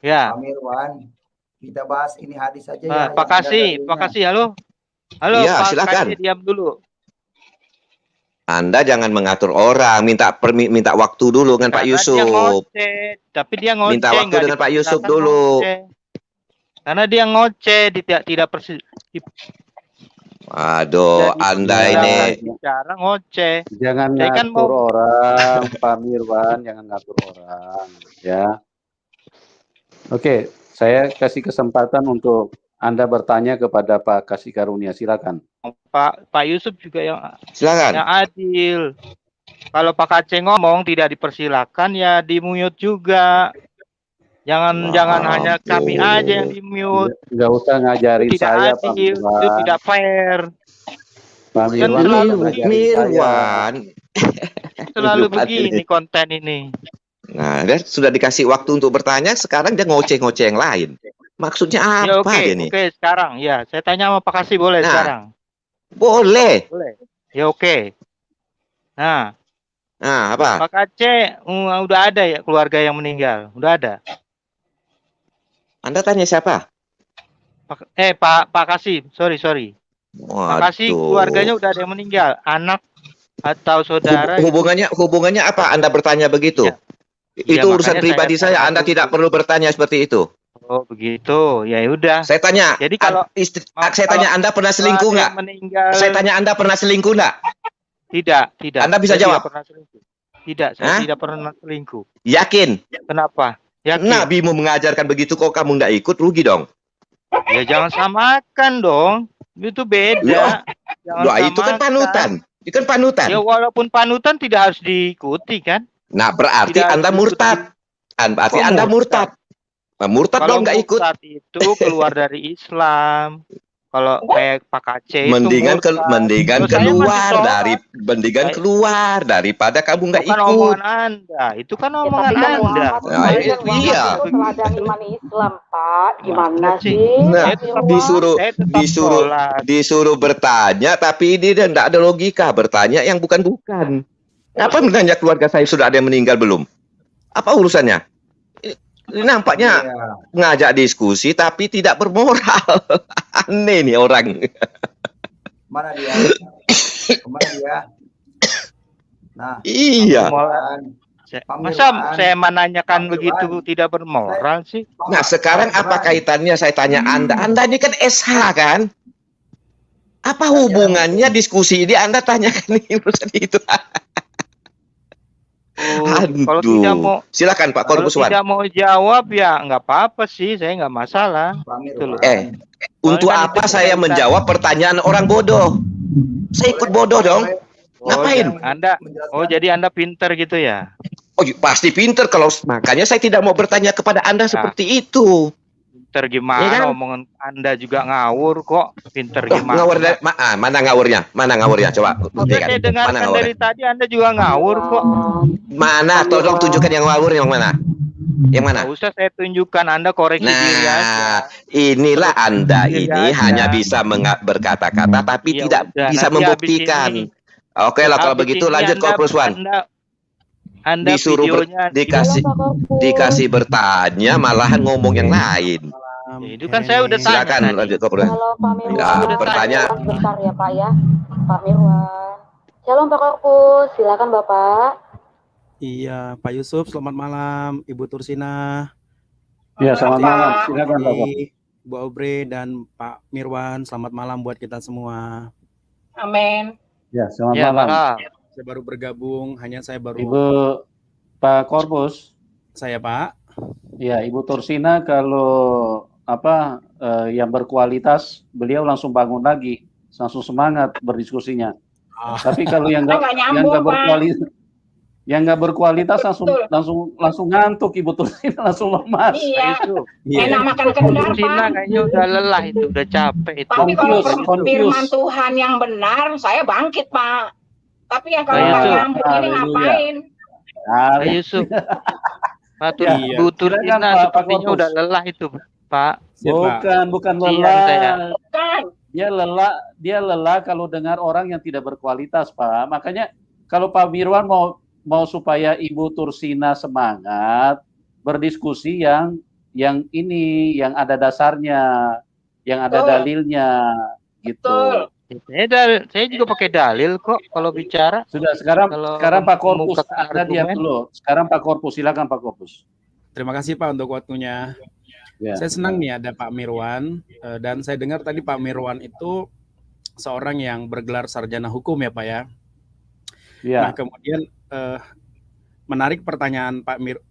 Speaker 2: Ya.
Speaker 3: Pak Mirwan, kita bahas ini hadis saja ya.
Speaker 2: Pak Kasih, halo. Halo,
Speaker 6: ya,
Speaker 2: Pak
Speaker 6: silakan.
Speaker 2: Kasih, diam dulu.
Speaker 6: Anda jangan mengatur orang, minta waktu dulu dengan Pak Yusuf.
Speaker 2: Tapi dia ngoceh.
Speaker 6: Minta waktu dengan Pak Yusuf dulu.
Speaker 2: Karena dia ngoceh, tidak
Speaker 6: Waduh, Anda ini
Speaker 2: bicara ngoceh.
Speaker 1: Jangan ngatur orang, Pak Mirwan, jangan ngatur orang, ya. Oke, saya kasih kesempatan untuk Anda bertanya kepada Pak Kasih Karunia, silakan.
Speaker 2: Pak Yusuf juga yang
Speaker 6: silakan.
Speaker 2: Yang adil. Kalau Pak Aceh ngomong tidak dipersilakan, ya di-mute juga. Jangan hanya kami aja yang di-mute.
Speaker 1: Nggak usah ngajarin
Speaker 2: tidak
Speaker 1: saya,
Speaker 2: adil,
Speaker 1: Pak Mirwan.
Speaker 2: itu tidak fair.
Speaker 1: Pak
Speaker 6: Mirwan.
Speaker 2: Selalu begini konten ini.
Speaker 6: Nah, dia sudah dikasih waktu untuk bertanya, sekarang dia ngoceh-ngoceh yang lain. Maksudnya apa dia nih?
Speaker 2: Oke, sekarang ya. Saya tanya sama Pak Kasih, boleh sekarang?
Speaker 6: Boleh.
Speaker 2: Ya oke. Nah,
Speaker 6: apa?
Speaker 2: Pak Aceh udah ada ya keluarga yang meninggal? Udah ada?
Speaker 6: Anda tanya siapa?
Speaker 2: Pak Kasih, sorry. Pak Kasih keluarganya udah ada yang meninggal, anak atau saudara?
Speaker 6: Hubungannya apa? Anda bertanya begitu? Itu urusan pribadi saya. Anda tidak perlu bertanya seperti itu.
Speaker 2: Oh begitu, ya udah.
Speaker 6: Saya tanya. Jadi saya tanya Anda pernah selingkuh nggak? Saya tanya Anda pernah selingkuh nggak?
Speaker 2: Tidak.
Speaker 6: Anda bisa jawab.
Speaker 2: Tidak, saya tidak pernah selingkuh.
Speaker 6: Yakin?
Speaker 2: Kenapa? Yakin.
Speaker 6: Nabimu mengajarkan begitu, kok kamu nggak ikut, rugi dong.
Speaker 2: Ya jangan samakan dong. Itu beda.
Speaker 6: Itu kan panutan. Itu kan panutan.
Speaker 2: Ya walaupun panutan tidak harus diikuti kan?
Speaker 6: Nah, berarti
Speaker 2: Tidak
Speaker 6: Anda
Speaker 2: ikut.
Speaker 6: murtad. Berarti
Speaker 2: Kok
Speaker 6: Anda
Speaker 2: murtad?
Speaker 6: murtad. Murtad
Speaker 2: Kalau
Speaker 6: dong nggak ikut.
Speaker 2: murtad itu keluar dari Islam. Kalau kayak Pak KC itu
Speaker 6: Mendingan
Speaker 2: murtad.
Speaker 6: mendingan
Speaker 2: Kalau saya masih
Speaker 6: keluar
Speaker 2: sholat.
Speaker 6: mendingan keluar daripada kamu nggak
Speaker 2: Bukan
Speaker 6: ikut.
Speaker 2: omongan Anda, itu kan
Speaker 5: Ya,
Speaker 2: omongan
Speaker 5: tapi kan
Speaker 2: Anda.
Speaker 5: Muhammad
Speaker 6: Nah,
Speaker 5: kan
Speaker 6: iya.
Speaker 5: Muhammad itu teladan iman Islam, Pak. Gimana
Speaker 2: Sih?
Speaker 5: sih?
Speaker 6: Nah,
Speaker 5: Pak Mirwan?
Speaker 6: disuruh disuruh bertanya, tapi ini tidak ada logika. Bertanya yang bukan-bukan. Apa menanya keluarga saya sudah ada yang meninggal belum? Apa urusannya? Ini nampaknya ngajak diskusi tapi tidak bermoral. Aneh nih orang.
Speaker 3: Mana dia? Kemana dia? Nah,
Speaker 6: Iya.
Speaker 2: Masa saya menanyakan begitu tidak bermoral sih?
Speaker 6: Nah, sekarang apa kaitannya saya tanya Anda? Anda ini kan SH kan? Apa hubungannya diskusi ini Anda tanyakan urusan itu?
Speaker 2: Kalau tidak mau,
Speaker 6: silakan Pak
Speaker 2: kalau
Speaker 6: Korbuswan.
Speaker 2: tidak mau jawab ya nggak apa-apa sih, saya nggak masalah. Gitu loh.
Speaker 6: Untuk apa saya menjawab pertanyaan orang bodoh? Saya ikut bodoh dong. Ngapain?
Speaker 2: Jadi Anda pinter gitu ya?
Speaker 6: Oh, pasti pinter kalau makanya saya tidak mau bertanya kepada Anda seperti itu.
Speaker 2: Pinter gimana?
Speaker 6: Ya kan?
Speaker 2: Omongan Anda juga ngawur kok. Pinter gimana?
Speaker 6: Ngawur dari mana ngawurnya? Mana ngawurnya? Coba buktikan.
Speaker 2: Saya dengarkan
Speaker 6: Mana ngawurnya?
Speaker 2: dari tadi Anda juga ngawur kok.
Speaker 6: Mana? Tolong tunjukkan yang ngawur yang mana? Yang mana?
Speaker 2: Nggak usah saya tunjukkan, Anda koreksi diri aja.
Speaker 6: Nah, inilah Anda ini hanya bisa berkata-kata tapi tidak bisa membuktikan. Oke lah kalau begitu lanjut Korbuswan.
Speaker 2: Anda
Speaker 6: Disuruh
Speaker 2: videonya
Speaker 6: dikasih bertanya malahan ngomong yang lain.
Speaker 2: Ya, itu kan saya udah tanya.
Speaker 6: Silakan lanjut Korbuswan.
Speaker 5: Halo Pak Mirwan.
Speaker 6: Ya, bertanya.
Speaker 5: Bentar ya Pak ya. Pak Mirwan. Shalom Pak Korpus, silakan Bapak.
Speaker 13: Iya, Pak Yusuf, selamat malam. Ibu Tursina.
Speaker 1: Ya, selamat malam. Silakan Bapak.
Speaker 13: Bu Aubrey dan Pak Mirwan, selamat malam buat kita semua.
Speaker 4: Amin.
Speaker 1: Ya, selamat malam.
Speaker 13: Saya baru bergabung, saya baru...
Speaker 1: Ibu Pak Korbus.
Speaker 13: Saya Pak.
Speaker 1: Ya, Ibu Tursina kalau yang berkualitas, beliau langsung bangun lagi, langsung semangat berdiskusinya. Tapi kalau yang nggak berkualitas langsung ngantuk Ibu Tursina, langsung lemas.
Speaker 4: Iya.
Speaker 1: Enak
Speaker 4: makan kendar, Pak.
Speaker 2: Kayaknya udah lelah itu, udah capek itu.
Speaker 4: Tapi kalau firman Tuhan yang benar, saya bangkit, Pak. Tapi ya kalau nggak nyambung ini ngapain?
Speaker 2: Pak Yusuf. Bu Tursina sepertinya udah lelah itu, Pak.
Speaker 1: Bukan lelah. Dia lelah kalau dengar orang yang tidak berkualitas, Pak. Makanya kalau Pak Mirwan mau supaya Ibu Tursina semangat, berdiskusi yang ada dasarnya, yang ada dalilnya, gitu.
Speaker 2: Saya juga pakai dalil kok kalau bicara.
Speaker 1: Sudah, sekarang Pak Korpus, Anda diam dulu. Sekarang Pak Korpus, silakan Pak Korpus.
Speaker 13: Terima kasih Pak untuk waktunya.
Speaker 1: Ya.
Speaker 13: Saya senang nih ada Pak Mirwan, dan saya dengar tadi Pak Mirwan itu seorang yang bergelar sarjana hukum ya Pak ya.
Speaker 1: Ya.
Speaker 13: Nah kemudian menarik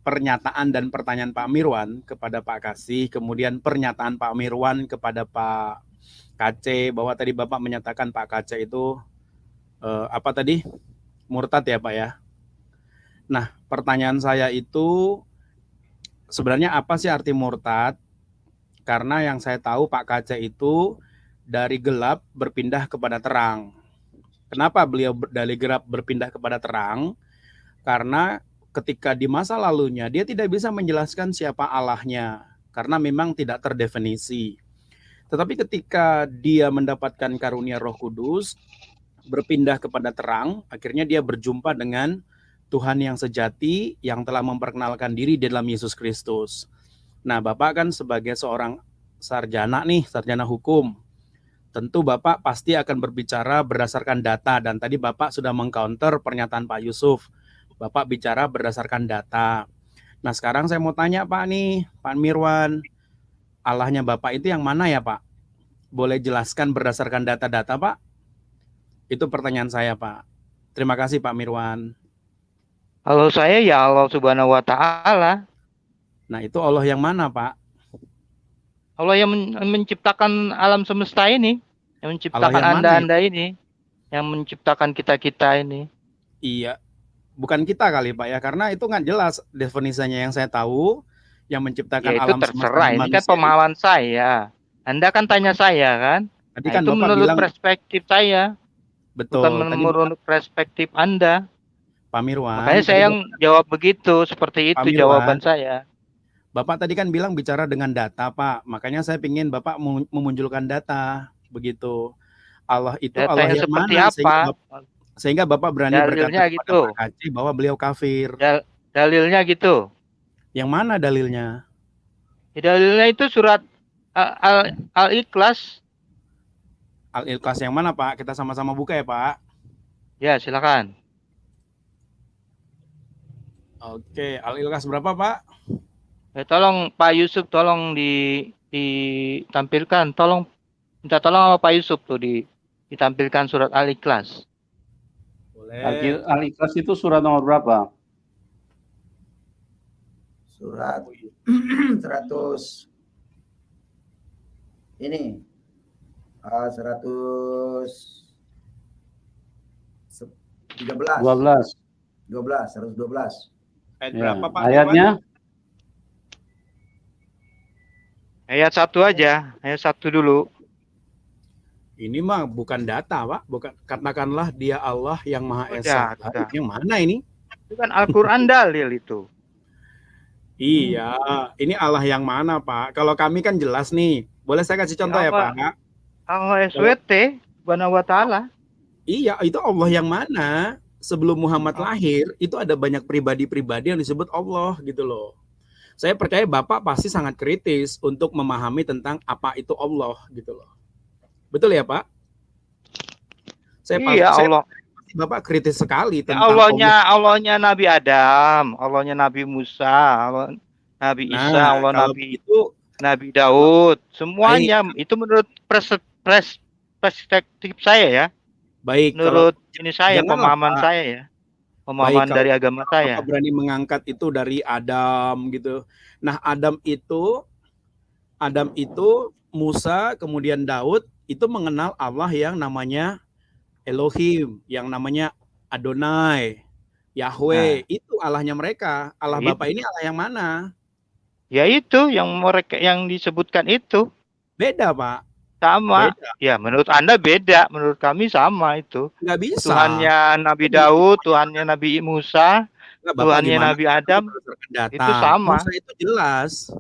Speaker 13: pernyataan dan pertanyaan Pak Mirwan kepada Pak Kasih, kemudian pernyataan Pak Mirwan kepada Pak KC, bahwa tadi Bapak menyatakan Pak KC itu murtad ya Pak ya. Nah pertanyaan saya itu sebenarnya apa sih arti murtad? Karena yang saya tahu Pak KC itu dari gelap berpindah kepada terang. Kenapa beliau dari gelap berpindah kepada terang? Karena ketika di masa lalunya dia tidak bisa menjelaskan siapa Allahnya, karena memang tidak terdefinisi. Tetapi ketika dia mendapatkan karunia Roh Kudus, berpindah kepada terang, akhirnya dia berjumpa dengan Tuhan yang sejati yang telah memperkenalkan diri di dalam Yesus Kristus. Nah, Bapak kan sebagai seorang sarjana hukum, tentu Bapak pasti akan berbicara berdasarkan data, dan tadi Bapak sudah mengcounter pernyataan Pak Yusuf. Bapak bicara berdasarkan data. Nah, sekarang saya mau tanya Pak Mirwan, Allahnya Bapak itu yang mana ya Pak? Boleh jelaskan berdasarkan data-data Pak? Itu pertanyaan saya Pak. Terima kasih Pak Mirwan.
Speaker 2: Kalau saya ya Allah Subhanahu wa Ta'ala.
Speaker 13: Nah itu Allah yang mana Pak?
Speaker 2: Allah yang menciptakan alam semesta ini, yang menciptakan Anda ini, yang menciptakan kita-kita ini.
Speaker 13: Iya. bukan kita kali Pak ya, karena itu nggak jelas definisinya. Yang saya tahu yang menciptakan
Speaker 2: Ya itu
Speaker 13: alam
Speaker 2: terserah,
Speaker 13: semesta
Speaker 2: ini kan
Speaker 13: manusia.
Speaker 2: pemahaman saya. Anda kan tanya saya kan?
Speaker 13: Tadi
Speaker 2: Nah,
Speaker 13: kan
Speaker 2: itu
Speaker 13: Bapak
Speaker 2: menurut
Speaker 13: bilang,
Speaker 2: perspektif saya,
Speaker 13: betul.
Speaker 2: bukan
Speaker 13: Tadi
Speaker 2: menurut perspektif Anda.
Speaker 13: Pak Mirwan,
Speaker 2: Makanya
Speaker 13: tadi
Speaker 2: saya yang jawab begitu, seperti
Speaker 13: Pak
Speaker 2: itu
Speaker 13: Mirwan,
Speaker 2: jawaban saya.
Speaker 13: Bapak tadi kan bilang bicara dengan data Pak, makanya saya ingin Bapak memunculkan data begitu. Allah itu
Speaker 2: Data
Speaker 13: Allah
Speaker 2: yang
Speaker 13: yang
Speaker 2: seperti
Speaker 13: mana
Speaker 2: apa?
Speaker 13: sehingga Bapak berani berkata
Speaker 2: Dalilnya
Speaker 13: kepada
Speaker 2: gitu.
Speaker 13: Pak Kaci bahwa beliau kafir.
Speaker 2: Dalilnya gitu.
Speaker 13: Yang mana dalilnya?
Speaker 2: Dalilnya itu surat Al-Ikhlas.
Speaker 13: Al-Ikhlas yang mana Pak? Kita sama-sama buka ya Pak.
Speaker 2: Ya silakan.
Speaker 13: Oke, Al-Ikhlas berapa Pak?
Speaker 2: Tolong Pak Yusuf, tolong ditampilkan. Minta tolong sama Pak Yusuf tuh ditampilkan surat Al-Ikhlas.
Speaker 13: Boleh.
Speaker 1: Al-Ikhlas itu surat nomor berapa?
Speaker 3: Surat 100 ini 112.
Speaker 13: Ayat
Speaker 1: Ya.
Speaker 13: berapa Pak?
Speaker 1: Ayatnya?
Speaker 2: Ayat 1 aja, ayat 1 dulu.
Speaker 13: Ini mah bukan data Pak, bukan, katakanlah dia Allah yang Maha Esa.
Speaker 2: Udah.
Speaker 13: Yang mana ini?
Speaker 2: Itu kan Al-Quran dalil itu.
Speaker 13: Iya, ini Allah yang mana Pak? Kalau kami kan jelas nih. Boleh saya kasih contoh ya Pak?
Speaker 2: Allah SWT, Subhanahu wa ta'ala.
Speaker 13: Iya, itu Allah yang mana? Sebelum Muhammad lahir, itu ada banyak pribadi-pribadi yang disebut Allah gitu loh. Saya percaya Bapak pasti sangat kritis untuk memahami tentang apa itu Allah gitu loh. Betul ya Pak?
Speaker 2: Iya, Allah.
Speaker 13: Bapak kritis sekali tentang
Speaker 2: Allahnya Nabi Adam, Allahnya Nabi Musa, Allah Nabi Isa, Allah Nabi Daud, semuanya itu menurut perspektif saya ya.
Speaker 13: Baik.
Speaker 2: Menurut ini saya, pemahaman saya ya. Pemahaman dari agama saya.
Speaker 13: Bapak berani mengangkat itu dari Adam gitu. Nah, Adam itu Musa kemudian Daud itu mengenal Allah yang namanya Elohim, yang namanya Adonai, Yahweh. Itu Allahnya mereka. Allah Bapak ini Allah yang mana?
Speaker 2: Ya itu yang mereka yang disebutkan itu.
Speaker 13: Beda Pak.
Speaker 2: Sama.
Speaker 13: Beda.
Speaker 2: Ya menurut Anda beda, menurut kami sama itu.
Speaker 13: Nggak bisa.
Speaker 2: Tuhannya Nabi Daud, Tuhannya Nabi Musa, Tuhannya Nabi Adam, itu sama.
Speaker 13: Musa itu jelas.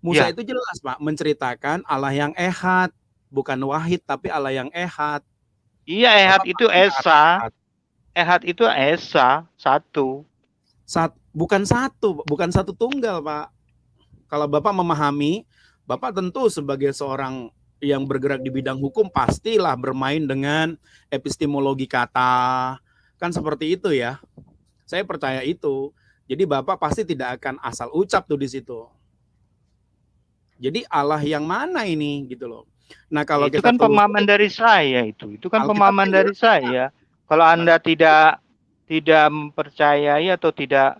Speaker 13: Musa itu jelas Pak, menceritakan Allah yang ehad, bukan wahid tapi Allah yang ehad.
Speaker 2: Iya, ehad itu esa. Ehad itu esa, satu.
Speaker 13: Bukan satu tunggal Pak. Kalau Bapak memahami, Bapak tentu sebagai seorang yang bergerak di bidang hukum pastilah bermain dengan epistemologi kata. Kan seperti itu ya. Saya percaya itu. Jadi Bapak pasti tidak akan asal ucap tuh di situ. Jadi Allah yang mana ini gitu loh. Nah, kalau
Speaker 2: itu
Speaker 13: kita
Speaker 2: kan pemahaman dari saya itu kan pemahaman dari saya. Kalau Anda tidak mempercayai atau tidak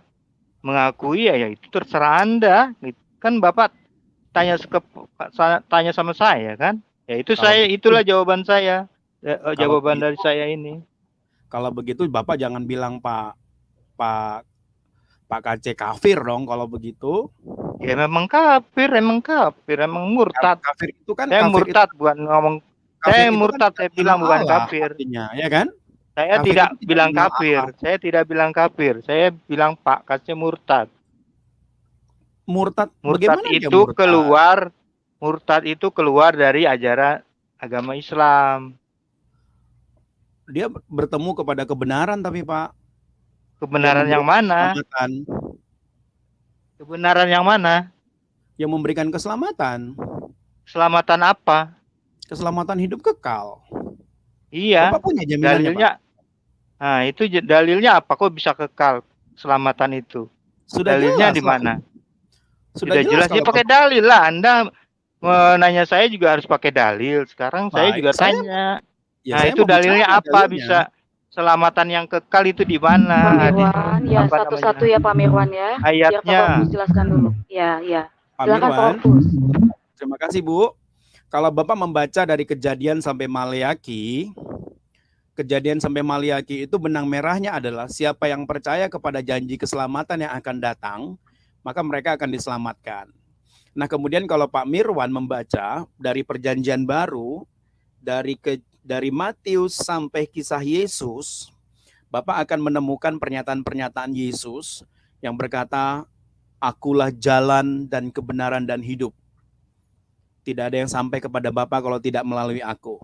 Speaker 2: mengakui ya itu terserah Anda. Kan Bapak tanya sama saya kan? Ya itu itulah jawaban saya. Jawaban dari saya ini.
Speaker 13: Kalau begitu Bapak jangan bilang Pak KC kafir dong kalau begitu.
Speaker 2: Ya memang kafir, emang murtad.
Speaker 13: Kafir itu kan
Speaker 2: saya murtad bukan ngomong. Saya murtad, saya bilang bukan kafir.
Speaker 13: Artinya, ya kan?
Speaker 2: Saya tidak bilang kafir. Saya tidak bilang kafir. Saya bilang Pak KC murtad.
Speaker 13: Murtad
Speaker 2: itu keluar. Murtad itu keluar dari ajaran agama Islam.
Speaker 13: Dia bertemu kepada kebenaran tapi Pak.
Speaker 2: Kebenaran yang mana? Kebenaran yang mana?
Speaker 13: Yang memberikan keselamatan.
Speaker 2: Keselamatan apa?
Speaker 13: Keselamatan hidup kekal.
Speaker 2: Iya.
Speaker 13: Bapak punya jaminannya,
Speaker 2: dalilnya,
Speaker 13: Pak?
Speaker 2: Nah, itu dalilnya apa? Kok bisa kekal keselamatan itu?
Speaker 13: Sudah
Speaker 2: dalilnya
Speaker 13: jelas,
Speaker 2: di mana?
Speaker 13: Sudah
Speaker 2: jelas ya pakai dalil lah. Anda menanya saya juga harus pakai dalil. Sekarang saya juga tanya. Nah, itu dalilnya apa bisa keselamatan yang kekal itu di mana?
Speaker 5: Pak Mirwan, ya satu-satu ya Pak Mirwan ya.
Speaker 2: Ayatnya.
Speaker 5: Biar Pak Rufus jelaskan dulu. Ya.
Speaker 13: Pak
Speaker 5: Silakan Pak
Speaker 13: Mirwan.
Speaker 5: Rufus.
Speaker 13: Terima kasih Bu. Kalau Bapak membaca dari Kejadian sampai Maleaki, Kejadian sampai Maliaki itu benang merahnya adalah siapa yang percaya kepada janji keselamatan yang akan datang, maka mereka akan diselamatkan. Nah, kemudian kalau Pak Mirwan membaca dari Perjanjian Baru, dari Matius sampai kisah Yesus, Bapak akan menemukan pernyataan-pernyataan Yesus yang berkata, "Akulah jalan dan kebenaran dan hidup. Tidak ada yang sampai kepada Bapa kalau tidak melalui aku.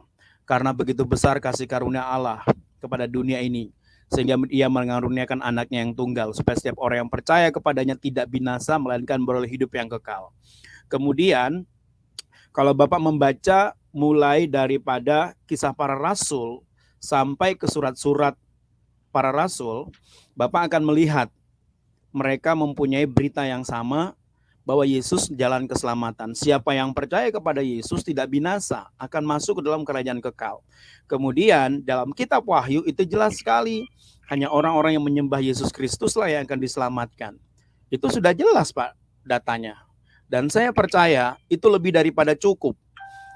Speaker 13: Karena begitu besar kasih karunia Allah kepada dunia ini, sehingga Ia mengaruniakan anaknya yang tunggal, supaya setiap orang yang percaya kepadanya tidak binasa, melainkan beroleh hidup yang kekal." Kemudian, kalau Bapak membaca mulai daripada kisah para rasul sampai ke surat-surat para rasul, Bapak akan melihat mereka mempunyai berita yang sama, bahwa Yesus jalan keselamatan. Siapa yang percaya kepada Yesus tidak binasa, akan masuk ke dalam kerajaan kekal. Kemudian dalam kitab Wahyu itu jelas sekali, hanya orang-orang yang menyembah Yesus Kristuslah yang akan diselamatkan. Itu sudah jelas Pak datanya. Dan saya percaya itu lebih daripada cukup.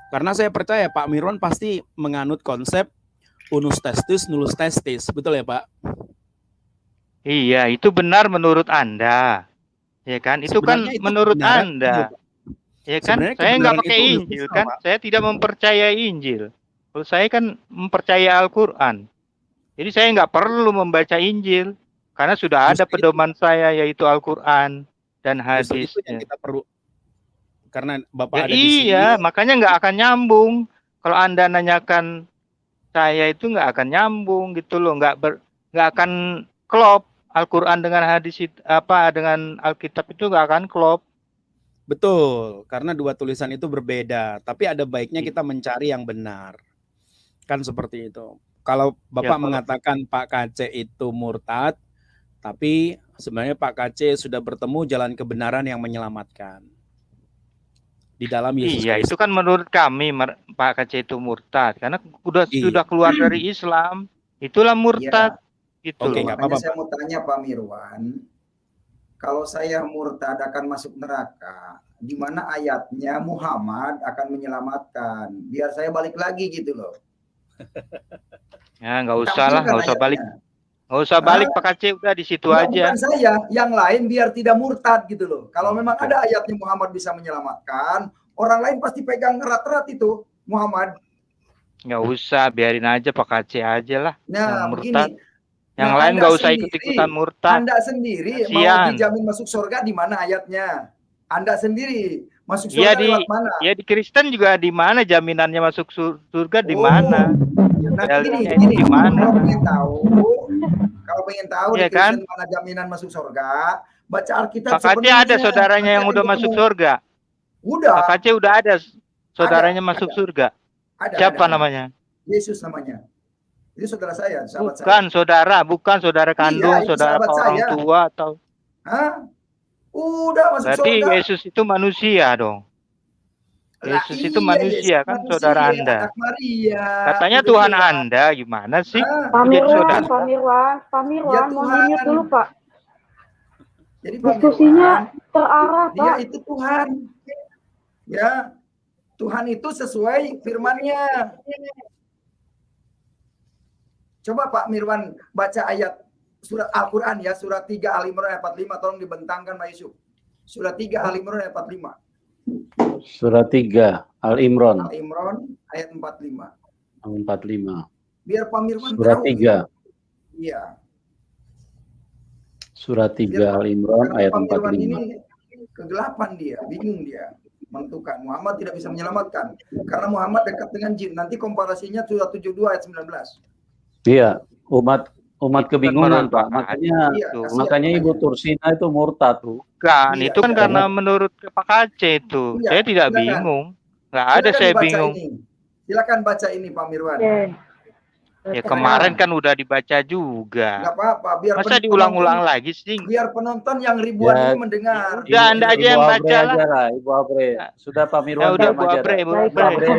Speaker 13: Karena saya percaya Pak Mirwan pasti menganut konsep unus testis, nullus testis. Betul ya Pak?
Speaker 2: Iya, itu benar menurut Anda. Ya kan, itu kan menurut Anda. Ya kan, saya nggak pakai Injil kan, saya tidak mempercayai Injil. Kalau saya kan mempercayai Al-Quran. Jadi saya nggak perlu membaca Injil, karena sudah ada pedoman saya, yaitu Al-Quran dan hadis.
Speaker 13: Itu yang kita perlu, karena Bapak
Speaker 2: ya,
Speaker 13: ada di sini.
Speaker 2: Iya, makanya nggak akan nyambung. Kalau Anda nanyakan saya itu nggak akan nyambung gitu loh, nggak akan klop. Al-Quran dengan hadis dengan Alkitab itu nggak akan klop.
Speaker 13: Betul, karena dua tulisan itu berbeda. Tapi ada baiknya kita mencari yang benar. Kan seperti itu. Kalau Bapak mengatakan Pak KC itu murtad, tapi sebenarnya Pak KC sudah bertemu jalan kebenaran yang menyelamatkan di dalam Yesus
Speaker 2: Iya,
Speaker 13: Kristus.
Speaker 2: itu kan menurut kami Pak KC itu murtad, karena sudah keluar dari Islam, itulah murtad. Gitu.
Speaker 3: Oke, makanya saya mau tanya Pak Mirwan, kalau saya murtad akan masuk neraka, di mana ayatnya Muhammad akan menyelamatkan? Biar saya balik lagi gitu loh.
Speaker 2: Ya nggak usah lah, nggak usah balik, nggak usah balik Pak KC, udah di situ aja.
Speaker 3: Bukan saya, yang lain biar tidak murtad gitu loh. Kalau memang ada ayatnya Muhammad bisa menyelamatkan, orang lain pasti pegang erat-erat itu Muhammad.
Speaker 2: Nggak usah, biarin aja Pak KC aja lah.
Speaker 3: Nah,
Speaker 2: murtad.
Speaker 3: begini.
Speaker 2: Yang lain nggak usah ikut-ikutan murtad.
Speaker 3: Anda sendiri mau dijamin masuk surga di mana ayatnya? Anda sendiri masuk surga lewat mana?
Speaker 2: Ya di Kristen juga di mana jaminannya masuk surga di mana?
Speaker 3: Nah,
Speaker 2: ini di mana?
Speaker 3: Kalau pengen tahu
Speaker 2: ya
Speaker 3: di Kristen mana jaminan masuk surga, baca Alkitab.
Speaker 2: Pak KC ada saudaranya yang udah masuk surga.
Speaker 3: Udah.
Speaker 2: Pak KC udah ada saudaranya masuk surga. Siapa namanya?
Speaker 3: Yesus namanya. Itu saudara saya, sahabat
Speaker 2: bukan
Speaker 3: saya.
Speaker 2: Bukan saudara kandung, saudara orang tua atau.
Speaker 3: Hah? Udah masuk
Speaker 2: berarti
Speaker 3: surga.
Speaker 2: Yesus itu manusia dong. Yesus itu manusia, kan manusia, saudara Anda. Katanya Tuhan Anda, gimana sih?
Speaker 5: Pak Mirwan, mohon mute dulu Pak.
Speaker 3: Jadi
Speaker 5: diskusinya terarah Pak.
Speaker 3: Dia itu Tuhan. Ya, Tuhan itu sesuai firman-Nya. Coba Pak Mirwan baca ayat surat Al-Quran ya, surat 3 Al-Imran ayat 45, tolong dibentangkan Pak Yusuf. Surat 3 Al-Imran ayat 45.
Speaker 1: Surat 3 Al-Imran.
Speaker 3: Al-Imran ayat 45.
Speaker 1: 45.
Speaker 3: Biar Pak Mirwan
Speaker 1: surat
Speaker 3: tahu.
Speaker 1: 3.
Speaker 3: Iya.
Speaker 1: Surat 3 Al-Imran ayat 45.
Speaker 3: Ini kegelapan dia, bingung dia menentukan. Muhammad tidak bisa menyelamatkan karena Muhammad dekat dengan jin. Nanti komparasinya surat 72 ayat 19.
Speaker 1: Iya, umat kebingungan Pak. Makanya Ibu Tursina itu murtad.
Speaker 2: Bukan, itu kan karena menurut Pak KC itu. Saya tidak bingung. Nggak ada saya bingung.
Speaker 3: Silakan baca ini Pak Mirwan.
Speaker 2: Ya kemarin kan udah dibaca juga.
Speaker 3: Nggak apa-apa, biar
Speaker 2: masa diulang-ulang lagi sih?
Speaker 3: Biar penonton yang ribuan ini mendengar.
Speaker 2: Udah Anda aja yang baca lah.
Speaker 1: Ibu Abre. Sudah Pak Mirwan
Speaker 2: udah Ibu Abre,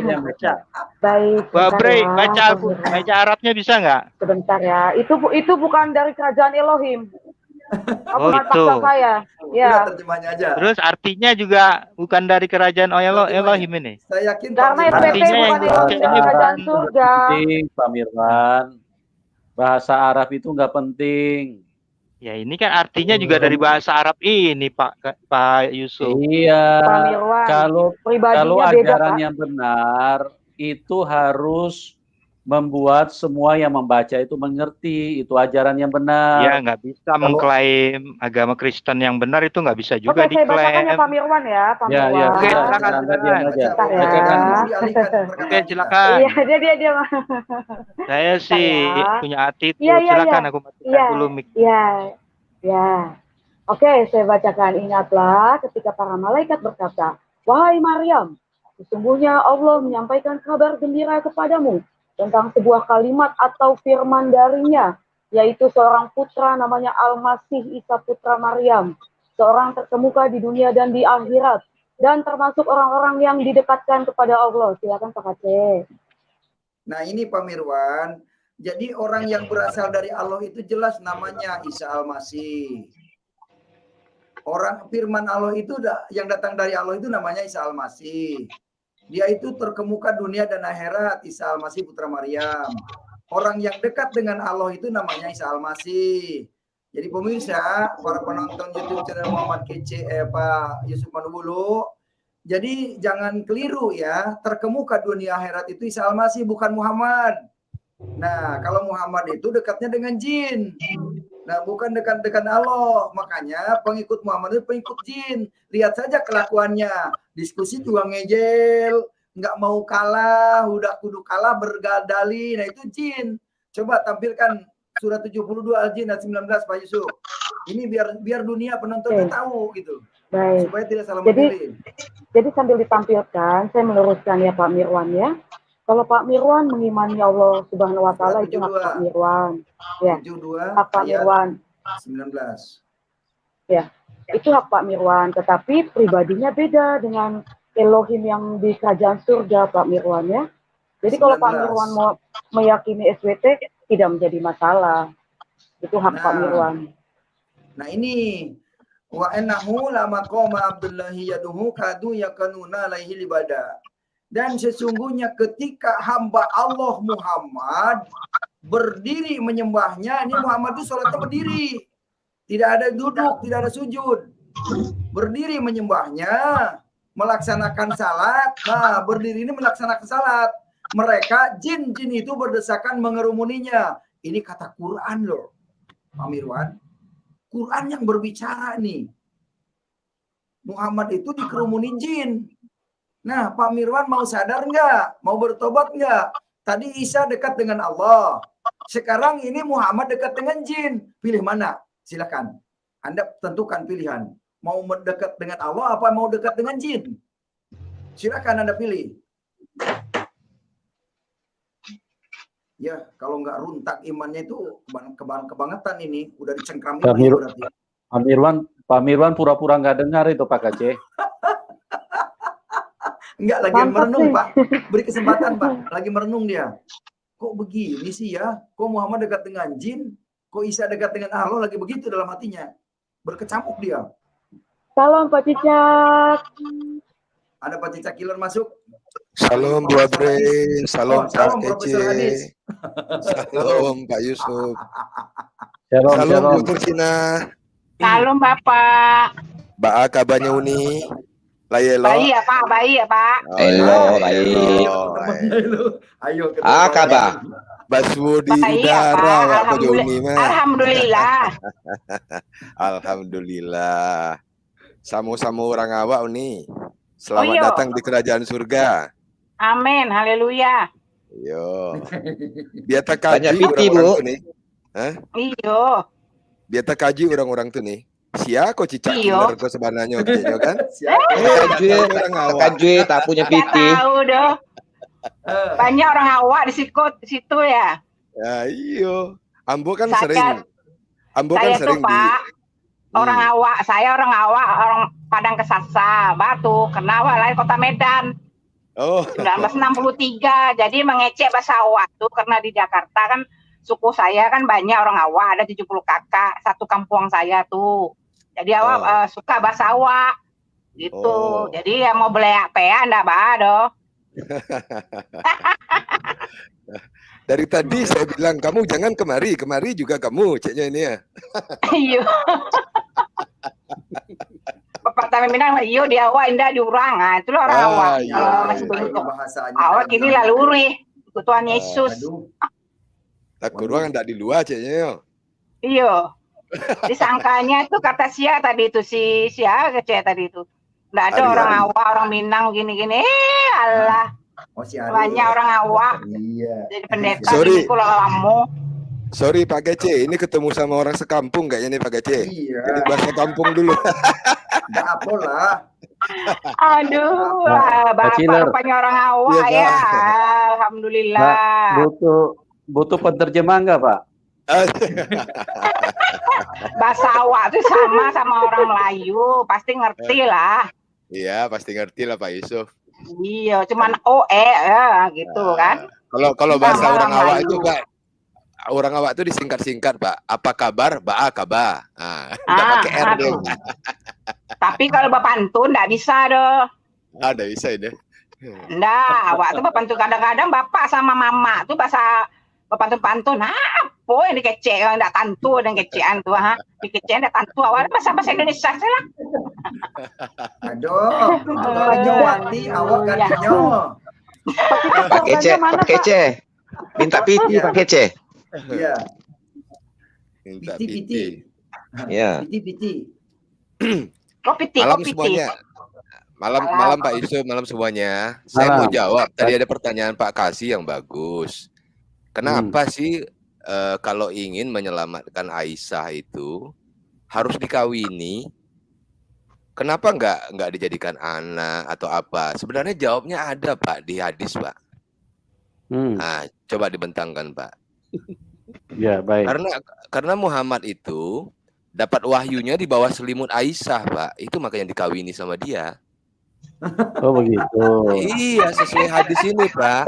Speaker 1: yang baca.
Speaker 5: Baik.
Speaker 2: Bu Abre, baca Arabnya bisa nggak?
Speaker 5: Sebentar ya. Itu bukan dari kerajaan Elohim.
Speaker 2: Oh itu.
Speaker 5: Saya. Ya.
Speaker 3: Terjemahnya aja.
Speaker 2: Terus artinya juga bukan dari kerajaan Elohim ini.
Speaker 3: Saya yakin
Speaker 5: karena
Speaker 2: artinya yang
Speaker 5: bukan kerajaan surga.
Speaker 1: Pak Mirwan. Bahasa Arab itu nggak penting.
Speaker 2: Ya ini kan artinya juga dari bahasa Arab ini Pak Yusuf.
Speaker 1: Iya.
Speaker 5: Pak Mirwan,
Speaker 1: Kalau
Speaker 5: pribadinya beda,
Speaker 1: ajaran
Speaker 5: Pak.
Speaker 1: yang benar itu harus membuat semua yang membaca itu mengerti itu ajaran yang benar.
Speaker 2: Ya nggak bisa mengklaim agama Kristen yang benar, itu nggak bisa juga
Speaker 5: Oke, saya bacakan ya
Speaker 2: diklaim.
Speaker 5: Pak Mirwan ya, Pak
Speaker 1: Ya,
Speaker 5: Mirwan.
Speaker 1: ya,
Speaker 2: Oke,
Speaker 1: bisa.
Speaker 2: silakan,
Speaker 1: Anda diam
Speaker 2: silakan.
Speaker 1: aja.
Speaker 5: Bentar ya.
Speaker 1: Bacakan.
Speaker 2: Oke, silakan.
Speaker 5: Iya, dia.
Speaker 2: Saya sih
Speaker 5: ya.
Speaker 2: punya attitude.
Speaker 5: Iya.
Speaker 2: Silakan aku matikan dulu mic.
Speaker 5: Iya. Oke, saya bacakan. Ingatlah ketika para malaikat berkata, "Wahai Maryam, sesungguhnya Allah menyampaikan kabar gembira kepadamu tentang sebuah kalimat atau firman darinya, yaitu seorang putra namanya Al-Masih Isa putra Maryam, seorang terkemuka di dunia dan di akhirat, dan termasuk orang-orang yang didekatkan kepada Allah." Silakan Pak Aceh.
Speaker 3: Nah ini Pak Mirwan, jadi orang yang berasal dari Allah itu jelas namanya Isa Al-Masih. Orang firman Allah itu yang datang dari Allah itu namanya Isa Al-Masih. Dia itu terkemuka dunia dan akhirat, Isa Al-Masih putra Maryam. Orang yang dekat dengan Allah itu namanya Isa Al-Masih. Jadi pemirsa, para penonton YouTube channel Muhammad Kece, Pak Yusuf Manubulu, jadi jangan keliru ya, terkemuka dunia akhirat itu Isa Al-Masih bukan Muhammad. Nah, kalau Muhammad itu dekatnya dengan jin. Nah, bukan dekat-dekat Allah. Makanya pengikut Muhammad itu pengikut jin. Lihat saja kelakuannya. Diskusi juga ngejel, nggak mau kalah, udah kudu kalah bergadali. Nah, itu jin. Coba tampilkan surat 72 Al-Jin ayat 19 Pak Yusuf. Ini biar dunia penontonnya tahu gitu.
Speaker 5: Baik.
Speaker 3: Supaya tidak salah memilih.
Speaker 5: Jadi sambil ditampilkan, saya meluruskan ya Pak Mirwan ya. Kalau Pak Mirwan mengimani Allah Subhanahu wa taala itu hak Pak Mirwan. Ya.
Speaker 3: 72
Speaker 5: hak Pak Mirwan.
Speaker 3: 19.
Speaker 5: Ya. Itu hak Pak Mirwan, tetapi pribadinya beda dengan Elohim yang di kerajaan surga Pak Mirwan ya. Jadi kalau Pak Mirwan mau meyakini SWT tidak menjadi masalah. Itu hak Pak Mirwan.
Speaker 3: Nah ini wa annahu la maqama Abdullahi yaduhu kadu yakanuna alaihi libada. Dan sesungguhnya ketika hamba Allah Muhammad berdiri menyembahnya, ini Muhammad itu sholatnya berdiri. Tidak ada duduk, tidak ada sujud. Berdiri menyembahnya, melaksanakan salat. Nah, berdiri ini melaksanakan salat. Mereka, jin-jin itu berdesakan mengerumuninya. Ini kata Quran loh, Pak Mirwan. Quran yang berbicara nih. Muhammad itu dikerumuni jin. Nah, Pak Mirwan mau sadar nggak? Mau bertobat nggak? Tadi Isa dekat dengan Allah. Sekarang ini Muhammad dekat dengan jin. Pilih mana? Silakan. Anda tentukan pilihan. Mau mendekat dengan Allah apa mau dekat dengan jin? Silakan Anda pilih. Ya, kalau nggak runtak imannya itu kebangetan ini. Udah dicengkram berarti.
Speaker 1: Pak Mirwan pura-pura nggak dengar itu Pak Aceh.
Speaker 3: Enggak, lagi merenung Pak. Beri kesempatan Pak. Lagi merenung dia. Kok begini sih ya? Kok Muhammad dekat dengan jin? Kok Isa dekat dengan Allah? Lagi begitu dalam hatinya. Berkecamuk dia.
Speaker 5: Salam Pak Cicak.
Speaker 3: Ada Pak Cicak Killer masuk.
Speaker 14: Salam Bu Adre. Salam Pak
Speaker 3: Kece.
Speaker 14: Salam Pak Yusuf.
Speaker 1: Salam
Speaker 14: Bu Tursina.
Speaker 4: Salam Bapak.
Speaker 14: Ba'a kabarnya Uni. Layelo.
Speaker 4: Baik ya Pak, baik ya Pak.
Speaker 6: Baik.
Speaker 3: Ayo
Speaker 6: kabar.
Speaker 14: Basu di
Speaker 4: baik ya,
Speaker 14: udara
Speaker 4: Pak. Alhamdulillah.
Speaker 14: Alhamdulillah. Samu-samu orang awak Uni. Selamat datang di kerajaan surga.
Speaker 4: Amin, haleluya.
Speaker 14: Yo. Biar tak kaji
Speaker 6: orang-orang
Speaker 14: tuh nih. Hah?
Speaker 4: Iyo.
Speaker 14: Biar tak kaji orang-orang tuh nih. Siapa cicak killer ke sebenarnya kan?
Speaker 6: Kajwe tak punya piti.
Speaker 4: Tahu doh. Banyak orang awak di situ ya.
Speaker 14: Ya iyo. Ambo kan sering. Ambo kan
Speaker 4: saya
Speaker 14: sering
Speaker 4: tuh, Pak, orang awak, saya orang awak, orang Padang Kesasa, Batu, Kenawa, lahir Kota Medan.
Speaker 14: Oh.
Speaker 4: 1963. Jadi mengecek bahasa awak tuh karena di Jakarta kan suku saya kan banyak orang awak, ada 70 kakak, satu kampung saya tuh. Jadi awak suka bahasa awak gitu. Jadi ya mau beli apa ya enggak doh.
Speaker 14: Dari tadi saya bilang kamu jangan kemari, kemari juga kamu, ceknya ini ya.
Speaker 4: Iya. Bapak kami bilang, iyo dia awak indah diurang, itu loh orang awak. Masih bengkok. Awak kini laluri, Tuhan Yesus.
Speaker 14: Tak kurang enggak di luar ceknya.
Speaker 4: Iya. Disangkanya itu kata sia tadi itu si kece tadi itu. Enggak ada orang awak, orang Minang gini-gini. Allah. Banyak orang awak. Iya. Jadi pendeta di pulau kamu.
Speaker 14: Sorry Pak Kece, ini ketemu sama orang sekampung kayaknya nih Pak Kece. Iya. Jadi bahasa kampung dulu. Enggak apa lah.
Speaker 4: Aduh, Bapak rupanya orang awak ya. Alhamdulillah.
Speaker 1: Butuh penerjemah enggak, Pak?
Speaker 4: Bahasa awak itu sama orang Melayu, pasti ngerti lah.
Speaker 14: Iya, pasti ngerti lah Pak Yusuf.
Speaker 4: Iya, cuman gitu kan.
Speaker 14: Kalau bahasa orang awak itu Pak, orang awak itu disingkat-singkat Pak. Apa kabar? Ba'a kabar. Enggak pakai R deh.
Speaker 4: Tapi kalau Bapantun enggak bisa doh.
Speaker 14: Enggak bisa ini.
Speaker 4: Enggak, awak tuh Bapantun kadang-kadang bapak sama mama tuh bahasa Bapantun-pantun. Apa yang dikece yang enggak tantu dan kecean tuh dikecean enggak tantu awak bahasa Indonesia salah.
Speaker 3: Aduh, Jawati awak kadinya.
Speaker 6: Pak Kece. Minta piti Pak Kece.
Speaker 3: Iya.
Speaker 14: Minta
Speaker 3: piti.
Speaker 6: Iya.
Speaker 3: Piti.
Speaker 14: Malam semuanya. Malam Pak Yusuf, malam semuanya. Saya mau jawab. Tadi ada pertanyaan Pak Kasih yang bagus. Kenapa sih kalau ingin menyelamatkan Aisyah itu harus dikawini? Kenapa nggak dijadikan anak atau apa? Sebenarnya jawabnya ada Pak di hadis Pak. Nah, coba dibentangkan Pak.
Speaker 1: Ya baik.
Speaker 14: Karena Muhammad itu dapat wahyunya di bawah selimut Aisyah Pak. Itu makanya dikawini sama dia.
Speaker 1: Oh begitu.
Speaker 14: Iya, sesuai hadis ini Pak.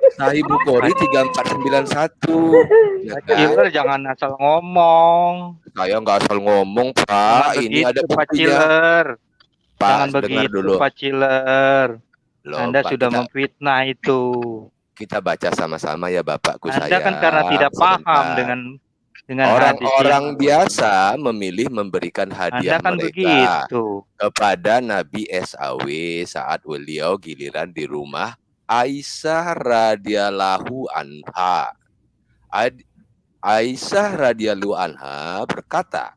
Speaker 14: Sahih Bukhari 3491. Ya
Speaker 2: kan? Jangan asal ngomong.
Speaker 14: Saya nggak asal ngomong Pak. Ini ada buktinya. Pak,
Speaker 2: jangan begitu dulu. Pak Ciler. Anda
Speaker 14: Pak,
Speaker 2: sudah memfitnah itu.
Speaker 14: Kita baca sama-sama ya Bapakku saya.
Speaker 2: Anda kan karena tidak paham dengan
Speaker 14: orang-orang biasa memilih memberikan hadiah
Speaker 2: kan
Speaker 14: mereka
Speaker 2: begitu
Speaker 14: kepada Nabi SAW saat beliau giliran di rumah Aisyah radhiyallahu anha. Aisyah radhiyallahu anha berkata,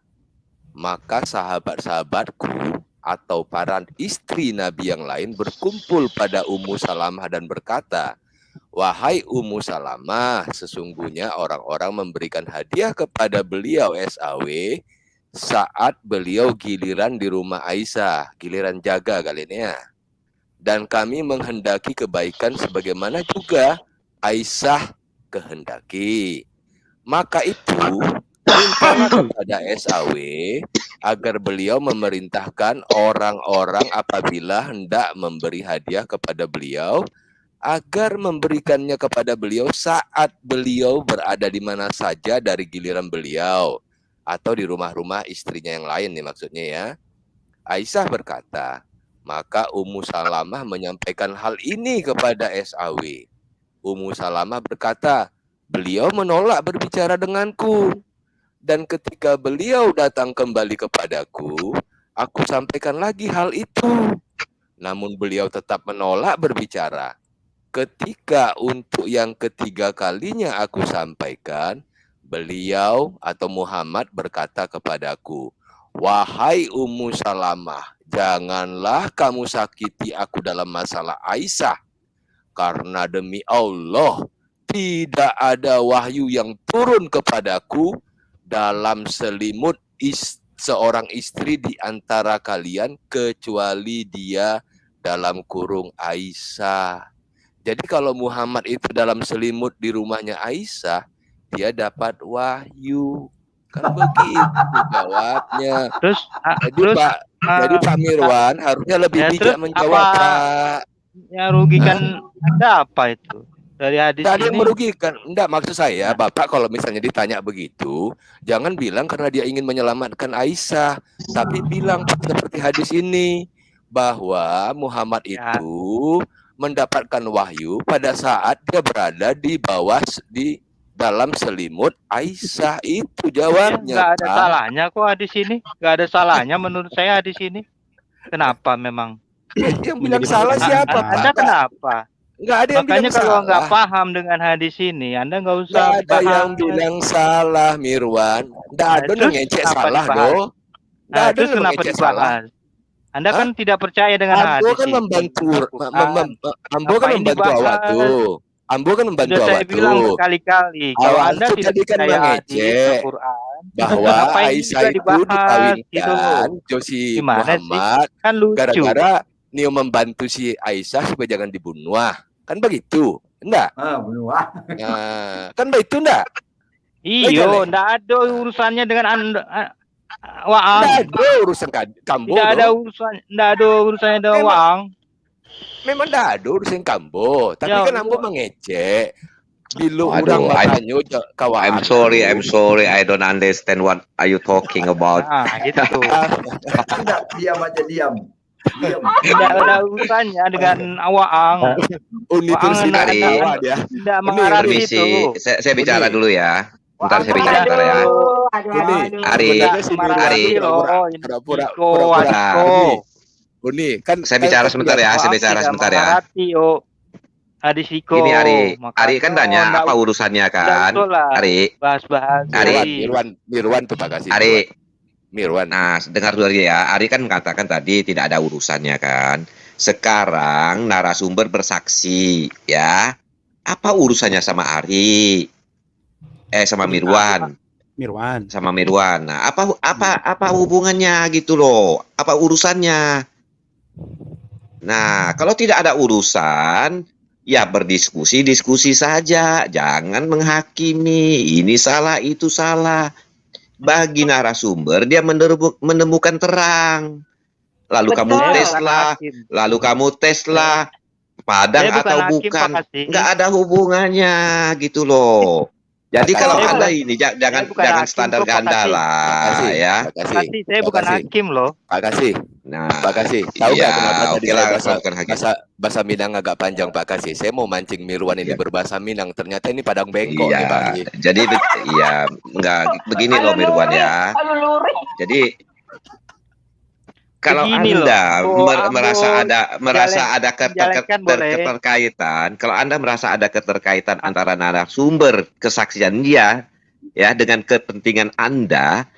Speaker 14: maka sahabat-sahabatku atau para istri Nabi yang lain berkumpul pada Ummu Salamah dan berkata, wahai Ummu Salamah, sesungguhnya orang-orang memberikan hadiah kepada beliau SAW saat beliau giliran di rumah Aisyah, giliran jaga kali ini ya. Dan kami menghendaki kebaikan sebagaimana juga Aisyah kehendaki. Maka itu perintahlah kepada SAW agar beliau memerintahkan orang-orang apabila hendak memberi hadiah kepada beliau agar memberikannya kepada beliau saat beliau berada di mana saja dari giliran beliau atau di rumah-rumah istrinya yang lain nih maksudnya ya. Aisyah berkata, maka Ummu Salamah menyampaikan hal ini kepada SAW. Ummu Salamah berkata, beliau menolak berbicara denganku. Dan ketika beliau datang kembali kepadaku, aku sampaikan lagi hal itu. Namun beliau tetap menolak berbicara. Ketika untuk yang ketiga kalinya aku sampaikan, beliau atau Muhammad berkata kepadaku, wahai Ummu Salamah, janganlah kamu sakiti aku dalam masalah Aisyah. Karena demi Allah, tidak ada wahyu yang turun kepadaku dalam selimut seorang istri di antara kalian kecuali dia dalam kurung Aisyah. Jadi kalau Muhammad itu dalam selimut di rumahnya Aisyah, dia dapat wahyu. Kan begitu jawabnya. Jadi Pak Mirwan harusnya lebih bijak menjawab Pak.
Speaker 2: Yang rugikan Anda apa itu? Dari hadis
Speaker 14: tadi
Speaker 2: ini
Speaker 14: merugikan. Enggak, maksud saya Bapak kalau misalnya ditanya begitu, jangan bilang karena dia ingin menyelamatkan Aisyah, tapi bilang seperti hadis ini bahwa Muhammad itu mendapatkan wahyu pada saat dia berada di dalam selimut Aisyah. Itu jawabnya.
Speaker 2: Nggak ada salahnya kok hadis ini. Nggak ada salahnya menurut saya hadis ini. Kenapa memang?
Speaker 14: Yang bilang salah siapa, Pak?
Speaker 2: Anda kenapa?
Speaker 14: Nggak ada yang
Speaker 2: Makanya
Speaker 14: bilang
Speaker 2: kalau
Speaker 14: salah.
Speaker 2: nggak paham dengan hadis ini, Anda nggak usah
Speaker 14: Nggak ada
Speaker 2: dibahas.
Speaker 14: yang bilang salah, Mirwan. Nggak ada
Speaker 2: Terus
Speaker 14: yang ngecek
Speaker 2: kenapa
Speaker 14: salah,
Speaker 2: dibahas?
Speaker 14: doh. Nggak
Speaker 2: Nah,
Speaker 14: ada
Speaker 2: terus
Speaker 14: yang
Speaker 2: kenapa
Speaker 14: ngecek salah.
Speaker 2: dibahas? Anda kan tidak percaya dengan
Speaker 14: Ambo
Speaker 2: hadis
Speaker 14: kan
Speaker 2: ini.
Speaker 14: membantu,
Speaker 2: Al-Quran.
Speaker 14: Ambo kan
Speaker 2: Ngapain
Speaker 14: membantu
Speaker 2: dibahas?
Speaker 14: awak tuh. Ambo kan membantu
Speaker 2: Sudah saya
Speaker 14: awak
Speaker 2: bilang
Speaker 14: tuh.
Speaker 2: berkali-kali, kalau
Speaker 14: Awak
Speaker 2: Anda
Speaker 14: tuh
Speaker 2: tidak
Speaker 14: tadi kan
Speaker 2: percaya hadis
Speaker 14: mengecek
Speaker 2: Al-Quran,
Speaker 14: bahwa
Speaker 2: ngapain
Speaker 14: Aisyah
Speaker 2: juga
Speaker 14: itu
Speaker 2: dibahas gitu loh.
Speaker 14: dikawinkan Josi
Speaker 2: Gimana sih?
Speaker 14: Muhammad
Speaker 2: Kan lucu.
Speaker 14: gara-gara Nio membantu si Aisyah supaya jangan dibunuh. Kan begitu, enggak?
Speaker 3: Bunuh.
Speaker 14: Nah, kan begitu enggak?
Speaker 2: Iyo, ndak ada urusannya dengan Anda. Waang.
Speaker 14: Enggak ada urusan kambo.
Speaker 2: Tidak ada
Speaker 14: doh.
Speaker 2: urusan, ndak ada urusannya dengan Waang.
Speaker 14: Memang enggak ada urusan kambo, tapi
Speaker 2: Ya
Speaker 14: kan Ambo mengecek. Bila
Speaker 6: Aduh,
Speaker 14: orang bertanya kawan.
Speaker 6: I'm sorry, I don't understand what are you talking about.
Speaker 2: Nah, gitu.
Speaker 3: Tidak, diam aja, diam.
Speaker 2: Tidak ada urusannya dengan Waang.
Speaker 14: Uni
Speaker 2: Waang
Speaker 6: Ari,
Speaker 2: tidak mengarah
Speaker 6: permisi,
Speaker 2: situ.
Speaker 6: saya bicara dulu ya. Bentar saya bicara bentar ya. Ari,
Speaker 14: Uni, kan
Speaker 6: saya bicara sebentar ya, saya bicara sebentar ya.
Speaker 2: Hadis Iko.
Speaker 6: Ini Ari kan tanya apa urusannya kan? Ari,
Speaker 2: bahas-bahas.
Speaker 14: Mirwan tuh Pak Kasih.
Speaker 6: Ari,
Speaker 14: Mirwan.
Speaker 6: Nah, dengar dulu ya. Ari kan mengatakan tadi tidak ada urusannya kan. Sekarang narasumber bersaksi, ya. Apa urusannya sama Ari? Sama Mirwan. Sama Mirwan. Nah, apa hubungannya gitu loh? Apa urusannya? Nah, kalau tidak ada urusan, ya berdiskusi saja. Jangan menghakimi. Ini salah, itu salah. Bagi narasumber dia menemukan terang. Lalu kamu tes lah, Padang atau bukan, nggak ada hubungannya gitu loh. Jadi kalau Anda ini jangan standar ganda lah ya.
Speaker 14: Pak Kasih,
Speaker 2: saya bukan hakim loh.
Speaker 14: Pak Kasih.
Speaker 6: Nah,
Speaker 14: Pak Kasih, tahu nggak kenapa tadi
Speaker 6: lah,
Speaker 14: bahasa Minang agak panjang Pak Kasih? Saya mau mancing Mirwan ini berbahasa Minang, ternyata ini Padang bengkok nih Pak Kasih.
Speaker 6: Jadi iya enggak begini loh Mirwan ya. Jadi kalau Anda merasa ada keterkaitan, kalau Anda merasa ada keterkaitan antara narasumber kesaksian dia ya dengan kepentingan Anda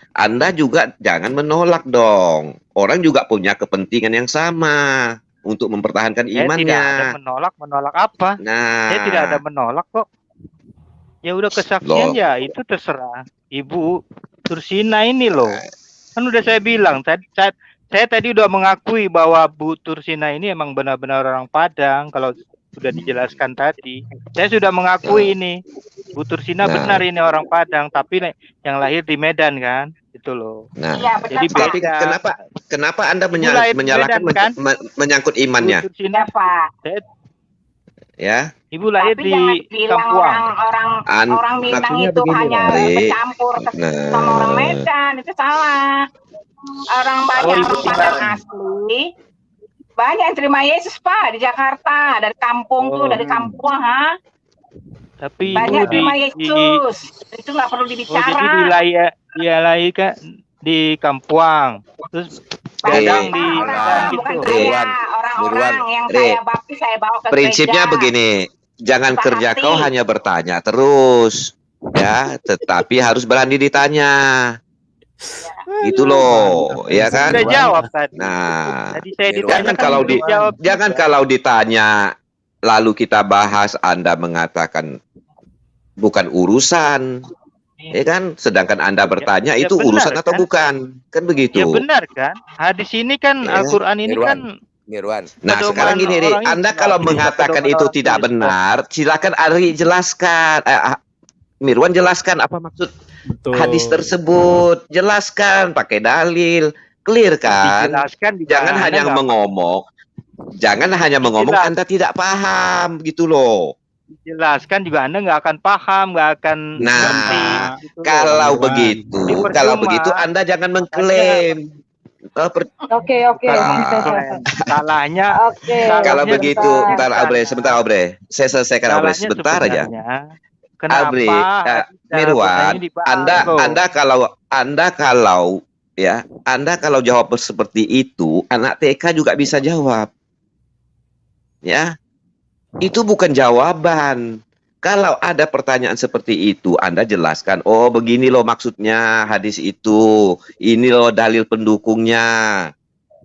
Speaker 6: juga jangan menolak dong. Orang juga punya kepentingan yang sama untuk mempertahankan imannya.
Speaker 2: Saya tidak ada menolak apa?
Speaker 6: Nah,
Speaker 2: saya tidak ada menolak kok. Ya udah kesaksian ya itu terserah Ibu Tursina ini loh. Kan udah saya bilang, saya tadi udah mengakui bahwa Bu Tursina ini emang benar-benar orang Padang. Kalau sudah dijelaskan tadi, saya sudah mengakui ini Bu Tursina benar ini orang Padang, tapi yang lahir di Medan kan, itu loh.
Speaker 6: Nah,
Speaker 2: ya, jadi
Speaker 6: tapi kenapa Anda menyalahkan kan? Menyangkut imannya?
Speaker 4: Bu Tursina, Pak.
Speaker 6: Ya.
Speaker 2: Ibu lahir di Kampuang.
Speaker 4: Orang Minang itu hanya bercampur sama orang Medan, itu salah. Orang banyak orang Padang asli banyak yang terima Yesus Pak di Jakarta, dari kampung tuh, dari kampung
Speaker 2: tapi
Speaker 4: banyak terima Yesus, itu nggak perlu dibicara.
Speaker 2: Jadi dia lahir di Kampuang, terus Padang di
Speaker 4: orang-orang yang saya baptis saya bawa ke
Speaker 6: prinsipnya
Speaker 4: gereja.
Speaker 6: Begini, jangan kerja kau hanya bertanya terus ya, tetapi harus berani ditanya. Gitu loh, ya kan?
Speaker 2: Sudah jawab tadi.
Speaker 6: Nah,
Speaker 2: tadi saya ditanya
Speaker 6: jangan kalau ditanya lalu kita bahas Anda mengatakan bukan urusan, ya kan? Sedangkan Anda bertanya itu urusan atau bukan, kan begitu?
Speaker 2: Ya benar kan? Hadis ini kan Al-Quran ini kan.
Speaker 14: Mirwan.
Speaker 6: Nah sekarang gini, Anda kalau mengatakan itu tidak benar, silakan Ari jelaskan. Mirwan jelaskan apa maksud hadis tersebut, jelaskan pakai dalil, clear kan? Jangan hanya mengomong, Anda tidak paham gitu loh.
Speaker 2: Jelaskan juga Anda nggak akan paham, nggak akan ngerti.
Speaker 6: Gitu kalau begitu Anda jangan mengklaim,
Speaker 5: Oke.
Speaker 2: Salahnya
Speaker 6: Kalau begitu,
Speaker 5: sebentar.
Speaker 6: sebentar Obre. Saya selesaikan Obre
Speaker 2: salahnya
Speaker 6: sebentar aja.
Speaker 2: sebenarnya
Speaker 6: Abre,
Speaker 2: kenapa
Speaker 6: Mirwan,
Speaker 2: ini dibahas, Bro?
Speaker 6: Anda kalau jawab seperti itu, anak TK juga bisa jawab. Ya. Itu bukan jawaban. Kalau ada pertanyaan seperti itu, Anda jelaskan, oh begini loh maksudnya hadis itu, ini loh dalil pendukungnya.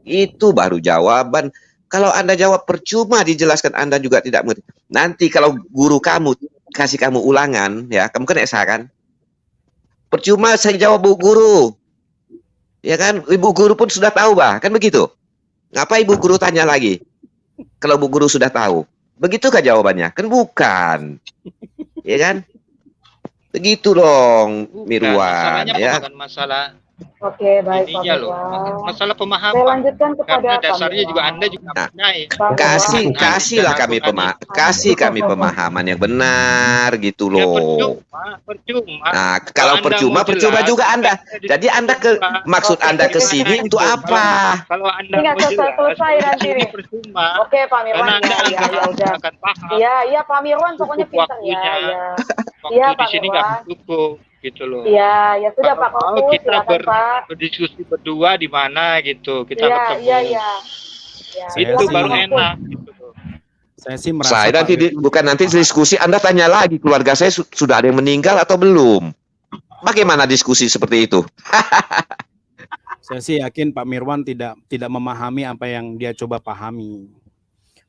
Speaker 6: Itu baru jawaban. Kalau Anda jawab percuma dijelaskan, Anda juga tidak mengerti. Nanti kalau guru kamu kasih kamu ulangan, ya, kamu kan SA kan? Percuma saya jawab Bu Guru. Ya kan, Ibu Guru pun sudah tahu, bah, kan begitu? Ngapa Ibu Guru tanya lagi? Kalau Bu Guru sudah tahu. Begitukah jawabannya? Kan bukan. Ya kan? Begitu dong, Mirwan.
Speaker 2: Masalahnya
Speaker 6: Ya.
Speaker 2: bukan masalah
Speaker 5: Oke, baik Pak
Speaker 2: ininya loh,
Speaker 5: Mirwan.
Speaker 2: masalah
Speaker 5: Saya
Speaker 2: pemahaman.
Speaker 5: lanjutkan kepada
Speaker 2: Karena
Speaker 5: Pak
Speaker 2: dasarnya juga
Speaker 5: Mirwan.
Speaker 2: Anda juga punya
Speaker 6: Kasihlah kami pemahaman yang benar gitu loh.
Speaker 2: percuma.
Speaker 6: Nah, kalau percuma juga Anda. Jadi Anda maksud Anda ke sini untuk apa?
Speaker 2: Kalau Anda
Speaker 5: Ini nggak
Speaker 2: mau jelas,
Speaker 5: selesai nanti nih.
Speaker 2: percuma.
Speaker 5: Oke Pak Mirwan,
Speaker 2: Karena Anda
Speaker 5: ya udah.
Speaker 2: akan paham.
Speaker 5: Iya Pak Mirwan, pokoknya pintar ya.
Speaker 2: Waktu
Speaker 5: Iya
Speaker 2: di
Speaker 5: Pak
Speaker 2: sini nggak
Speaker 5: Mirwan.
Speaker 2: mendukung gitu loh.
Speaker 5: Iya, ya sudah Pak
Speaker 2: Kalau
Speaker 5: Kokus,
Speaker 2: kita
Speaker 5: silakan Pak.
Speaker 2: berdiskusi berdua di mana gitu, kita
Speaker 5: Iya,
Speaker 2: ketemu.
Speaker 5: iya.
Speaker 2: Itu
Speaker 9: Saya
Speaker 2: baru
Speaker 9: sih-
Speaker 2: enak. Gitu loh.
Speaker 9: Saya sih merasa
Speaker 6: Saya
Speaker 9: Pak
Speaker 6: nanti bukan nanti diskusi, Anda tanya lagi keluarga saya sudah ada yang meninggal atau belum? Bagaimana diskusi seperti itu?
Speaker 13: Saya sih yakin Pak Mirwan tidak memahami apa yang dia coba pahami.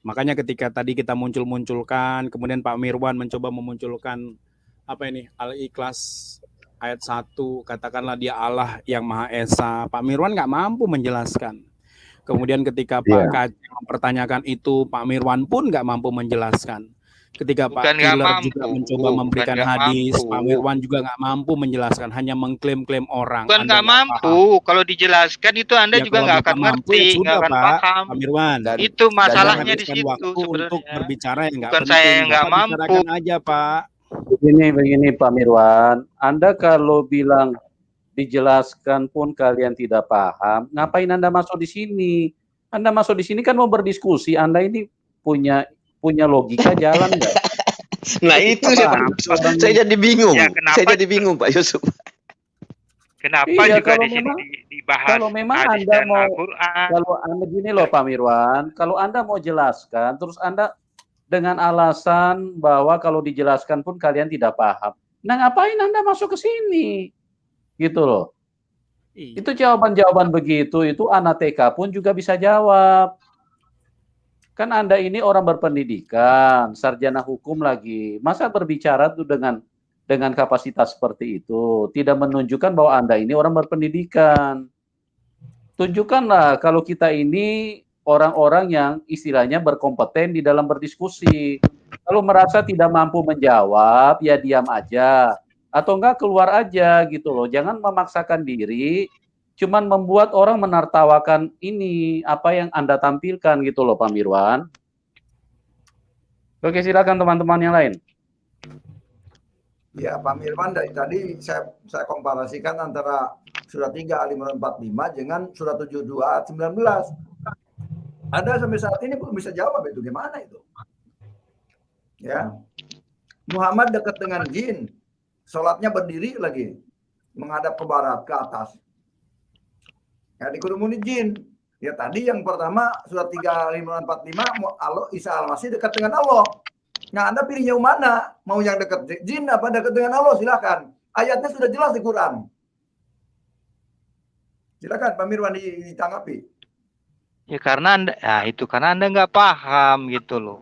Speaker 13: Makanya ketika tadi kita munculkan, kemudian Pak Mirwan mencoba memunculkan apa ini Al-Ikhlas ayat 1, katakanlah dia Allah yang Maha Esa. Pak Mirwan nggak mampu menjelaskan. Kemudian ketika Pak Kaceng mempertanyakan itu, Pak Mirwan pun nggak mampu menjelaskan. Ketika
Speaker 2: Bukan
Speaker 13: Pak
Speaker 2: nggak
Speaker 13: Killer
Speaker 2: mampu,
Speaker 13: juga mencoba
Speaker 2: bukan
Speaker 13: memberikan
Speaker 2: nggak
Speaker 13: hadis,
Speaker 2: mampu.
Speaker 13: Pak Mirwan juga nggak mampu menjelaskan, hanya mengklaim-klaim orang.
Speaker 2: Bukan
Speaker 13: Anda
Speaker 2: nggak mampu, kalau dijelaskan itu Anda
Speaker 13: Ya,
Speaker 2: juga
Speaker 13: kalau
Speaker 2: nggak
Speaker 13: Bapak
Speaker 2: akan
Speaker 13: mampu,
Speaker 2: ngerti,
Speaker 13: ya
Speaker 2: nggak
Speaker 13: sudah,
Speaker 2: akan
Speaker 13: Pak.
Speaker 2: paham.
Speaker 13: Pak Mirwan.
Speaker 2: Itu masalahnya di
Speaker 13: Menghabiskan
Speaker 2: situ
Speaker 13: waktu untuk
Speaker 2: sebenarnya.
Speaker 13: berbicara yang nggak
Speaker 2: Bukan
Speaker 13: penting.
Speaker 2: saya yang nggak
Speaker 13: Bapak
Speaker 2: mampu.
Speaker 13: bicarakan aja, Pak.
Speaker 1: Begini Pak Mirwan, Anda kalau bilang dijelaskan pun kalian tidak paham, ngapain Anda masuk di sini? Anda masuk di sini kan mau berdiskusi, Anda ini punya logika jalan nggak?
Speaker 6: Nah itu saya jadi bingung.
Speaker 2: Ya, kenapa?
Speaker 6: Saya jadi bingung Pak Yusuf.
Speaker 2: Kenapa
Speaker 1: Iya,
Speaker 2: juga
Speaker 1: kalau
Speaker 2: di sini
Speaker 1: memang-
Speaker 2: dibahas
Speaker 1: Kalau memang
Speaker 2: hadis
Speaker 1: Anda
Speaker 2: dan
Speaker 1: mau,
Speaker 2: Al-Quran?
Speaker 1: kalau Anda gini loh Pak Mirwan, kalau Anda mau jelaskan, terus Anda dengan alasan bahwa kalau dijelaskan pun kalian tidak paham. Nah ngapain Anda masuk ke sini? Gitu loh. Itu jawaban-jawaban begitu, itu anak TK pun juga bisa jawab. Kan Anda ini orang berpendidikan, sarjana hukum lagi. Masa berbicara tuh dengan kapasitas seperti itu, tidak menunjukkan bahwa Anda ini orang berpendidikan. Tunjukkanlah kalau kita ini orang-orang yang istilahnya berkompeten di dalam berdiskusi. Kalau merasa tidak mampu menjawab, ya diam aja. Atau enggak keluar aja gitu loh. Jangan memaksakan diri, cuman membuat orang menertawakan ini, apa yang Anda tampilkan gitu loh Pak Mirwan. Oke, silakan teman-teman yang lain.
Speaker 3: Ya, Pak Mirwan dari tadi saya komparasikan antara surat 3 Al-Imran 45 dengan surat 72 ayat 19. Anda sampai saat ini belum bisa jawab itu gimana itu. Ya. Muhammad dekat dengan jin. Sholatnya berdiri lagi. Menghadap ke barat, ke atas. Ya, dikerumuni jin. Ya tadi yang pertama surat 3 Al-Imran 45 Allah Isa Al-Masih dekat dengan Allah. Nah, Anda pilih yang mana? Mau yang dekat jin apa dekat dengan Allah? Silakan. Ayatnya sudah jelas di Quran. Silakan Pak Mirwan ditanggapi.
Speaker 2: Ya karena Anda, karena Anda nggak paham gitu loh.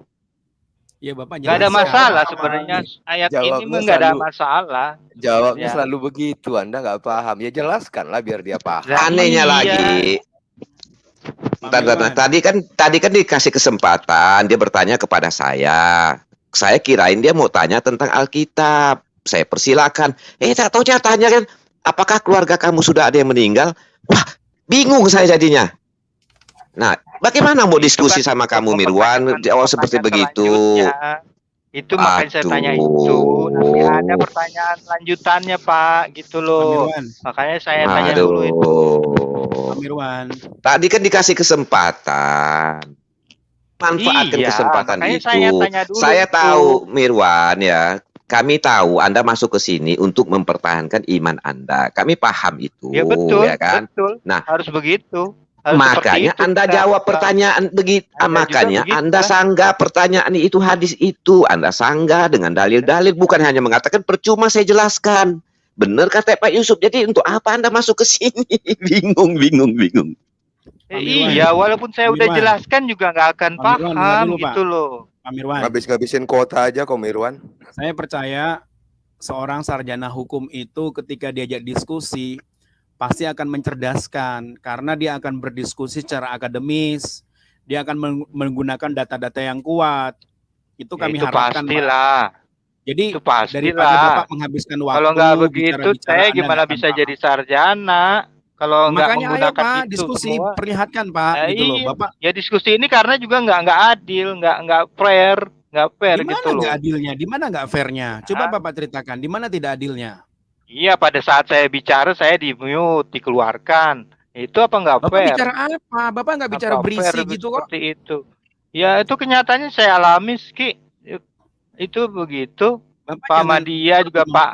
Speaker 13: Ya Bapak
Speaker 2: Nggak ada masalah sebenarnya ayat ini nggak ada masalah.
Speaker 14: Jawabnya
Speaker 2: Ya.
Speaker 14: selalu begitu, Anda nggak paham. Ya jelaskanlah biar dia paham.
Speaker 6: Anehnya lagi. Tadi kan dikasih kesempatan, dia bertanya kepada saya. Saya kirain dia mau tanya tentang Alkitab. Saya persilakan. Tak tahu dia tanya kan, apakah keluarga kamu sudah ada yang meninggal? Wah, bingung saya jadinya. Nah, bagaimana mau diskusi sama kamu Mirwan? Jawab seperti begitu.
Speaker 2: Itu makanya saya tanya itu. Nanti ada pertanyaan lanjutannya Pak, gitu loh. Makanya saya tanya dulu itu.
Speaker 13: Pak Mirwan.
Speaker 6: Tadi kan dikasih kesempatan. Manfaatkan kesempatan
Speaker 2: makanya
Speaker 6: itu.
Speaker 2: saya tanya dulu
Speaker 6: Saya
Speaker 2: itu.
Speaker 6: tahu Mirwan ya. Kami tahu Anda masuk ke sini untuk mempertahankan iman Anda. Kami paham itu,
Speaker 2: Ya betul,
Speaker 6: ya kan?
Speaker 2: betul.
Speaker 6: Nah,
Speaker 2: Harus begitu. Harus
Speaker 6: makanya
Speaker 2: seperti itu
Speaker 6: Anda
Speaker 2: kita.
Speaker 6: jawab pertanyaan begitu. Makanya
Speaker 2: begitu,
Speaker 6: Anda
Speaker 2: kan?
Speaker 6: sanggah pertanyaan itu, hadis itu. Anda sanggah dengan dalil-dalil, bukan hanya mengatakan percuma saya jelaskan. Benar kata Pak Yusuf. Jadi untuk apa Anda masuk ke sini? Bingung.
Speaker 2: Iya, walaupun saya udah jelaskan juga nggak akan paham gitu loh.
Speaker 13: Pak Mirwan.
Speaker 14: Habis-habisin kuota aja kok Mirwan.
Speaker 13: Saya percaya seorang sarjana hukum itu ketika diajak diskusi pasti akan mencerdaskan karena dia akan berdiskusi secara akademis, dia akan menggunakan data-data yang kuat. Itu kami harapkan.
Speaker 2: Pastilah.
Speaker 13: Jadi
Speaker 2: itu pastilah.
Speaker 13: Daripada Bapak menghabiskan waktu.
Speaker 2: Kalau nggak begitu, saya gimana bisa jadi sarjana? Kalau nggak menggunakan
Speaker 13: Pak,
Speaker 2: itu
Speaker 13: diskusi
Speaker 2: semua.
Speaker 13: perlihatkan Pak, gitu loh, Bapak.
Speaker 2: Ya diskusi ini karena juga nggak adil, nggak fair gitu loh.
Speaker 13: Nggak adilnya? Di mana nggak fairnya? Coba Bapak ceritakan, di mana tidak adilnya?
Speaker 2: Iya, pada saat saya bicara saya di mute, dikeluarkan. Itu apa nggak fair?
Speaker 13: Bapak bicara apa? Bapak nggak bicara berisi gitu kok?
Speaker 2: Seperti itu. Ya itu kenyataannya saya alami, Ki. Itu begitu. Pak Madia juga Pak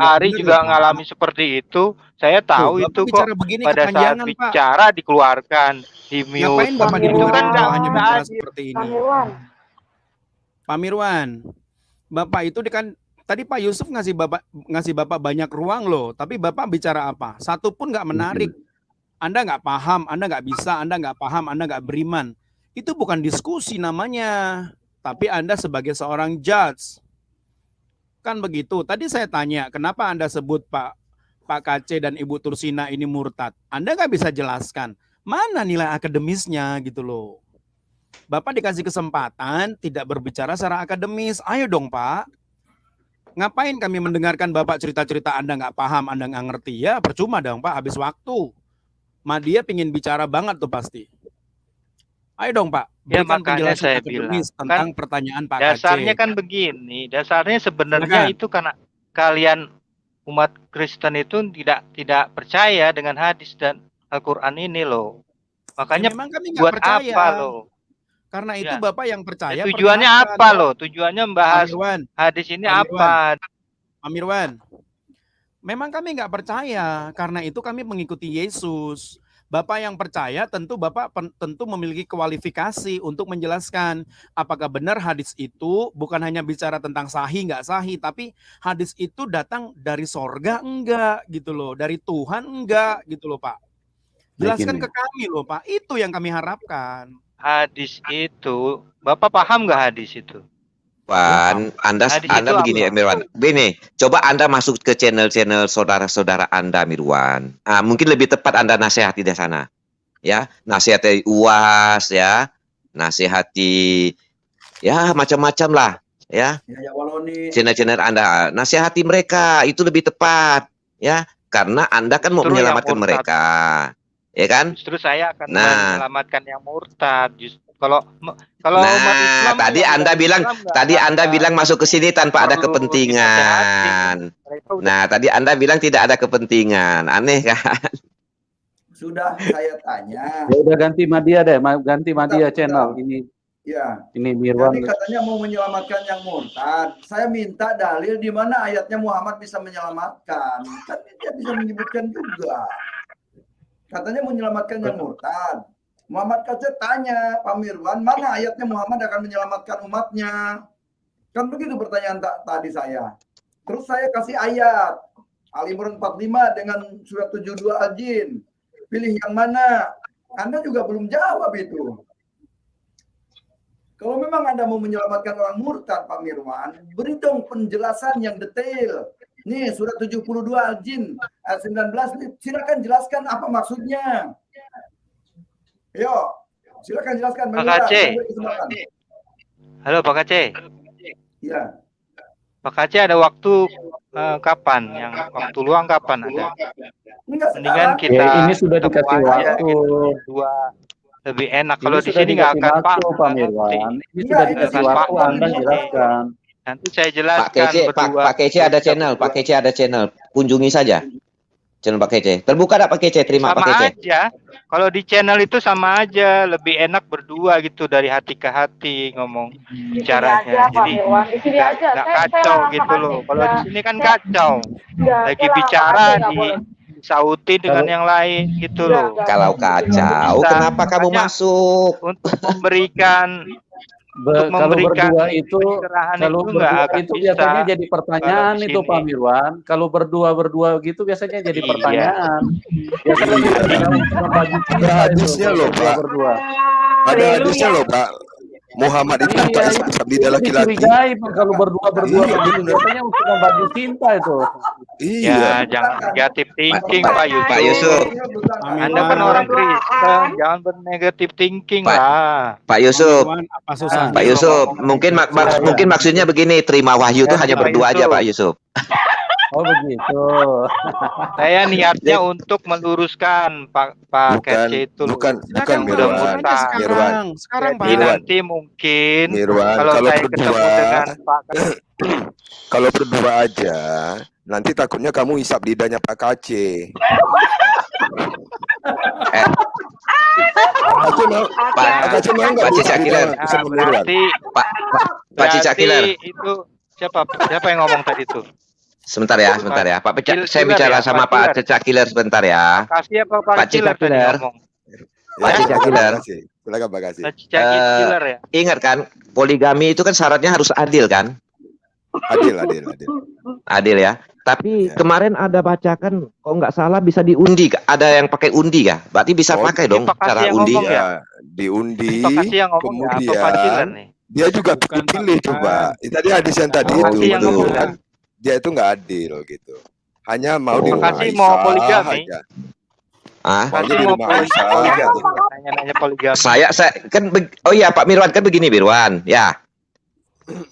Speaker 2: Ari juga ngalami seperti itu. Saya tahu itu kok. Pada saat bicara dikeluarkan, di mute.
Speaker 13: Ngapain Bapak
Speaker 2: itu kan
Speaker 13: hanya bicara
Speaker 2: adil.
Speaker 13: seperti ini? Pak Mirwan, Bapak itu kan tadi Pak Yusuf ngasih Bapak banyak ruang loh. Tapi Bapak bicara apa? Satu pun nggak menarik. Anda nggak paham, Anda nggak bisa, Anda nggak paham, Anda nggak beriman. Itu bukan diskusi namanya. Tapi Anda sebagai seorang judge. Kan begitu. Tadi saya tanya, kenapa Anda sebut Pak KC dan Ibu Tursina ini murtad? Anda nggak bisa jelaskan. Mana nilai akademisnya gitu loh. Bapak dikasih kesempatan tidak berbicara secara akademis. Ayo dong Pak. Ngapain kami mendengarkan Bapak cerita-cerita Anda nggak paham, Anda nggak ngerti? Ya percuma dong Pak, habis waktu. Madia pingin bicara banget tuh pasti. Ayo dong Pak, berikan penjelasan akademis tentang pertanyaan Pak KC.
Speaker 2: Dasarnya kan begini, dasarnya sebenarnya itu karena kalian umat Kristen itu tidak percaya dengan hadis dan Al-Quran ini loh. Makanya
Speaker 13: memang kami
Speaker 2: buat
Speaker 13: percaya.
Speaker 2: apa loh?
Speaker 13: Karena itu Bapak yang percaya.
Speaker 2: Tujuannya apa loh? Tujuannya membahas hadis ini apa?
Speaker 13: Pak Mirwan, memang kami nggak percaya. Karena itu kami mengikuti Yesus. Bapak yang percaya tentu Bapak tentu memiliki kualifikasi untuk menjelaskan apakah benar hadis itu bukan hanya bicara tentang sahih nggak sahih, tapi hadis itu datang dari sorga enggak gitu loh, dari Tuhan enggak gitu loh Pak. Jelaskan ke kami loh Pak, itu yang kami harapkan.
Speaker 2: Hadis itu, Bapak paham nggak hadis itu?
Speaker 6: Anda begini Mirwan. Begini, coba Anda masuk ke channel-channel saudara-saudara Anda Mirwan. Mungkin lebih tepat Anda nasihati di sana. Ya, nasihati UAS ya, nasihati ya macam-macam lah ya. Channel-channel Anda, nasihati mereka itu lebih tepat ya, karena Anda kan mau menyelamatkan mereka. Ya kan?
Speaker 2: Justru saya akan menyelamatkan yang murtad. Kalau umat Islam
Speaker 6: tadi Anda bilang masuk ke sini tanpa ada kepentingan. Nah, tadi Anda bilang tidak ada kepentingan. Aneh kan?
Speaker 3: Sudah saya tanya.
Speaker 1: Ya udah ganti Madia deh, ganti Madia channel ini.
Speaker 3: Ya.
Speaker 1: Ini Mirwan.
Speaker 3: Jadi katanya mau menyelamatkan yang murtad. Saya minta dalil di mana ayatnya Muhammad bisa menyelamatkan. Kan dia bisa menyebutkan juga. Katanya mau menyelamatkan yang murtad. Muhammad KC tanya Pak Mirwan, mana ayatnya Muhammad akan menyelamatkan umatnya? Kan begitu pertanyaan tadi saya. Terus saya kasih ayat Ali Imran 45 dengan surat 72 Al-Jin. Pilih yang mana? Anda juga belum jawab itu. Kalau memang Anda mau menyelamatkan orang murtad Pak Mirwan, beri dong penjelasan yang detail. Nih surat 72 Al-Jin ayat 19, silakan jelaskan apa maksudnya. Yo, silakan jelaskan.
Speaker 2: Pak KC. Halo Pak KC.
Speaker 3: Iya.
Speaker 2: Pak KC ada waktu kapan? Yang waktu luang kapan ada? Mendingan kita
Speaker 1: ini sudah dikasih waktu.
Speaker 2: Dua lebih enak. Kalau di sini nggak akan
Speaker 1: Pak Mirwan. Ini sudah dikasih waktu Anda jelaskan.
Speaker 2: Nanti saya jelaskan
Speaker 6: Pak KC ada channel, Pak KC ada channel. Kunjungi saja. Channel Pak Kece. Terbuka enggak Pak Kece? Terima Pak
Speaker 2: Sama
Speaker 6: Kece.
Speaker 2: aja. Kalau di channel itu sama aja, lebih enak berdua gitu dari hati ke hati ngomong
Speaker 5: Di sini
Speaker 2: caranya.
Speaker 5: aja Pak
Speaker 2: Jadi
Speaker 5: Mirwan, di sini aja.
Speaker 2: nggak
Speaker 5: Saya
Speaker 2: kacau
Speaker 5: langsung
Speaker 2: gitu
Speaker 5: aja.
Speaker 2: loh. Kalau di
Speaker 5: Ya,
Speaker 2: sini kan kacau. Lagi
Speaker 5: saya langsung
Speaker 2: bicara
Speaker 5: aja, nggak boleh.
Speaker 2: disautin dengan yang lain gitu loh.
Speaker 6: Kalau kacau, kenapa kamu masuk?
Speaker 2: Untuk memberikan
Speaker 1: Kalau berdua itu,
Speaker 2: pencerahan
Speaker 1: kalau
Speaker 2: itu nggak
Speaker 1: berdua
Speaker 2: akan
Speaker 1: itu
Speaker 2: bisa
Speaker 1: biasanya jadi pertanyaan
Speaker 2: kalau di
Speaker 1: itu
Speaker 2: sini.
Speaker 1: Pak Mirwan. Kalau berdua gitu biasanya jadi
Speaker 2: Iya.
Speaker 1: pertanyaan. Biasanya tidak untuk membagi
Speaker 14: Ada
Speaker 1: cerita itu
Speaker 14: hadisnya loh Pak.
Speaker 1: berdua.
Speaker 14: Ada hadisnya loh Pak. Muhammad itu tak
Speaker 1: Iya,
Speaker 14: isap
Speaker 1: itu
Speaker 14: lidah laki-laki.
Speaker 1: dicurigai Pak, kalau berdua
Speaker 14: Iya,
Speaker 1: begitu. Biasanya untuk membagi cinta itu.
Speaker 2: Ya, jangan negative thinking Pak
Speaker 6: Yusuf.
Speaker 2: Anda kan orang Kristen, jangan bernegative thinking lah.
Speaker 6: Pak Yusuf.
Speaker 13: Apa susahnya?
Speaker 6: Pak Yusuf, mungkin mungkin maksudnya begini, terima wahyu itu hanya berdua aja Pak Yusuf.
Speaker 1: Oh begitu.
Speaker 2: Saya niatnya untuk meluruskan Pak Kece itu.
Speaker 14: Bukan
Speaker 2: Mirwan.
Speaker 14: Sekarang
Speaker 2: Jadi nanti mungkin
Speaker 14: Mirwan,
Speaker 2: kalau saya ketemu
Speaker 14: berdua,
Speaker 2: dengan Pak
Speaker 14: kalau berdua aja, nanti takutnya kamu isap lidahnya Pak Kace.
Speaker 6: Pak Cica Killer. Pak Cica Killer.
Speaker 2: Itu siapa yang ngomong tadi itu?
Speaker 6: Sebentar ya. Pak Cica, saya
Speaker 2: Killer
Speaker 6: bicara
Speaker 2: ya,
Speaker 6: sama
Speaker 2: Pak
Speaker 6: Pak
Speaker 2: Killer.
Speaker 6: Cica Killer sebentar ya.
Speaker 2: Kasih apa Pak
Speaker 6: Pak Cica
Speaker 2: Killer tadi
Speaker 6: Killer.
Speaker 2: ngomong?
Speaker 6: Pak Cica Killer.
Speaker 14: Silakan Pak Kasih.
Speaker 2: Pak Cica Killer ya.
Speaker 6: Ingat kan, poligami itu kan syaratnya harus adil kan?
Speaker 14: Adil.
Speaker 6: Adil ya. Tapi kemarin ada bacakan, kok nggak salah bisa diundi. Ada yang pakai undi ya? Berarti bisa pakai dong cara undi.
Speaker 14: Ya, diundi.
Speaker 2: Pak Kasih yang ngomong ya, atau Pak Killer
Speaker 14: Kemudian
Speaker 2: nih?
Speaker 14: dia juga pilih coba. Tadi hadis yang tadi
Speaker 2: Pak
Speaker 14: itu
Speaker 2: Kasih yang ngomong
Speaker 14: kan. Dia itu nggak adil gitu. Hanya mau di
Speaker 2: Pak
Speaker 14: rumah
Speaker 2: Kasih mau
Speaker 14: Aisyah
Speaker 2: poligami.
Speaker 14: aja.
Speaker 2: Kasih
Speaker 14: di
Speaker 2: mau
Speaker 14: rumah Aisyah
Speaker 2: poligami.
Speaker 14: gitu.
Speaker 2: Nanya poligami.
Speaker 6: Saya kan oh iya Pak Mirwan kan begini Mirwan ya.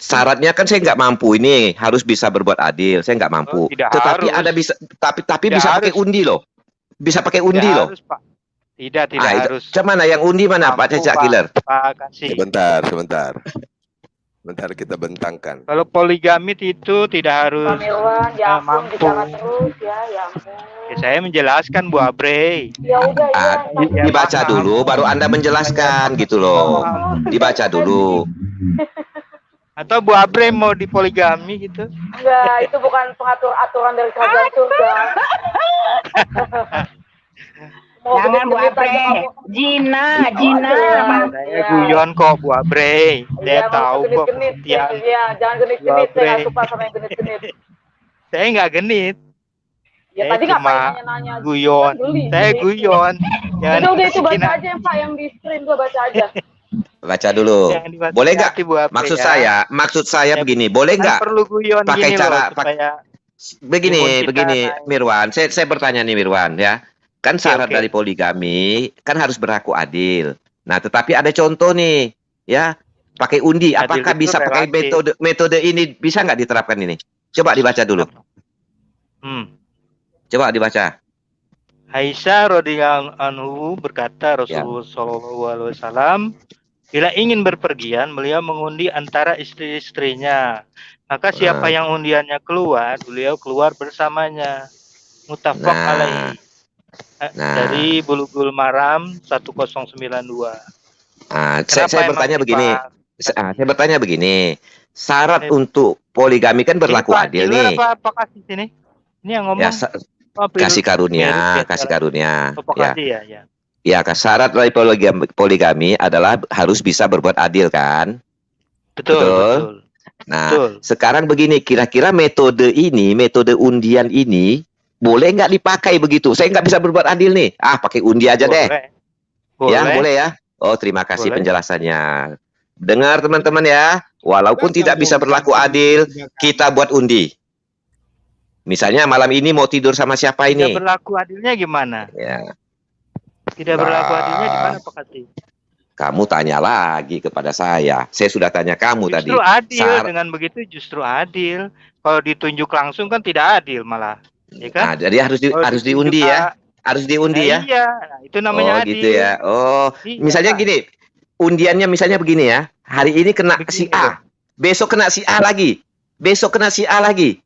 Speaker 6: Syaratnya kan saya nggak mampu ini, harus bisa berbuat adil. Saya nggak mampu.
Speaker 2: Tidak
Speaker 6: Tetapi
Speaker 2: harus.
Speaker 6: ada bisa tapi
Speaker 2: Tidak
Speaker 6: bisa pakai
Speaker 2: harus.
Speaker 6: undi loh. Bisa pakai undi
Speaker 2: Tidak
Speaker 6: loh.
Speaker 2: harus, Pak. Tidak
Speaker 6: Ah, itu.
Speaker 2: harus.
Speaker 6: Cuman yang undi mana Pak Cica Killer?
Speaker 2: Pak Kasih.
Speaker 14: Sebentar. Bentar kita bentangkan.
Speaker 2: Kalau poligami itu tidak harus
Speaker 5: Pak Mirwan, ya ampun,
Speaker 2: mampu.
Speaker 5: bicara terus ya ampun.
Speaker 2: Ya, saya menjelaskan Bu Abre.
Speaker 5: Ya udah ya.
Speaker 6: Dibaca dulu baru Anda menjelaskan gitu loh. Dibaca dulu.
Speaker 2: Atau Bu Abre mau dipoligami gitu?
Speaker 5: Enggak, itu bukan aturan dari kerajaan surga.
Speaker 4: Jangan Bu Abre. Jina.
Speaker 2: Saya guyon kok Bu Abre. Saya tahu kok
Speaker 5: genit-genit.
Speaker 2: kesetiaan.
Speaker 5: Ya, jangan genit-genit. Saya nggak suka sama yang genit-genit.
Speaker 2: Saya nggak genit.
Speaker 5: Ya
Speaker 2: Saya
Speaker 5: tadi
Speaker 2: cuma
Speaker 5: ngapain nanya-nanya?
Speaker 2: guyon.
Speaker 5: Geli.
Speaker 2: Saya guyon. Jangan
Speaker 5: Udah itu baca
Speaker 2: bikin-
Speaker 5: aja yang Pak yang di screen gua baca aja.
Speaker 6: Baca dulu.
Speaker 2: Jangan dibaca
Speaker 6: Boleh nggak?
Speaker 2: hati, Bu Abre,
Speaker 6: Maksud saya begini. Boleh
Speaker 2: Kan
Speaker 6: nggak?
Speaker 2: perlu guyon
Speaker 6: pakai
Speaker 2: gini
Speaker 6: cara
Speaker 2: loh, supaya
Speaker 6: begini
Speaker 2: imun kita naik.
Speaker 6: Mirwan. Saya bertanya nih Mirwan ya. Kan syarat
Speaker 2: oke.
Speaker 6: dari poligami kan harus berlaku adil. Nah, tetapi ada contoh nih, ya, pakai undi.
Speaker 2: Adil
Speaker 6: Apakah
Speaker 2: itu
Speaker 6: bisa pakai
Speaker 2: relatif.
Speaker 6: metode ini bisa nggak diterapkan ini? Coba dibaca dulu. Coba dibaca.
Speaker 2: Aisyah radhiyallahu anhu berkata Rasulullah Shallallahu Alaihi Wasallam, bila ingin berpergian, beliau mengundi antara istri-istrinya. Maka siapa yang undiannya keluar, beliau keluar bersamanya. Muttafaq alaihi. Dari Bulughul Maram 1092.
Speaker 6: Saya bertanya begini. Saya bertanya begini. Syarat untuk poligami kan berlaku adil nih.
Speaker 2: Apa kasih sini? Ini yang ngomong.
Speaker 6: Ya, kasih karunia.
Speaker 2: Ya.
Speaker 6: Ya, syarat dari poligami adalah harus bisa berbuat adil kan?
Speaker 2: Betul.
Speaker 6: Nah, sekarang begini, kira-kira metode undian ini boleh nggak dipakai begitu? Saya nggak bisa berbuat adil nih. Pakai undi aja deh. Ya, boleh ya. Oh, terima kasih penjelasannya. Dengar teman-teman ya, walaupun tidak bisa berlaku adil, kita buat undi. Misalnya malam ini mau tidur sama siapa ini?
Speaker 2: Tidak berlaku adilnya gimana?
Speaker 6: Ya.
Speaker 2: Tidak berlaku adilnya di mana Pak Kati?
Speaker 6: Kamu tanya lagi kepada saya. Saya sudah tanya kamu tadi.
Speaker 2: Justru adil, dengan begitu justru adil. Kalau ditunjuk langsung kan tidak adil malah. Ya kan?
Speaker 6: Nah, jadi harus diundi ya. Harus diundi ya.
Speaker 2: Iya, itu namanya adil.
Speaker 6: Gitu ya. Oh,
Speaker 2: iya.
Speaker 6: Misalnya gini. Undiannya misalnya begini ya. Hari ini kena si A. Besok kena si A lagi. Besok kena si A lagi.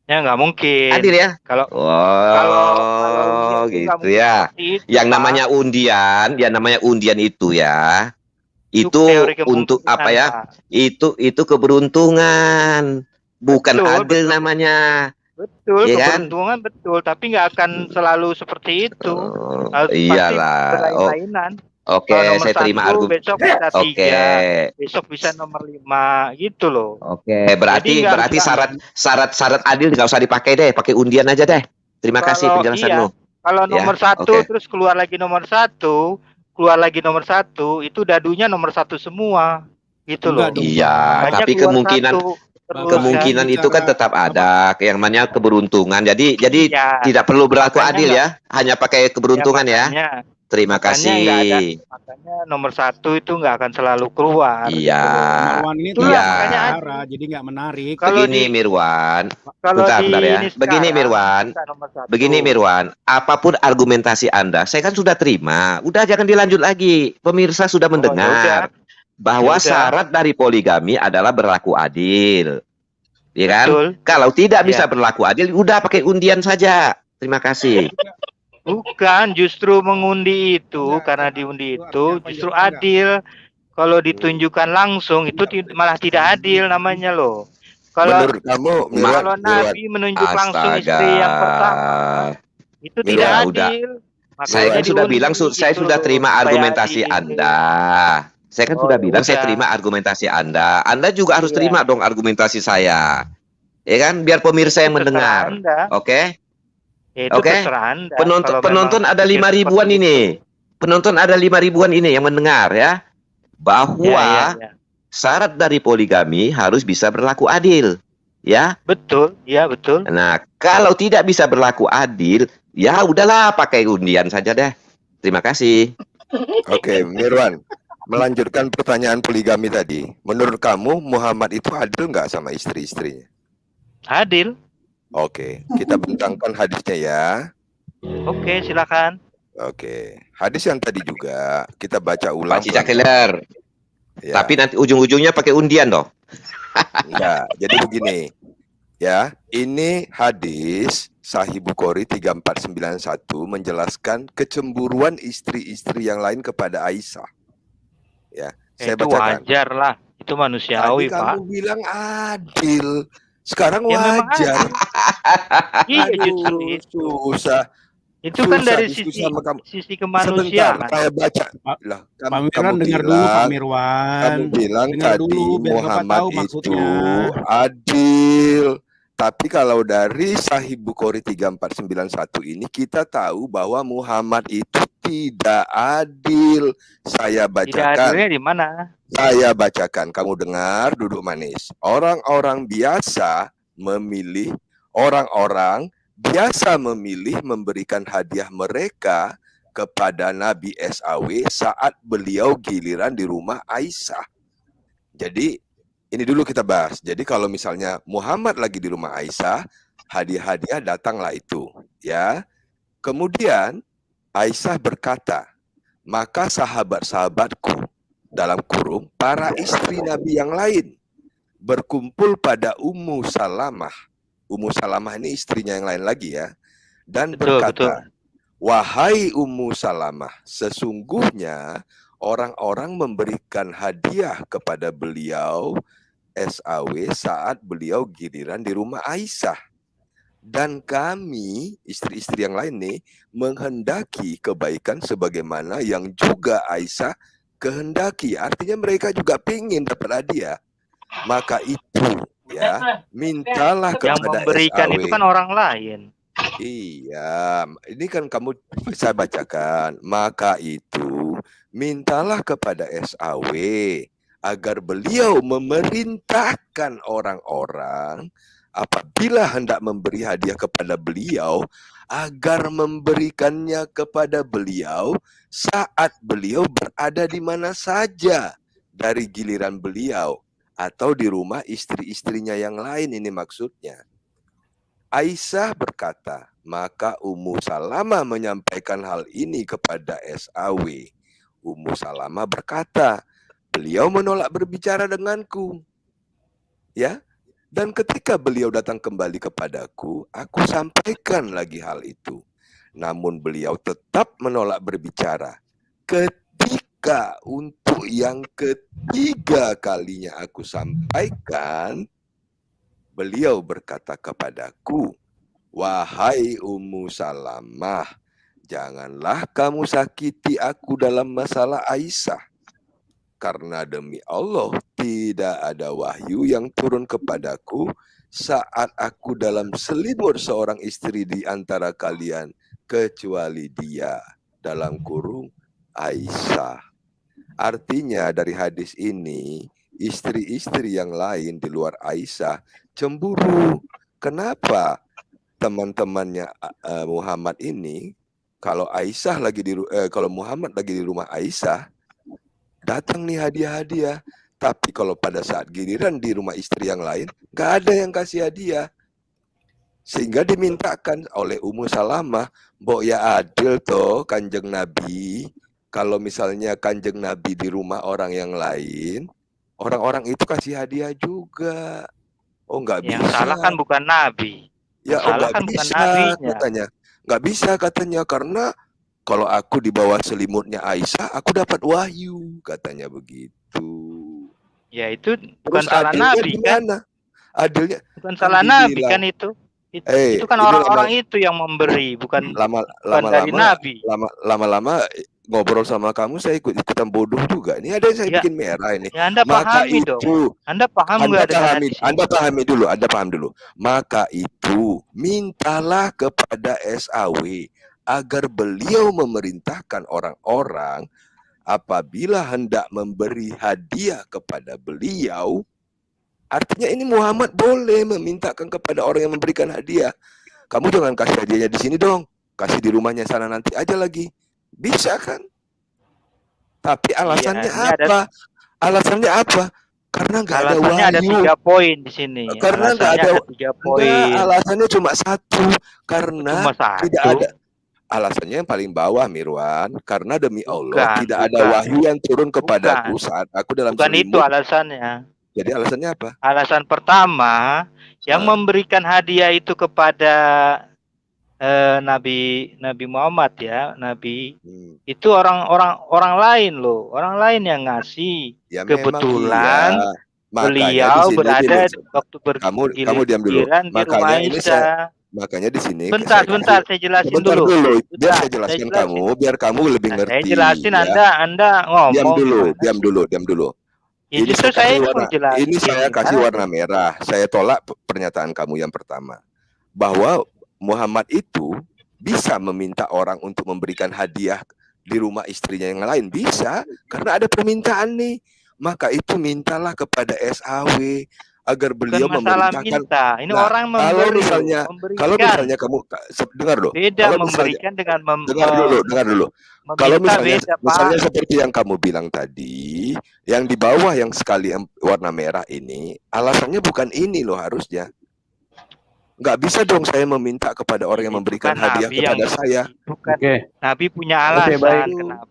Speaker 2: Ya nggak mungkin.
Speaker 6: Adil ya?
Speaker 2: Kalau
Speaker 6: Oh, gitu ya. Yang namanya undian, itu ya. Itu untuk apa ya?
Speaker 2: Pak.
Speaker 6: Itu keberuntungan, bukan adil namanya.
Speaker 2: Betul,
Speaker 6: ya kan?
Speaker 2: keberuntungan betul, tapi nggak akan selalu seperti itu.
Speaker 6: Iyalah.
Speaker 2: Pasti berlain-lainan.
Speaker 6: Oke, saya terima argumen.
Speaker 2: Besok bisa 3, besok bisa nomor 5, gitu loh.
Speaker 6: Oke, berarti syarat adil nggak usah dipakai deh, pakai undian aja deh. Terima kasih penjelasanmu.
Speaker 2: Kalau nomor 1 terus keluar lagi nomor 1, itu dadunya nomor 1 semua, gitu loh.
Speaker 6: Iya, tapi kemungkinan itu kan tetap ada, yang namanya keberuntungan. Jadi tidak perlu berlaku adil ya, hanya pakai keberuntungan ya. Terima kasih.
Speaker 2: Makanya nomor 1 itu nggak akan selalu keluar.
Speaker 6: Iya.
Speaker 13: Mirwan ini jadi nggak menarik.
Speaker 6: Begini Mirwan, bentar ya. Begini Mirwan, apapun argumentasi Anda, saya kan sudah terima. Udah jangan dilanjut lagi. Pemirsa sudah mendengar bahwa syarat dari poligami adalah berlaku adil. Ya kan?
Speaker 2: Betul.
Speaker 6: Kalau tidak bisa berlaku adil, udah pakai undian saja. Terima kasih.
Speaker 2: Bukan, justru mengundi itu, karena diundi itu justru adil. Kalau ditunjukkan langsung itu malah tidak adil namanya loh. Kalau
Speaker 14: menurut kamu,
Speaker 2: kalau Nabi menunjuk langsung istri yang pertama, itu tidak adil.
Speaker 6: Saya kan sudah bilang, saya sudah terima argumentasi Anda. Saya kan sudah bilang saya terima argumentasi Anda. Anda juga harus terima dong argumentasi saya. Ya kan, biar pemirsa yang mendengar. Oke?
Speaker 2: Oke,
Speaker 6: penonton ada 5 ribuan ini. Penonton ada 5 ribuan ini yang mendengar ya. Bahwa syarat dari poligami harus bisa berlaku adil. Ya.
Speaker 2: Betul, ya betul.
Speaker 6: Nah, kalau tidak bisa berlaku adil, ya udahlah pakai undian saja deh. Terima kasih.
Speaker 14: Oke, Mirwan. Melanjutkan pertanyaan poligami tadi. Menurut kamu Muhammad itu adil nggak sama istri-istrinya?
Speaker 2: Adil.
Speaker 14: Oke, kita bentangkan hadisnya ya.
Speaker 2: Oke, silakan.
Speaker 14: Oke, hadis yang tadi juga kita baca ulang.
Speaker 6: Pak Cicak Keller. Ya. Tapi nanti ujung-ujungnya pakai undian dong.
Speaker 14: Enggak, jadi begini. Ya, ini hadis Sahih Bukhari 3491 menjelaskan kecemburuan istri-istri yang lain kepada Aisyah. Ya, saya bacakan.
Speaker 2: Itu wajar lah, itu manusiawi,
Speaker 14: Tadi
Speaker 2: Pak.
Speaker 14: kamu bilang adil. Sekarang wajar.
Speaker 2: Iya, justru itu.
Speaker 14: Susah.
Speaker 2: Itu kan dari sisi kemanusiaan.
Speaker 14: Sebentar, saya baca. Lah,
Speaker 13: Pak dengar dulu Pak Mirwan.
Speaker 14: Kamu bilang tadi
Speaker 13: dulu,
Speaker 14: Muhammad itu adil. Tapi kalau dari Sahih Bukhari 3491 ini kita tahu bahwa Muhammad itu tidak adil. Saya bacakan.
Speaker 2: Tidak adilnya di mana?
Speaker 14: Saya bacakan, kamu dengar, duduk manis. Orang-orang biasa memilih memberikan hadiah mereka kepada Nabi SAW saat beliau giliran di rumah Aisyah. Jadi ini dulu kita bahas. Jadi kalau misalnya Muhammad lagi di rumah Aisyah, hadiah-hadiah datanglah itu, ya. Kemudian Aisyah berkata, maka sahabat-sahabatku dalam kurung para istri Nabi yang lain berkumpul pada Ummu Salamah. Ummu Salamah ini istrinya yang lain lagi ya. Dan berkata, wahai Ummu Salamah, sesungguhnya orang-orang memberikan hadiah kepada beliau SAW saat beliau giliran di rumah Aisyah. Dan kami, istri-istri yang lain nih, menghendaki kebaikan sebagaimana yang juga Aisyah kehendaki. Artinya mereka juga ingin dapat hadiah. Maka itu ya, mintalah kepada
Speaker 2: yang memberikan
Speaker 14: SAW.
Speaker 2: itu kan orang lain.
Speaker 14: Iya, ini kan saya bacakan. Maka itu mintalah kepada SAW agar beliau memerintahkan orang-orang apabila hendak memberi hadiah kepada beliau agar memberikannya kepada beliau saat beliau berada di mana saja dari giliran beliau atau di rumah istri-istrinya yang lain, ini maksudnya. Aisyah berkata, maka Ummu Salamah menyampaikan hal ini kepada SAW. Ummu Salamah berkata, beliau menolak berbicara denganku. Ya, Dan ketika beliau datang kembali kepadaku, aku sampaikan lagi hal itu. Namun beliau tetap menolak berbicara. Ketika untuk yang ketiga kalinya aku sampaikan, beliau berkata kepadaku, "Wahai Ummu Salamah, janganlah kamu sakiti aku dalam masalah Aisyah. Karena demi Allah tidak ada wahyu yang turun kepadaku saat aku dalam selimut seorang istri di antara kalian kecuali dia, dalam kurung Aisyah." Artinya dari hadis ini, istri-istri yang lain di luar Aisyah cemburu. Kenapa teman-temannya Muhammad ini, kalau Aisyah lagi kalau Muhammad lagi di rumah Aisyah, datang nih hadiah-hadiah. Tapi kalau pada saat giliran di rumah istri yang lain, nggak ada yang kasih hadiah. Sehingga dimintakan oleh Ummu Salamah, "Mbok ya adil toh Kanjeng Nabi, kalau misalnya Kanjeng Nabi di rumah orang yang lain, orang-orang itu kasih hadiah juga." Oh, nggak bisa.
Speaker 2: Yang salah kan bukan Nabi.
Speaker 14: Ya,
Speaker 2: Yang salah kan bukan nabinya.
Speaker 14: katanya. Nggak bisa katanya, karena kalau aku di bawah selimutnya Aisyah, aku dapat wahyu, katanya begitu.
Speaker 2: Ya itu bukan
Speaker 14: Terus
Speaker 2: salah
Speaker 14: adilnya
Speaker 2: Nabi kan?
Speaker 14: gimana? Adilnya
Speaker 2: Bukan
Speaker 14: kan
Speaker 2: salah Nabi
Speaker 14: dibilang,
Speaker 2: kan itu.
Speaker 14: Eh,
Speaker 2: Itu kan
Speaker 14: ini
Speaker 2: orang-orang itu yang memberi, bukan dari Nabi.
Speaker 14: lama-lama ngobrol sama kamu, saya ikut-ikutan bodoh juga. Ini ada yang saya
Speaker 2: Ya,
Speaker 14: bikin merah ini.
Speaker 2: ya Anda
Speaker 14: Maka
Speaker 2: pahami dong.
Speaker 14: itu,
Speaker 2: Anda paham nggak dengan hadis ini?
Speaker 14: Anda paham dulu. Maka itu, mintalah kepada SAW agar beliau memerintahkan orang-orang apabila hendak memberi hadiah kepada beliau. Artinya ini Muhammad boleh memintakan kepada orang yang memberikan hadiah, "Kamu jangan kasih hadiahnya di sini dong, kasih di rumahnya sana nanti aja lagi." Bisa kan? Tapi alasannya apa? Alasannya apa? Karena nggak ada wahyu.
Speaker 2: Alasannya ada 3 poin di sini.
Speaker 14: Karena nggak ada
Speaker 2: 3 poin.
Speaker 14: Alasannya cuma satu. Karena
Speaker 2: Cuma satu.
Speaker 14: tidak ada. Alasannya yang paling bawah, Mirwan. Karena demi Allah tidak ada wahyu yang turun kepadaku saat aku dalam
Speaker 2: Bukan
Speaker 14: selimut.
Speaker 2: itu alasannya.
Speaker 14: Jadi alasannya apa?
Speaker 2: Alasan pertama, yang memberikan hadiah itu kepada Nabi Muhammad ya, Nabi itu orang lain loh, orang lain yang ngasih.
Speaker 14: Ya,
Speaker 2: kebetulan
Speaker 14: iya.
Speaker 2: beliau berada waktu
Speaker 14: kamu diam dulu. Makanya di sini
Speaker 2: bentar saya jelasin dulu.
Speaker 14: Biar saya jelaskan kamu, biar kamu lebih ngerti.
Speaker 2: Saya jelasin
Speaker 14: ya.
Speaker 2: Anda ngomong.
Speaker 14: Diam dulu.
Speaker 2: Ya, justru saya
Speaker 14: ini saya kasih warna merah. Saya tolak pernyataan kamu yang pertama, bahwa Muhammad itu bisa meminta orang untuk memberikan hadiah di rumah istrinya yang lain. Bisa, karena ada permintaan nih. Maka itu mintalah kepada SAW agar beliau memerintahkan.
Speaker 2: Minta. Ini orang memberi.
Speaker 14: Kalau misalnya kamu dengar loh.
Speaker 2: Beda memberikan dengan
Speaker 14: dengar dulu. Kalau misalnya seperti yang kamu bilang tadi, yang di bawah yang sekali warna merah ini, alasannya bukan ini loh harusnya. Nggak bisa dong saya meminta kepada orang yang memberikan hadiah kepada saya.
Speaker 2: Nabi punya alasan.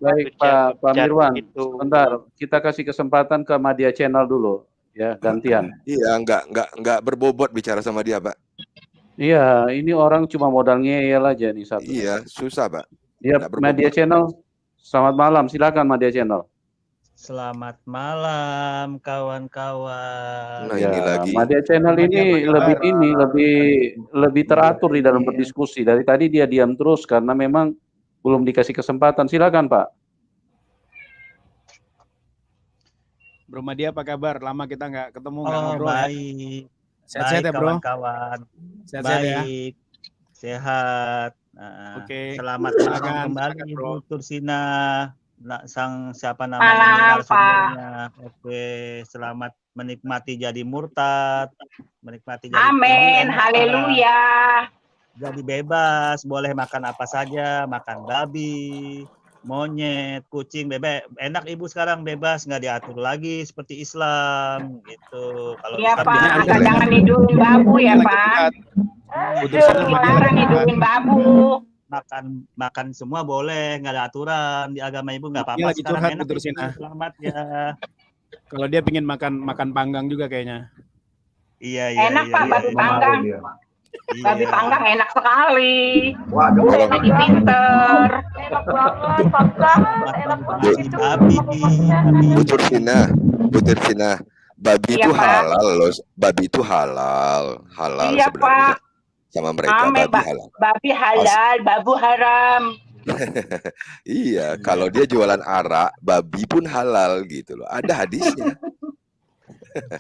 Speaker 1: Baik Pak Mirwan, sebentar kita kasih kesempatan ke Media Channel dulu ya, gantian.
Speaker 14: Iya, nggak berbobot bicara sama dia, Pak.
Speaker 1: Iya, ini orang cuma modal ngeyel aja nih satu.
Speaker 14: Iya, susah, Pak.
Speaker 1: Ya, Media Channel, selamat malam. Silakan Media Channel.
Speaker 12: Selamat malam kawan-kawan.
Speaker 14: Nah, ini lagi.
Speaker 1: Media Channel ini lebih teratur di dalam berdiskusi. Dari tadi dia diam terus karena memang belum dikasih kesempatan. Silakan, Pak.
Speaker 13: Bro Madia, apa kabar? Lama kita nggak ketemu, nggak
Speaker 12: Oh,
Speaker 13: ngobrol.
Speaker 12: baik.
Speaker 13: Sehat-sehat ya, Bro?
Speaker 12: Kawan-kawan.
Speaker 13: Sehat-sehat ya?
Speaker 12: Baik. Sehat.
Speaker 13: Oke.
Speaker 12: Selamat malam kembali Ibu Tursina. Siapa namanya?
Speaker 4: Malam,
Speaker 12: narasumbernya. Oke, selamat menikmati jadi murtad, menikmati jadi
Speaker 4: amin, haleluya.
Speaker 12: Jadi bebas, boleh makan apa saja, makan babi, monyet, kucing, bebek. Enak Ibu sekarang bebas, nggak diatur lagi seperti Islam gitu. Kalau
Speaker 4: Iya Pak, jangan hidupin babu ya Pak. Dilarang hidupin babu.
Speaker 12: Makan semua boleh, nggak ada aturan di agama Ibu, nggak apa-apa.
Speaker 13: Lagi
Speaker 12: Sekarang
Speaker 13: curhat,
Speaker 12: enak
Speaker 13: Tursina.
Speaker 12: Ibu, selamat ya.
Speaker 13: Kalau dia pingin makan panggang juga kayaknya.
Speaker 12: Iya.
Speaker 4: Enak Pak, babi panggang. Babi panggang enak sekali.
Speaker 3: Waduh.
Speaker 4: Udah jadi pinter.
Speaker 5: Enak banget, panggang. Enak banget.
Speaker 14: Butur Sina, babi
Speaker 4: Iya,
Speaker 14: itu
Speaker 4: Pak.
Speaker 14: halal loh. Babi itu halal
Speaker 4: Iya,
Speaker 14: sebenarnya.
Speaker 4: Pak.
Speaker 14: Sama mereka babi halal.
Speaker 4: Babi halal, babu haram.
Speaker 14: Iya, kalau dia jualan arak, babi pun halal gitu loh. Ada hadisnya.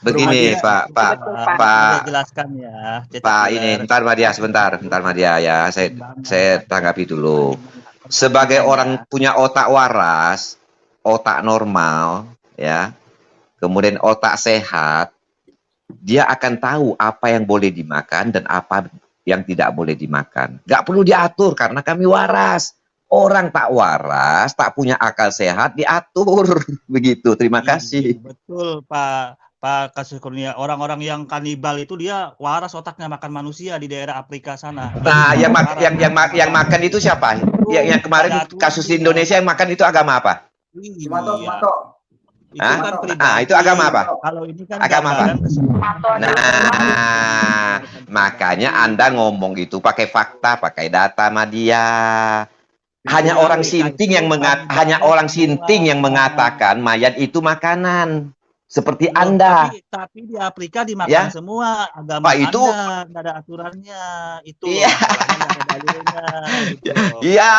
Speaker 6: Begini Pak
Speaker 12: jelaskan ya.
Speaker 6: Pak ini bentar Madia ya, saya tanggapi dulu. Sebagai orang punya otak waras, otak normal ya, kemudian otak sehat, dia akan tahu apa yang boleh dimakan dan apa yang tidak boleh dimakan. Gak perlu diatur karena kami waras. Orang tak waras, tak punya akal sehat, diatur. Begitu, terima kasih.
Speaker 12: Betul Pak Kasus Kurnia. Orang-orang yang kanibal itu dia waras otaknya, makan manusia di daerah Afrika sana.
Speaker 6: Nah, yang makan itu siapa? Yang kemarin kasus di Indonesia yang makan itu agama apa? Itu agama apa?
Speaker 12: Kalau ini kan
Speaker 6: agama apa? Nah, makanya Anda ngomong gitu pakai fakta, pakai data Madia. Hanya orang sinting yang mengatakan mayat itu makanan. Seperti Anda.
Speaker 12: Tapi di Afrika dimakan semua agama
Speaker 6: Pak, itu
Speaker 12: Anda, nggak ada aturannya. Itu
Speaker 6: Iya,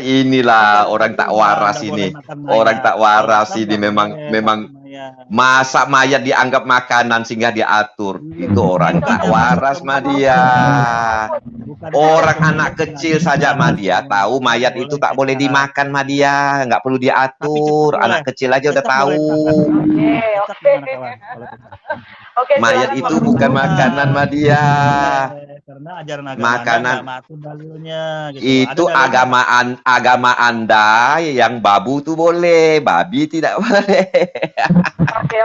Speaker 6: inilah orang tak waras ini. Orang tak waras ini memang masa mayat dianggap makanan sehingga diatur. Itu orang tak waras Madia. Orang anak kecil saja Madia tahu mayat itu tak boleh dimakan Madia, nggak perlu diatur. Anak kecil aja udah tahu. Oke, mayat itu bukan makanan Madia.
Speaker 12: Karena ajaran agama
Speaker 6: makanan
Speaker 12: itu dalilnya. Gitu.
Speaker 6: Itu agama Anda yang babu tuh boleh, babi tidak boleh.
Speaker 5: Oke.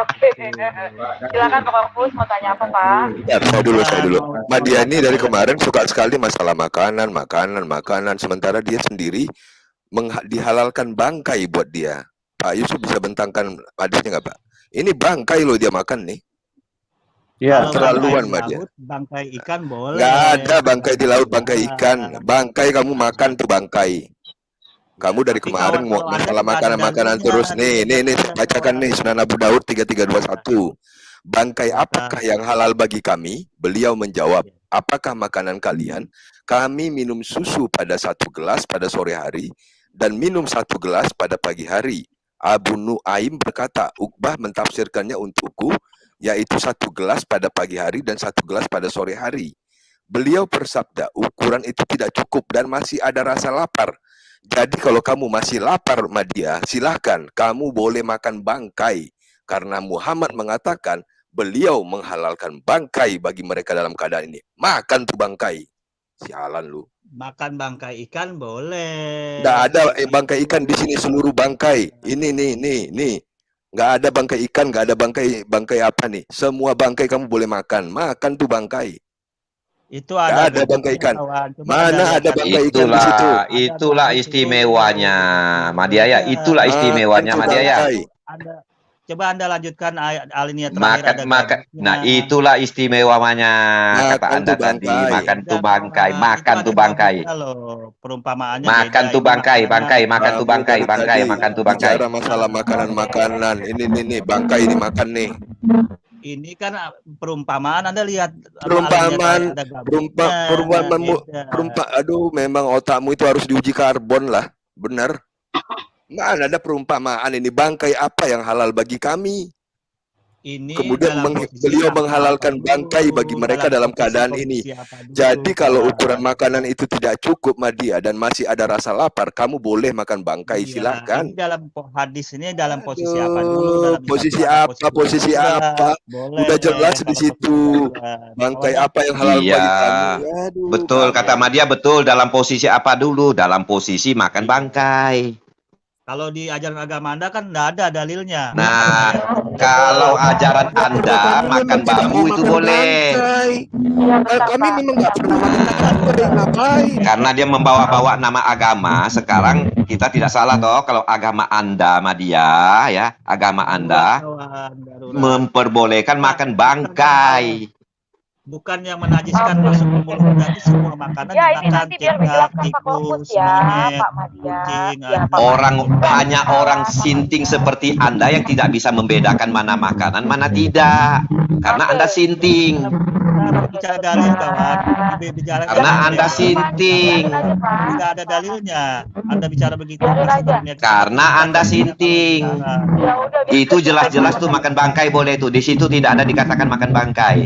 Speaker 5: Silakan Pak Korpus mau tanya apa Pak?
Speaker 14: Ya, saya dulu. Madia ini dari kemarin suka sekali masalah makanan. Sementara dia sendiri dihalalkan bangkai buat dia. Pak Yusuf bisa bentangkan hadisnya nggak Pak? Ini bangkai loh dia makan nih.
Speaker 1: Ya,
Speaker 14: terlaluan Mbak dia.
Speaker 12: Bangkai ikan boleh.
Speaker 14: Nggak ada bangkai di laut, bangkai ikan. Bangkai kamu makan tuh bangkai. Kamu dari kemarin mau masalah makanan terus. Nih, bacakan nih Sunan Abu Daud 3321. Bangkai apakah yang halal bagi kami? Beliau menjawab, apakah makanan kalian? Kami minum susu pada 1 gelas pada sore hari dan minum 1 gelas pada pagi hari. Abu Nuaim berkata, Uqbah mentafsirkannya untukku, yaitu 1 gelas pada pagi hari dan 1 gelas pada sore hari. Beliau bersabda, ukuran itu tidak cukup dan masih ada rasa lapar. Jadi kalau kamu masih lapar, Madia, silahkan, kamu boleh makan bangkai. Karena Muhammad mengatakan, beliau menghalalkan bangkai bagi mereka dalam keadaan ini. Makan tuh bangkai. Sialan lu.
Speaker 12: Makan bangkai ikan boleh.
Speaker 14: Nggak ada bangkai ikan di sini, seluruh bangkai. Ini nih. Nggak ada bangkai ikan, nggak ada bangkai apa nih. Semua bangkai kamu boleh makan. Makan tuh bangkai.
Speaker 12: Itu ada
Speaker 14: bangkai ikan. Mana ada bangkai ikan di situ?
Speaker 6: Itulah istimewanya Madia ya. Itulah istimewanya Madia ya.
Speaker 12: Coba Anda lanjutkan alinea terakhir.
Speaker 6: Nah, itulah istimewanya kata Anda tadi. Makan tuh bangkai.
Speaker 12: Perumpamaannya
Speaker 6: makan tuh bangkai. Makan tuh bangkai.
Speaker 14: Bicara masalah makanan. Ini bangkai dimakan nih.
Speaker 12: Ini kan perumpamaan. Anda lihat
Speaker 14: perumpamaan. Aduh, memang otakmu itu harus diuji karbon lah. Benar. Mana ada perumpamaan ini bangkai apa yang halal bagi kami? Kemudian beliau menghalalkan bangkai bagi mereka dalam keadaan ini. Jadi kalau ukuran makanan itu tidak cukup Madia dan masih ada rasa lapar, kamu boleh makan bangkai, silakan.
Speaker 12: Dalam hadis ini dalam posisi apa dulu?
Speaker 14: Posisi apa? Udah jelas di situ. Bangkai apa yang halal bagi kami?
Speaker 6: Betul kata Madia, betul dalam posisi apa dulu? Dalam posisi makan bangkai.
Speaker 12: Kalau di ajaran agama Anda kan nggak ada dalilnya.
Speaker 6: Nah, Kalau ajaran Anda makan bambu itu boleh.
Speaker 10: Kami memang nggak pernah makan bambu, ngapain?
Speaker 6: Karena dia membawa-bawa nama agama. Sekarang kita tidak salah toh kalau agama Anda, Madya, ya, agama Anda memperbolehkan makan bangkai.
Speaker 12: Bukan yang menajiskan masuk ke mulut, nanti semua makanan dimakan, cicak, tikus, monyet, kucing.
Speaker 6: Hanya orang sinting seperti Anda yang tidak bisa membedakan mana makanan, mana tidak. Karena Anda sinting.
Speaker 12: Bicara dalil, kawan.
Speaker 6: Karena Anda sinting.
Speaker 12: Tidak ada dalilnya. Anda bicara begitu.
Speaker 6: Karena Anda sinting. Itu jelas-jelas tuh makan bangkai boleh tuh. Di situ tidak ada dikatakan makan bangkai.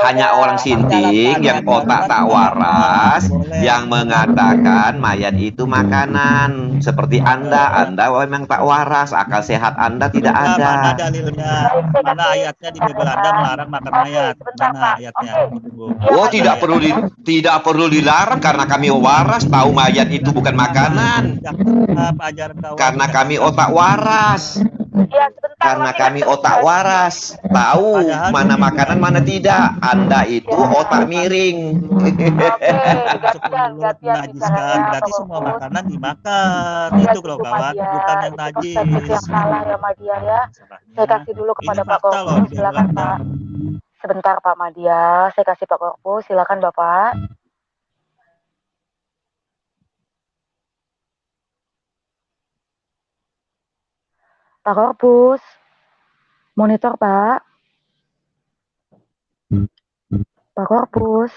Speaker 6: Hanya orang sinting yang otak tak waras yang mengatakan mayat itu makanan. Seperti Anda memang tak waras, akal sehat Anda tidak ada.
Speaker 12: Mana dalilnya? Mana ayatnya di Bible Anda melarang makan mayat? Mana ayatnya?
Speaker 6: Oh, tidak perlu dilarang karena kami waras, tahu mayat itu bukan makanan. Karena kami otak waras. Karena kami otak waras, tahu mana makanan mana tidak. Anda itu otak miring.
Speaker 12: Berarti semua makanan dimakan. Itu kalau kawan, bukan yang najis.
Speaker 5: Salah ya Madya ya. Saya kasih dulu kepada Pak Korpus, silakan Pak. Sebentar Pak Madya, saya kasih Pak Korpus, silakan Bapak. Pak Korpus, monitor Pak. Pak Korpus.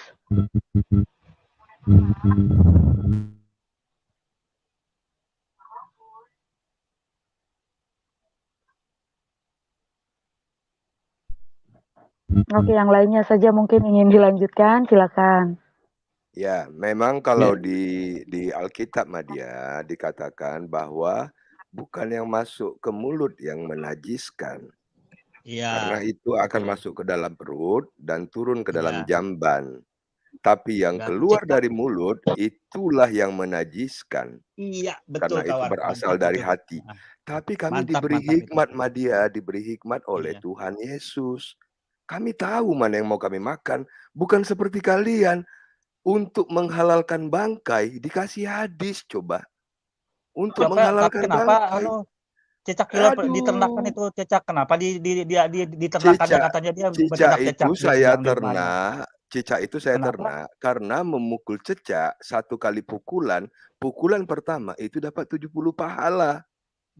Speaker 5: Oke, yang lainnya saja mungkin ingin dilanjutkan, silakan.
Speaker 14: Ya, memang kalau di Alkitab Madya dikatakan bahwa bukan yang masuk ke mulut yang menajiskan. Karena itu akan masuk ke dalam perut dan turun ke dalam jamban. Tapi yang keluar dari mulut itulah yang menajiskan.
Speaker 12: Iya, betul.
Speaker 14: Karena itu berasal dari hati. Tapi kami diberi hikmat Madya, diberi hikmat oleh Tuhan Yesus. Kami tahu mana yang mau kami makan. Bukan seperti kalian. Untuk menghalalkan bangkai dikasih hadis coba. Untuk menghalalkan bangkai.
Speaker 12: Cecak diternakan itu cecak. Kenapa diternakan katanya dia
Speaker 14: cicak itu saya ternak. Cicak itu saya ternak karena memukul cecak 1 kali pukulan. Pukulan pertama itu dapat 70 pahala.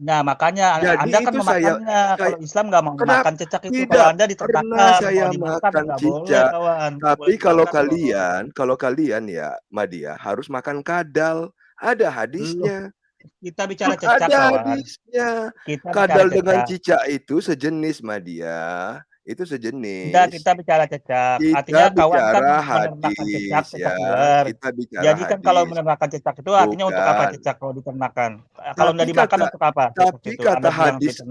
Speaker 12: Nah, makanya Anda kan memakannya. Kalau Islam nggak mau makan cecak itu.
Speaker 14: Tidak
Speaker 12: kalau Anda diternakan,
Speaker 14: pernah saya makan cicak. Tapi kalau kalian ya, Madya, harus makan kadal. Ada hadisnya.
Speaker 12: Kita bicara cecak,
Speaker 14: ada hadisnya. Kadal dengan cicak itu sejenis, Madya. Itu sejenis.
Speaker 12: Kita bicara cecak. Artinya kawan kan menernakan cecak liar. Jadi kan kalau menernakan cecak itu artinya untuk apa cecak kalau diternakan? Kalau tidak dimakan untuk apa?
Speaker 14: Tapi kata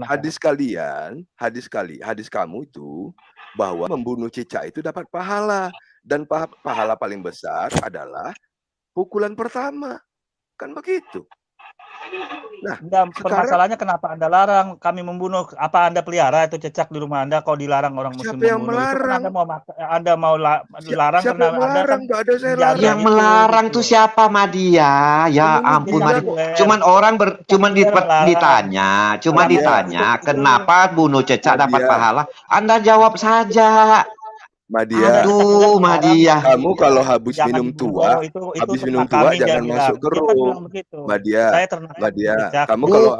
Speaker 14: hadis kalian, hadis kamu itu bahwa membunuh cicak itu dapat pahala. Dan pahala paling besar adalah pukulan pertama. Kan begitu. Nah,
Speaker 12: permasalahannya kenapa Anda larang kami membunuh? Apa Anda pelihara itu cecak di rumah Anda? Kalau dilarang orang Muslim membunuh, itu kan Anda mau larang karena Anda kan
Speaker 6: yang melarang tuh siapa, Madya? Ya ampun, Madya. Cuman ditanya, kenapa bunuh cecak dapat pahala? Anda jawab saja.
Speaker 14: Madya,
Speaker 6: aduh Madya,
Speaker 14: kamu kalau habis minum tua jangan masuk geruk. Madya, kamu kalau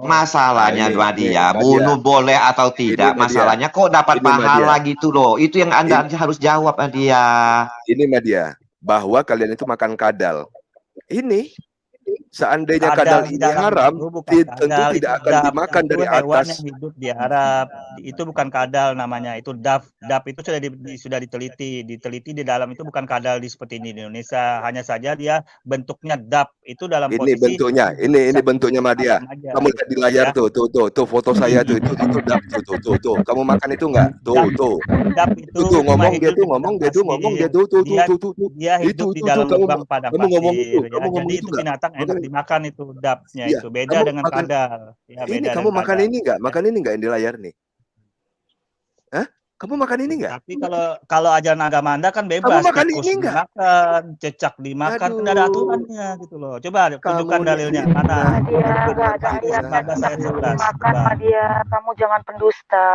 Speaker 6: masalahnya Madya, bunuh boleh atau tidak, masalahnya kok dapat pahala gitu loh. Itu yang Anda harus jawab, Madya.
Speaker 14: Ini Madya, bahwa kalian itu makan kadal. Ini seandainya kadal ini haram, tentu tidak akan dimakan dari atas.
Speaker 12: Yang hidup di Arab itu bukan kadal namanya, itu daf. Daf itu sudah diteliti di dalam itu bukan kadal seperti ini di Indonesia. Hanya saja dia bentuknya daf. Itu dalam posisi
Speaker 14: ini bentuknya Madya. Kamu lihat di layar tuh foto saya tuh itu daf tuh. Kamu makan itu enggak? Tuh.
Speaker 12: Daf itu
Speaker 14: ngomong dia tuh.
Speaker 12: Dia hidup di dalam lubang padang pasir. Jadi itu binatang enak dimakan itu dapnya
Speaker 14: Iya,
Speaker 12: itu beda
Speaker 14: kamu
Speaker 12: dengan
Speaker 14: makan
Speaker 12: kadal. Ya,
Speaker 14: ini
Speaker 12: beda
Speaker 14: kamu
Speaker 12: dengan
Speaker 14: makan
Speaker 12: kadal.
Speaker 14: ini nggak?
Speaker 12: Ya.
Speaker 14: Makan ini nggak yang di layar nih? Hah? Kamu makan ini nggak?
Speaker 12: Tapi kalau ajaran agama Anda kan
Speaker 14: Kamu
Speaker 12: bebas,
Speaker 14: makan
Speaker 12: tikus
Speaker 14: ini nggak?
Speaker 12: dimakan, cecak dimakan, kan nggak ada
Speaker 14: Aduh,
Speaker 12: aturannya gitu loh. Coba tunjukkan
Speaker 14: kamu nih
Speaker 12: dalilnya mana?
Speaker 5: Madia,
Speaker 12: Tunjukkan
Speaker 5: nggak ada
Speaker 12: Matius
Speaker 5: ayatnya
Speaker 12: 15
Speaker 5: tentang
Speaker 12: ayat
Speaker 5: tikus
Speaker 12: 11.
Speaker 5: dimakan,
Speaker 12: Coba.
Speaker 5: Madia. Kamu jangan pendusta.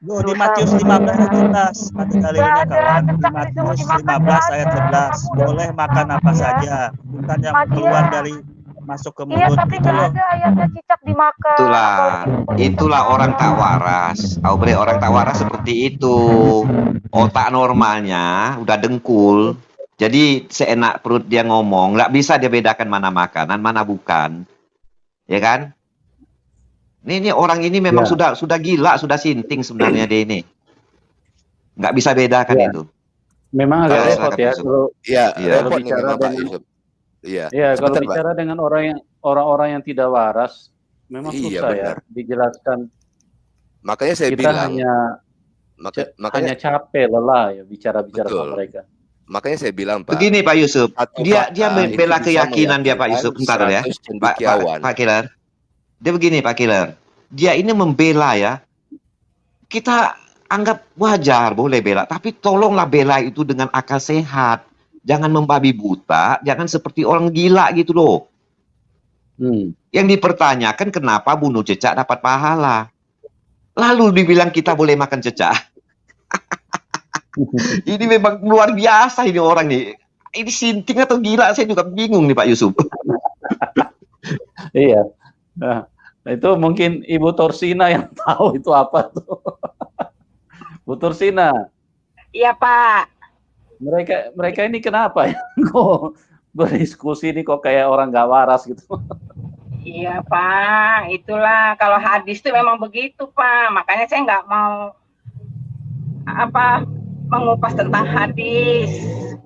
Speaker 12: Loh, di
Speaker 5: Dosa
Speaker 12: Matius
Speaker 5: loh,
Speaker 12: 15 ayat
Speaker 5: Madia.
Speaker 12: 11 ada
Speaker 5: Nggak
Speaker 12: dalilnya
Speaker 5: ada
Speaker 12: kawan. Di
Speaker 5: tentang disebut
Speaker 12: Matius
Speaker 5: dimakan,
Speaker 12: 15
Speaker 5: nggak
Speaker 12: ayat
Speaker 5: ada.
Speaker 12: 11
Speaker 5: Kamu udah
Speaker 12: boleh
Speaker 5: fitnah,
Speaker 12: makan apa
Speaker 5: Madia.
Speaker 12: saja, bukan yang
Speaker 5: Madia.
Speaker 12: keluar dari masuk ke
Speaker 5: Iya,
Speaker 12: mulut
Speaker 5: tapi
Speaker 12: itu
Speaker 5: nggak
Speaker 12: loh.
Speaker 5: ada ayatnya cicak dimakan.
Speaker 6: Itulah,
Speaker 5: Apalagi
Speaker 6: itulah orang tak waras. Aubre orang tak waras seperti itu. Otak normalnya udah dengkul. Jadi seenak perut dia ngomong, nggak bisa dia bedakan mana makanan, mana bukan. Ya kan? Ini orang ini memang
Speaker 1: Ya.
Speaker 6: sudah gila, sudah sinting sebenarnya dia ini. Nggak bisa bedakan
Speaker 1: Ya.
Speaker 6: itu.
Speaker 1: Memang agak
Speaker 6: Kalau
Speaker 1: repot
Speaker 6: silakan
Speaker 1: ya
Speaker 6: Yusuf.
Speaker 1: kalau
Speaker 14: Iya,
Speaker 6: Iya.
Speaker 14: repot nih
Speaker 1: bicara
Speaker 14: memang Pak
Speaker 1: dengan
Speaker 14: Yusuf. Iya,
Speaker 1: ya kalau
Speaker 14: sebentar Pak.
Speaker 1: bicara dengan orang-orang yang tidak waras memang
Speaker 14: Iya
Speaker 1: susah ya
Speaker 14: benar.
Speaker 1: dijelaskan.
Speaker 14: Makanya saya
Speaker 1: Kita
Speaker 14: bilang,
Speaker 1: hanya
Speaker 14: makanya
Speaker 1: capek lelah ya bicara-bicara sama
Speaker 14: betul.
Speaker 1: mereka.
Speaker 14: Makanya saya bilang Pak,
Speaker 6: Begini Pak Yusuf,
Speaker 14: satu
Speaker 6: dia
Speaker 14: fakta itu
Speaker 6: membela
Speaker 14: bisa
Speaker 6: keyakinan dia Pak
Speaker 14: meyakinkan
Speaker 6: Yusuf. Bentar dulu ya,
Speaker 14: 100 cendekiawan.
Speaker 6: Pak Kilar. Dia begini Pak Kilar, dia ini membela ya. Kita anggap wajar boleh bela, tapi tolonglah bela itu dengan akal sehat. Jangan membabi buta, jangan seperti orang gila gitu loh. Yang dipertanyakan kenapa bunuh cecak dapat pahala. Lalu dibilang kita boleh makan cecak. Ini memang luar biasa ini orang nih. Ini sinting atau gila, saya juga bingung nih Pak Yusuf.
Speaker 1: Iya. Nah, itu mungkin Ibu Torsina yang tahu itu apa tuh. Bu Torsina.
Speaker 4: Iya Pak.
Speaker 1: Mereka ini kenapa ya? Kok berdiskusi ini kok kayak orang gak waras gitu.
Speaker 4: Iya Pak, itulah kalau hadis itu memang begitu Pak. Makanya saya nggak mau mengupas tentang hadis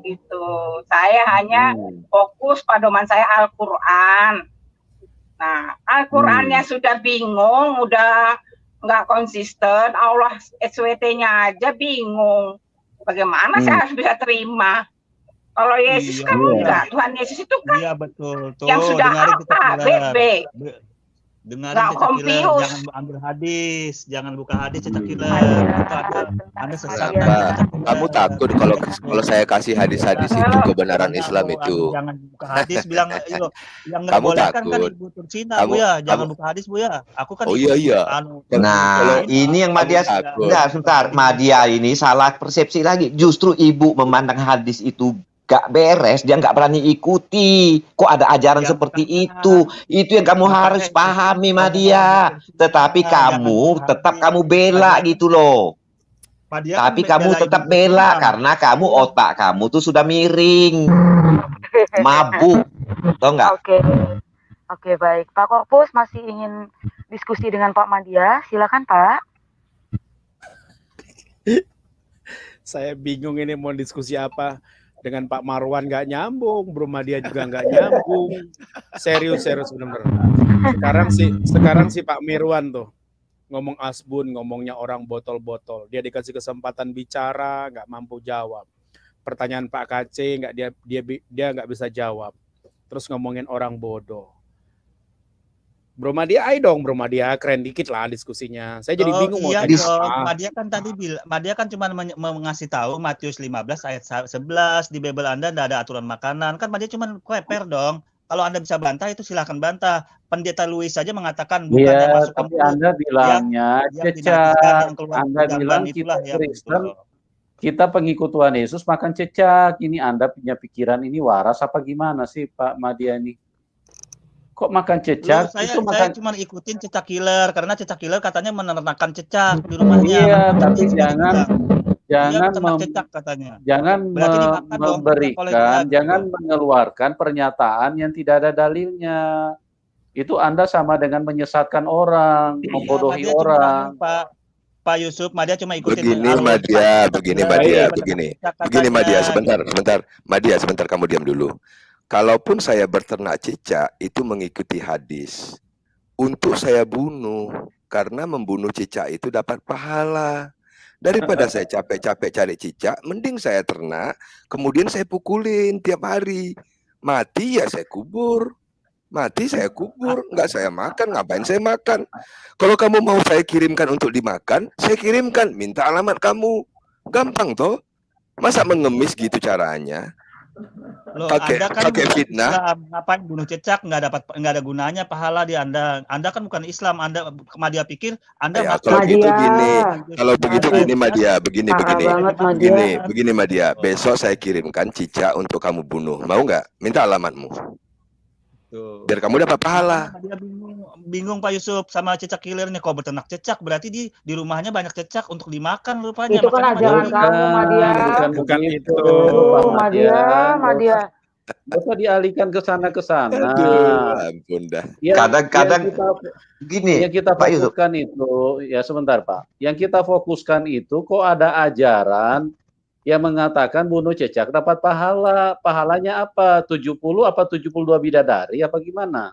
Speaker 4: gitu. Saya hanya fokus pedoman saya Al-Quran. Nah, Al-Qurannya sudah bingung, udah nggak konsisten. Allah SWT-nya aja bingung. Bagaimana saya harus bisa terima? Kalau Yesus kan enggak, Tuhan Yesus itu kan
Speaker 12: betul. Tuh,
Speaker 4: yang sudah A, B.
Speaker 12: Dengarin
Speaker 4: Nggak
Speaker 12: Cecak Killer,
Speaker 4: confuse.
Speaker 12: jangan ambil hadis, jangan buka hadis Cecak Killer. Itu Anda sesat.
Speaker 14: Kenapa? Kamu takut kalau saya kasih hadis-hadis itu kebenaran Islam itu?
Speaker 12: Jangan buka hadis, bilang yang nggak
Speaker 14: Kamu
Speaker 12: boleh kan
Speaker 14: takut?
Speaker 12: Ibu Tursina Bu ya, jangan buka hadis Bu ya. Aku kan
Speaker 14: Oh iya.
Speaker 6: Nah, ini yang Madia, enggak, sebentar, Madia ini salah persepsi lagi. Justru ibu memandang hadis itu gak beres, dia nggak berani ikuti. Kok ada ajaran seperti itu? Itu yang kamu harus pahami, Madia. Tetapi kamu tetap kamu bela gitu loh. Tapi kamu tetap bela karena kamu otak kamu tuh sudah miring, mabuk, tau nggak?
Speaker 5: Oke, baik. Pak Korpus masih ingin diskusi dengan Pak Madia, silakan Pak.
Speaker 13: Saya bingung ini mau diskusi apa. Dengan Pak Marwan nggak nyambung, Bro Madia juga nggak nyambung. Serius benar-benar. Sekarang si Pak Mirwan tuh ngomong asbun, ngomongnya orang botol-botol. Dia dikasih kesempatan bicara, nggak mampu jawab. Pertanyaan Pak KC dia nggak bisa jawab. Terus ngomongin orang bodoh. Bro Madia, ayo dong Bro Madia, keren dikit lah diskusinya. Saya jadi bingung mau tanya apa.
Speaker 12: Madia kan tadi bilang, Madia kan cuma mengasih tahu Matius 15 ayat 11 di Bible Anda tidak ada aturan makanan. Kan Madia cuma keper dong. Kalau Anda bisa bantah itu silahkan bantah. Pendeta Louis saja mengatakan bukannya masuk ke mulut.
Speaker 1: Anda bilangnya cecak. Anda bilang kita Kristen, kita pengikut Tuhan Yesus makan cecak. Ini Anda punya pikiran ini waras apa gimana sih Pak Madia ini? Kok makan cecak?
Speaker 12: Saya cuma ikutin Cecak Killer karena Cecak Killer katanya menernakan cecak di rumahnya.
Speaker 1: Iya, tapi jangan
Speaker 12: cecak katanya.
Speaker 1: Jangan memberikan, jangan mengeluarkan pernyataan yang tidak ada dalilnya. Itu Anda sama dengan menyesatkan orang, membodohi orang.
Speaker 12: Pak Yusuf, Madia cuma ikutin.
Speaker 14: Begini Madia, sebentar. Madia, sebentar kamu diam dulu. Kalaupun saya berternak cicak, itu mengikuti hadis. Untuk saya bunuh, karena membunuh cicak itu dapat pahala. Daripada saya capek-capek cari cicak, mending saya ternak, kemudian saya pukulin tiap hari. Mati ya saya kubur. Mati saya kubur, nggak saya makan, ngapain saya makan? Kalau kamu mau saya kirimkan untuk dimakan, saya kirimkan, minta alamat kamu. Gampang toh? Masa mengemis gitu caranya?
Speaker 12: Loh,
Speaker 14: Pakai
Speaker 12: Anda kan bukan
Speaker 14: fitnah.
Speaker 12: Islam, ngapain bunuh cecak, nggak ada gunanya pahala di Anda. Anda kan bukan Islam, Anda Madia pikir Anda
Speaker 14: Ya,
Speaker 12: makan.
Speaker 14: kalau gitu gini, kalau begitu
Speaker 12: Madia.
Speaker 14: gini Madia, begini.
Speaker 12: Madia.
Speaker 14: Begini Madia, besok saya kirimkan cicak untuk kamu bunuh. Mau nggak? Minta alamatmu.
Speaker 12: Tuh.
Speaker 14: Biar kamu dapat pahala.
Speaker 12: Dia bingung Pak Yusuf sama cecak kilirnya. Kau beternak cecak, berarti di rumahnya banyak cecak untuk dimakan rupanya.
Speaker 5: Itu kan ajaran kamu, Madia.
Speaker 1: Bukan itu,
Speaker 5: Madia.
Speaker 1: Nggak usah dialihkan ke sana ke sana.
Speaker 14: Ampun dah.
Speaker 6: Kadang-kadang gini,
Speaker 1: yang kita
Speaker 6: Pak Yusuf.
Speaker 1: fokuskan itu, ya sebentar Pak. Yang kita fokuskan itu kok ada ajaran yang mengatakan bunuh cecak dapat pahala. Pahalanya apa? 70 apa 72 bidadari apa gimana?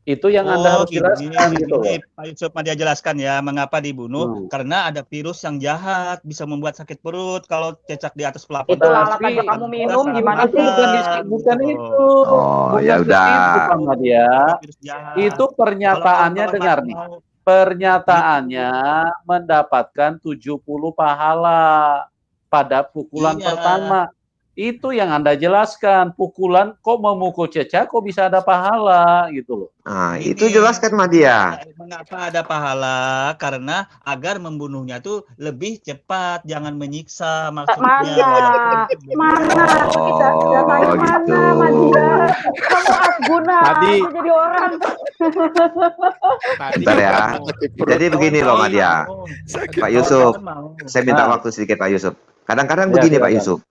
Speaker 1: Itu yang Anda harus jelaskan gitu loh.
Speaker 12: Pak Yusuf Madia jelaskan ya, mengapa dibunuh? Karena ada virus yang jahat, bisa membuat sakit perut kalau cecak di atas pelapon.
Speaker 5: Itu lalat aja kamu minum gimana sih?
Speaker 1: Bukan itu.
Speaker 6: Oh, ya udah.
Speaker 1: Itu pernyataannya, dengar nih. Pernyataannya mendapatkan 70 pahala pada pukulan pertama. Itu yang Anda jelaskan. Pukulan kok memukul cecak kok bisa ada pahala gitu loh.
Speaker 6: Nah, itu jelaskan Madia.
Speaker 12: Mengapa ada pahala? Karena agar membunuhnya tuh lebih cepat, jangan menyiksa maksudnya.
Speaker 5: Mana? Kita mana Madia? Kamu asguna jadi orang.
Speaker 6: Bentar ya. Jadi begini loh Madia. Pak Yusuf, saya minta waktu sedikit Pak Yusuf. Kadang-kadang begini Pak Yusuf.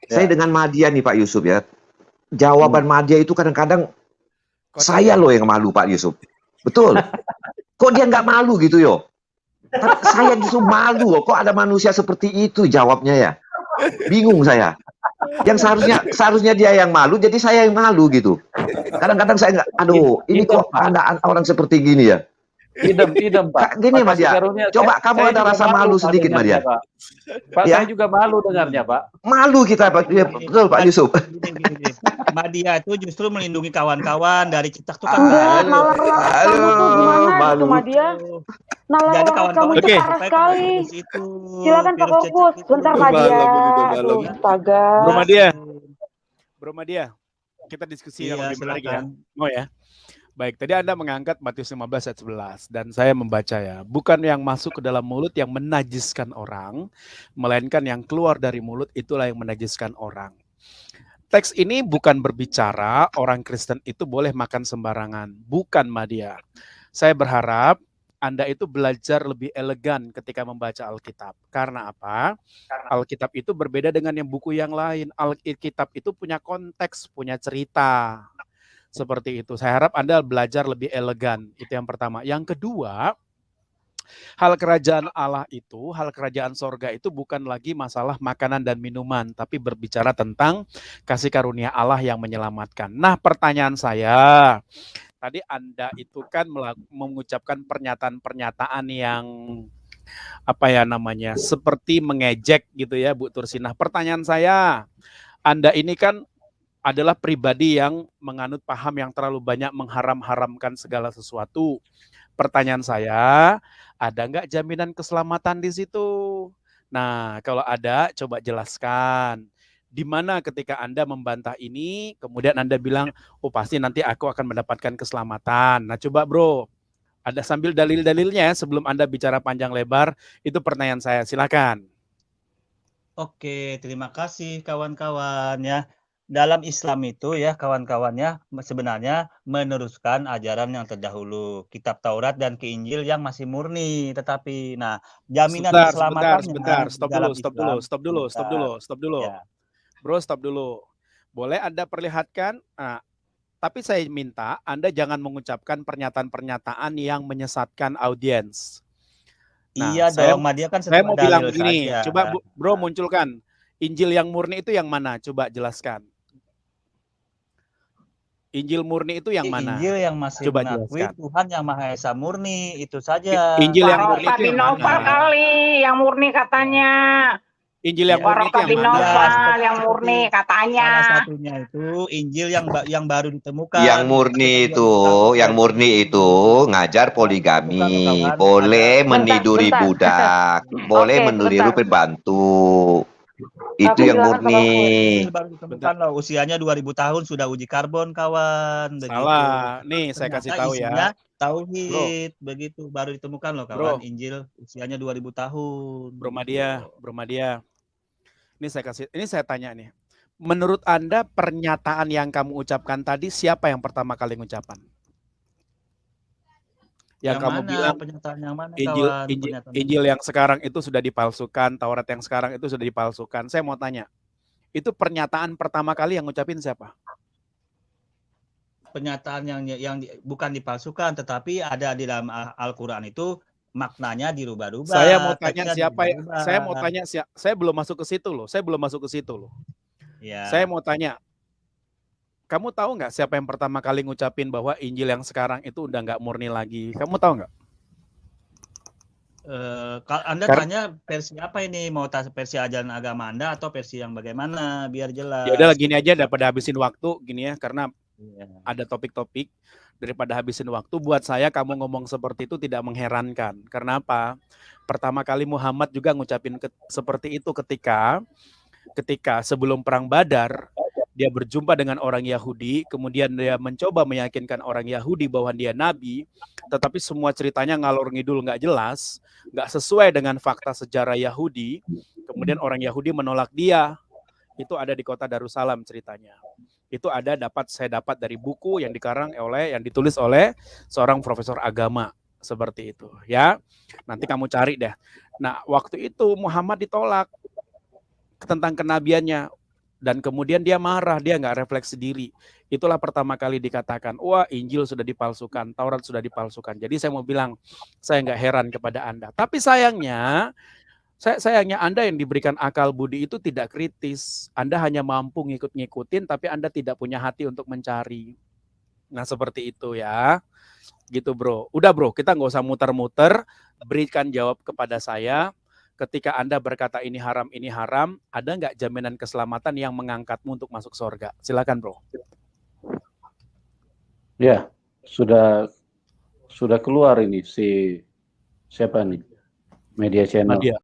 Speaker 6: Saya dengan Madia nih Pak Yusuf ya. Jawaban Madia itu kadang-kadang saya loh yang malu Pak Yusuf. Betul. Kok dia nggak malu gitu yo? Saya justru malu loh. Kok ada manusia seperti itu jawabnya ya? Bingung saya. Yang seharusnya dia yang malu, jadi saya yang malu gitu. Kadang-kadang saya nggak, aduh, ini kok ada orang seperti gini ya?
Speaker 1: Idem Pak.
Speaker 6: Gini Madia, coba kamu ada rasa malu sedikit Madia.
Speaker 1: Pak, saya juga malu dengarnya Pak.
Speaker 6: Malu kita Pak, betul Pak Yusuf.
Speaker 12: Madia itu justru melindungi kawan-kawan dari cecak itu kan.
Speaker 5: Malu Madia. Jadi kawan-kawan itu parah sekali. Silakan Pak fokus. Bentar Madia. Astaga.
Speaker 13: Bro Madia, kita diskusi yang lebih menarik ya. Mau ya? Baik, tadi Anda mengangkat Matius 15 ayat 11 dan saya membaca ya, bukan yang masuk ke dalam mulut yang menajiskan orang, melainkan yang keluar dari mulut itulah yang menajiskan orang. Teks ini bukan berbicara orang Kristen itu boleh makan sembarangan, bukan Madia. Saya berharap Anda itu belajar lebih elegan ketika membaca Alkitab. Karena apa? Alkitab itu berbeda dengan yang buku yang lain. Alkitab itu punya konteks, punya cerita. Seperti itu. Saya harap Anda belajar lebih elegan. Itu yang pertama. Yang kedua, hal kerajaan Allah itu, hal kerajaan sorga itu bukan lagi masalah makanan dan minuman, tapi berbicara tentang kasih karunia Allah yang menyelamatkan. Nah, pertanyaan saya, tadi Anda itu kan mengucapkan pernyataan-pernyataan yang seperti mengejek gitu ya, Bu Tursinah. Pertanyaan saya, Anda ini kan adalah pribadi yang menganut paham yang terlalu banyak mengharam-haramkan segala sesuatu. Pertanyaan saya, ada nggak jaminan keselamatan di situ? Nah, kalau ada, coba jelaskan. Di mana ketika Anda membantah ini, kemudian Anda bilang, oh pasti nanti aku akan mendapatkan keselamatan. Nah, coba bro, ada sambil dalil-dalilnya sebelum Anda bicara panjang lebar, itu pertanyaan saya, silakan.
Speaker 12: Oke, terima kasih kawan-kawan ya. Dalam Islam itu ya kawan-kawannya sebenarnya meneruskan ajaran yang terdahulu, kitab Taurat dan Keinjil yang masih murni, tetapi jaminan keselamatannya
Speaker 13: Stop dulu.
Speaker 12: Ya.
Speaker 13: Bro, stop dulu. Boleh Anda perlihatkan? Tapi saya minta Anda jangan mengucapkan pernyataan-pernyataan yang menyesatkan audiens.
Speaker 12: Iya dong, Madia kan
Speaker 13: saya mau bilang begini, coba bro munculkan Injil yang murni itu yang mana? Coba jelaskan. Injil murni itu yang mana?
Speaker 12: Injil yang masih
Speaker 13: coba
Speaker 12: mengakui
Speaker 13: jelaskan.
Speaker 12: Tuhan yang Maha Esa murni, itu saja.
Speaker 13: Injil yang murni itu yang mana?
Speaker 4: Kali yang murni katanya.
Speaker 13: Injil yang murni itu
Speaker 4: Warokah
Speaker 13: yang
Speaker 4: bin
Speaker 13: mana?
Speaker 4: Naufal yang murni katanya.
Speaker 12: Salah satunya itu Injil yang baru ditemukan.
Speaker 6: Yang murni itu ngajar poligami, boleh meniduri
Speaker 5: Bentar.
Speaker 6: budak, boleh
Speaker 5: Oke,
Speaker 6: meniru
Speaker 5: sebentar.
Speaker 6: pembantu. Itu
Speaker 5: Aku
Speaker 6: yang
Speaker 5: silakan
Speaker 6: murni.
Speaker 12: Injil baru ditemukan loh, usianya 2000 tahun sudah uji karbon kawan, begitu.
Speaker 13: Salah. Nih saya kasih
Speaker 12: Ternyata
Speaker 13: tahu
Speaker 12: isinya
Speaker 13: ya.
Speaker 12: tauhid, begitu baru ditemukan loh kawan,
Speaker 13: Bro.
Speaker 12: Injil usianya 2000 tahun.
Speaker 13: Bro
Speaker 12: begitu
Speaker 13: Madia. Ini saya tanya nih. Menurut Anda pernyataan yang kamu ucapkan tadi siapa yang pertama kali ngucapan? Yang kamu
Speaker 12: mana?
Speaker 13: bilang
Speaker 12: Pernyataan yang mana kawan? Pernyataan
Speaker 13: Injil yang sekarang itu sudah dipalsukan, Taurat yang sekarang itu sudah dipalsukan. Saya mau tanya, itu pernyataan pertama kali yang ngucapin siapa?
Speaker 12: Pernyataan yang bukan dipalsukan, tetapi ada di dalam Al-Quran itu maknanya dirubah-rubah.
Speaker 13: Saya mau tanya
Speaker 12: teksnya
Speaker 13: siapa?
Speaker 12: dirubah-rubah.
Speaker 13: Saya mau tanya saya belum masuk ke situ loh.
Speaker 12: Ya.
Speaker 13: Saya mau tanya, kamu tahu nggak siapa yang pertama kali ngucapin bahwa Injil yang sekarang itu udah nggak murni lagi? Kamu tahu nggak?
Speaker 12: Anda tanya versi apa ini? Mau versi ajaran agama Anda atau versi yang bagaimana? Biar jelas.
Speaker 13: Ya udah gini aja, daripada habisin waktu gini ya, karena ada topik-topik, daripada habisin waktu. Buat saya kamu ngomong seperti itu tidak mengherankan. Karena apa? Pertama kali Muhammad juga ngucapin seperti itu ketika sebelum perang Badar, dia berjumpa dengan orang Yahudi, kemudian dia mencoba meyakinkan orang Yahudi bahwa dia nabi, tetapi semua ceritanya ngalor ngidul, nggak jelas, nggak sesuai dengan fakta sejarah Yahudi. Kemudian orang Yahudi menolak dia. Itu ada di kota Darussalam ceritanya. Itu saya dapat dari buku yang ditulis oleh seorang profesor agama seperti itu ya. Nanti kamu cari deh. Nah, waktu itu Muhammad ditolak tentang kenabiannya dan kemudian dia marah, dia nggak refleksi diri. Itulah pertama kali dikatakan, wah Injil sudah dipalsukan, Taurat sudah dipalsukan. Jadi saya mau bilang, saya nggak heran kepada Anda. Tapi sayangnya Anda yang diberikan akal budi itu tidak kritis. Anda hanya mampu ngikutin, tapi Anda tidak punya hati untuk mencari. Nah seperti itu ya. Gitu bro. Udah bro, kita nggak usah muter-muter. Berikan jawab kepada saya. Ketika Anda berkata ini haram, ada nggak jaminan keselamatan yang mengangkatmu untuk masuk surga? Silakan bro.
Speaker 1: Ya, sudah keluar ini siapa nih? Media Channel.
Speaker 13: Media.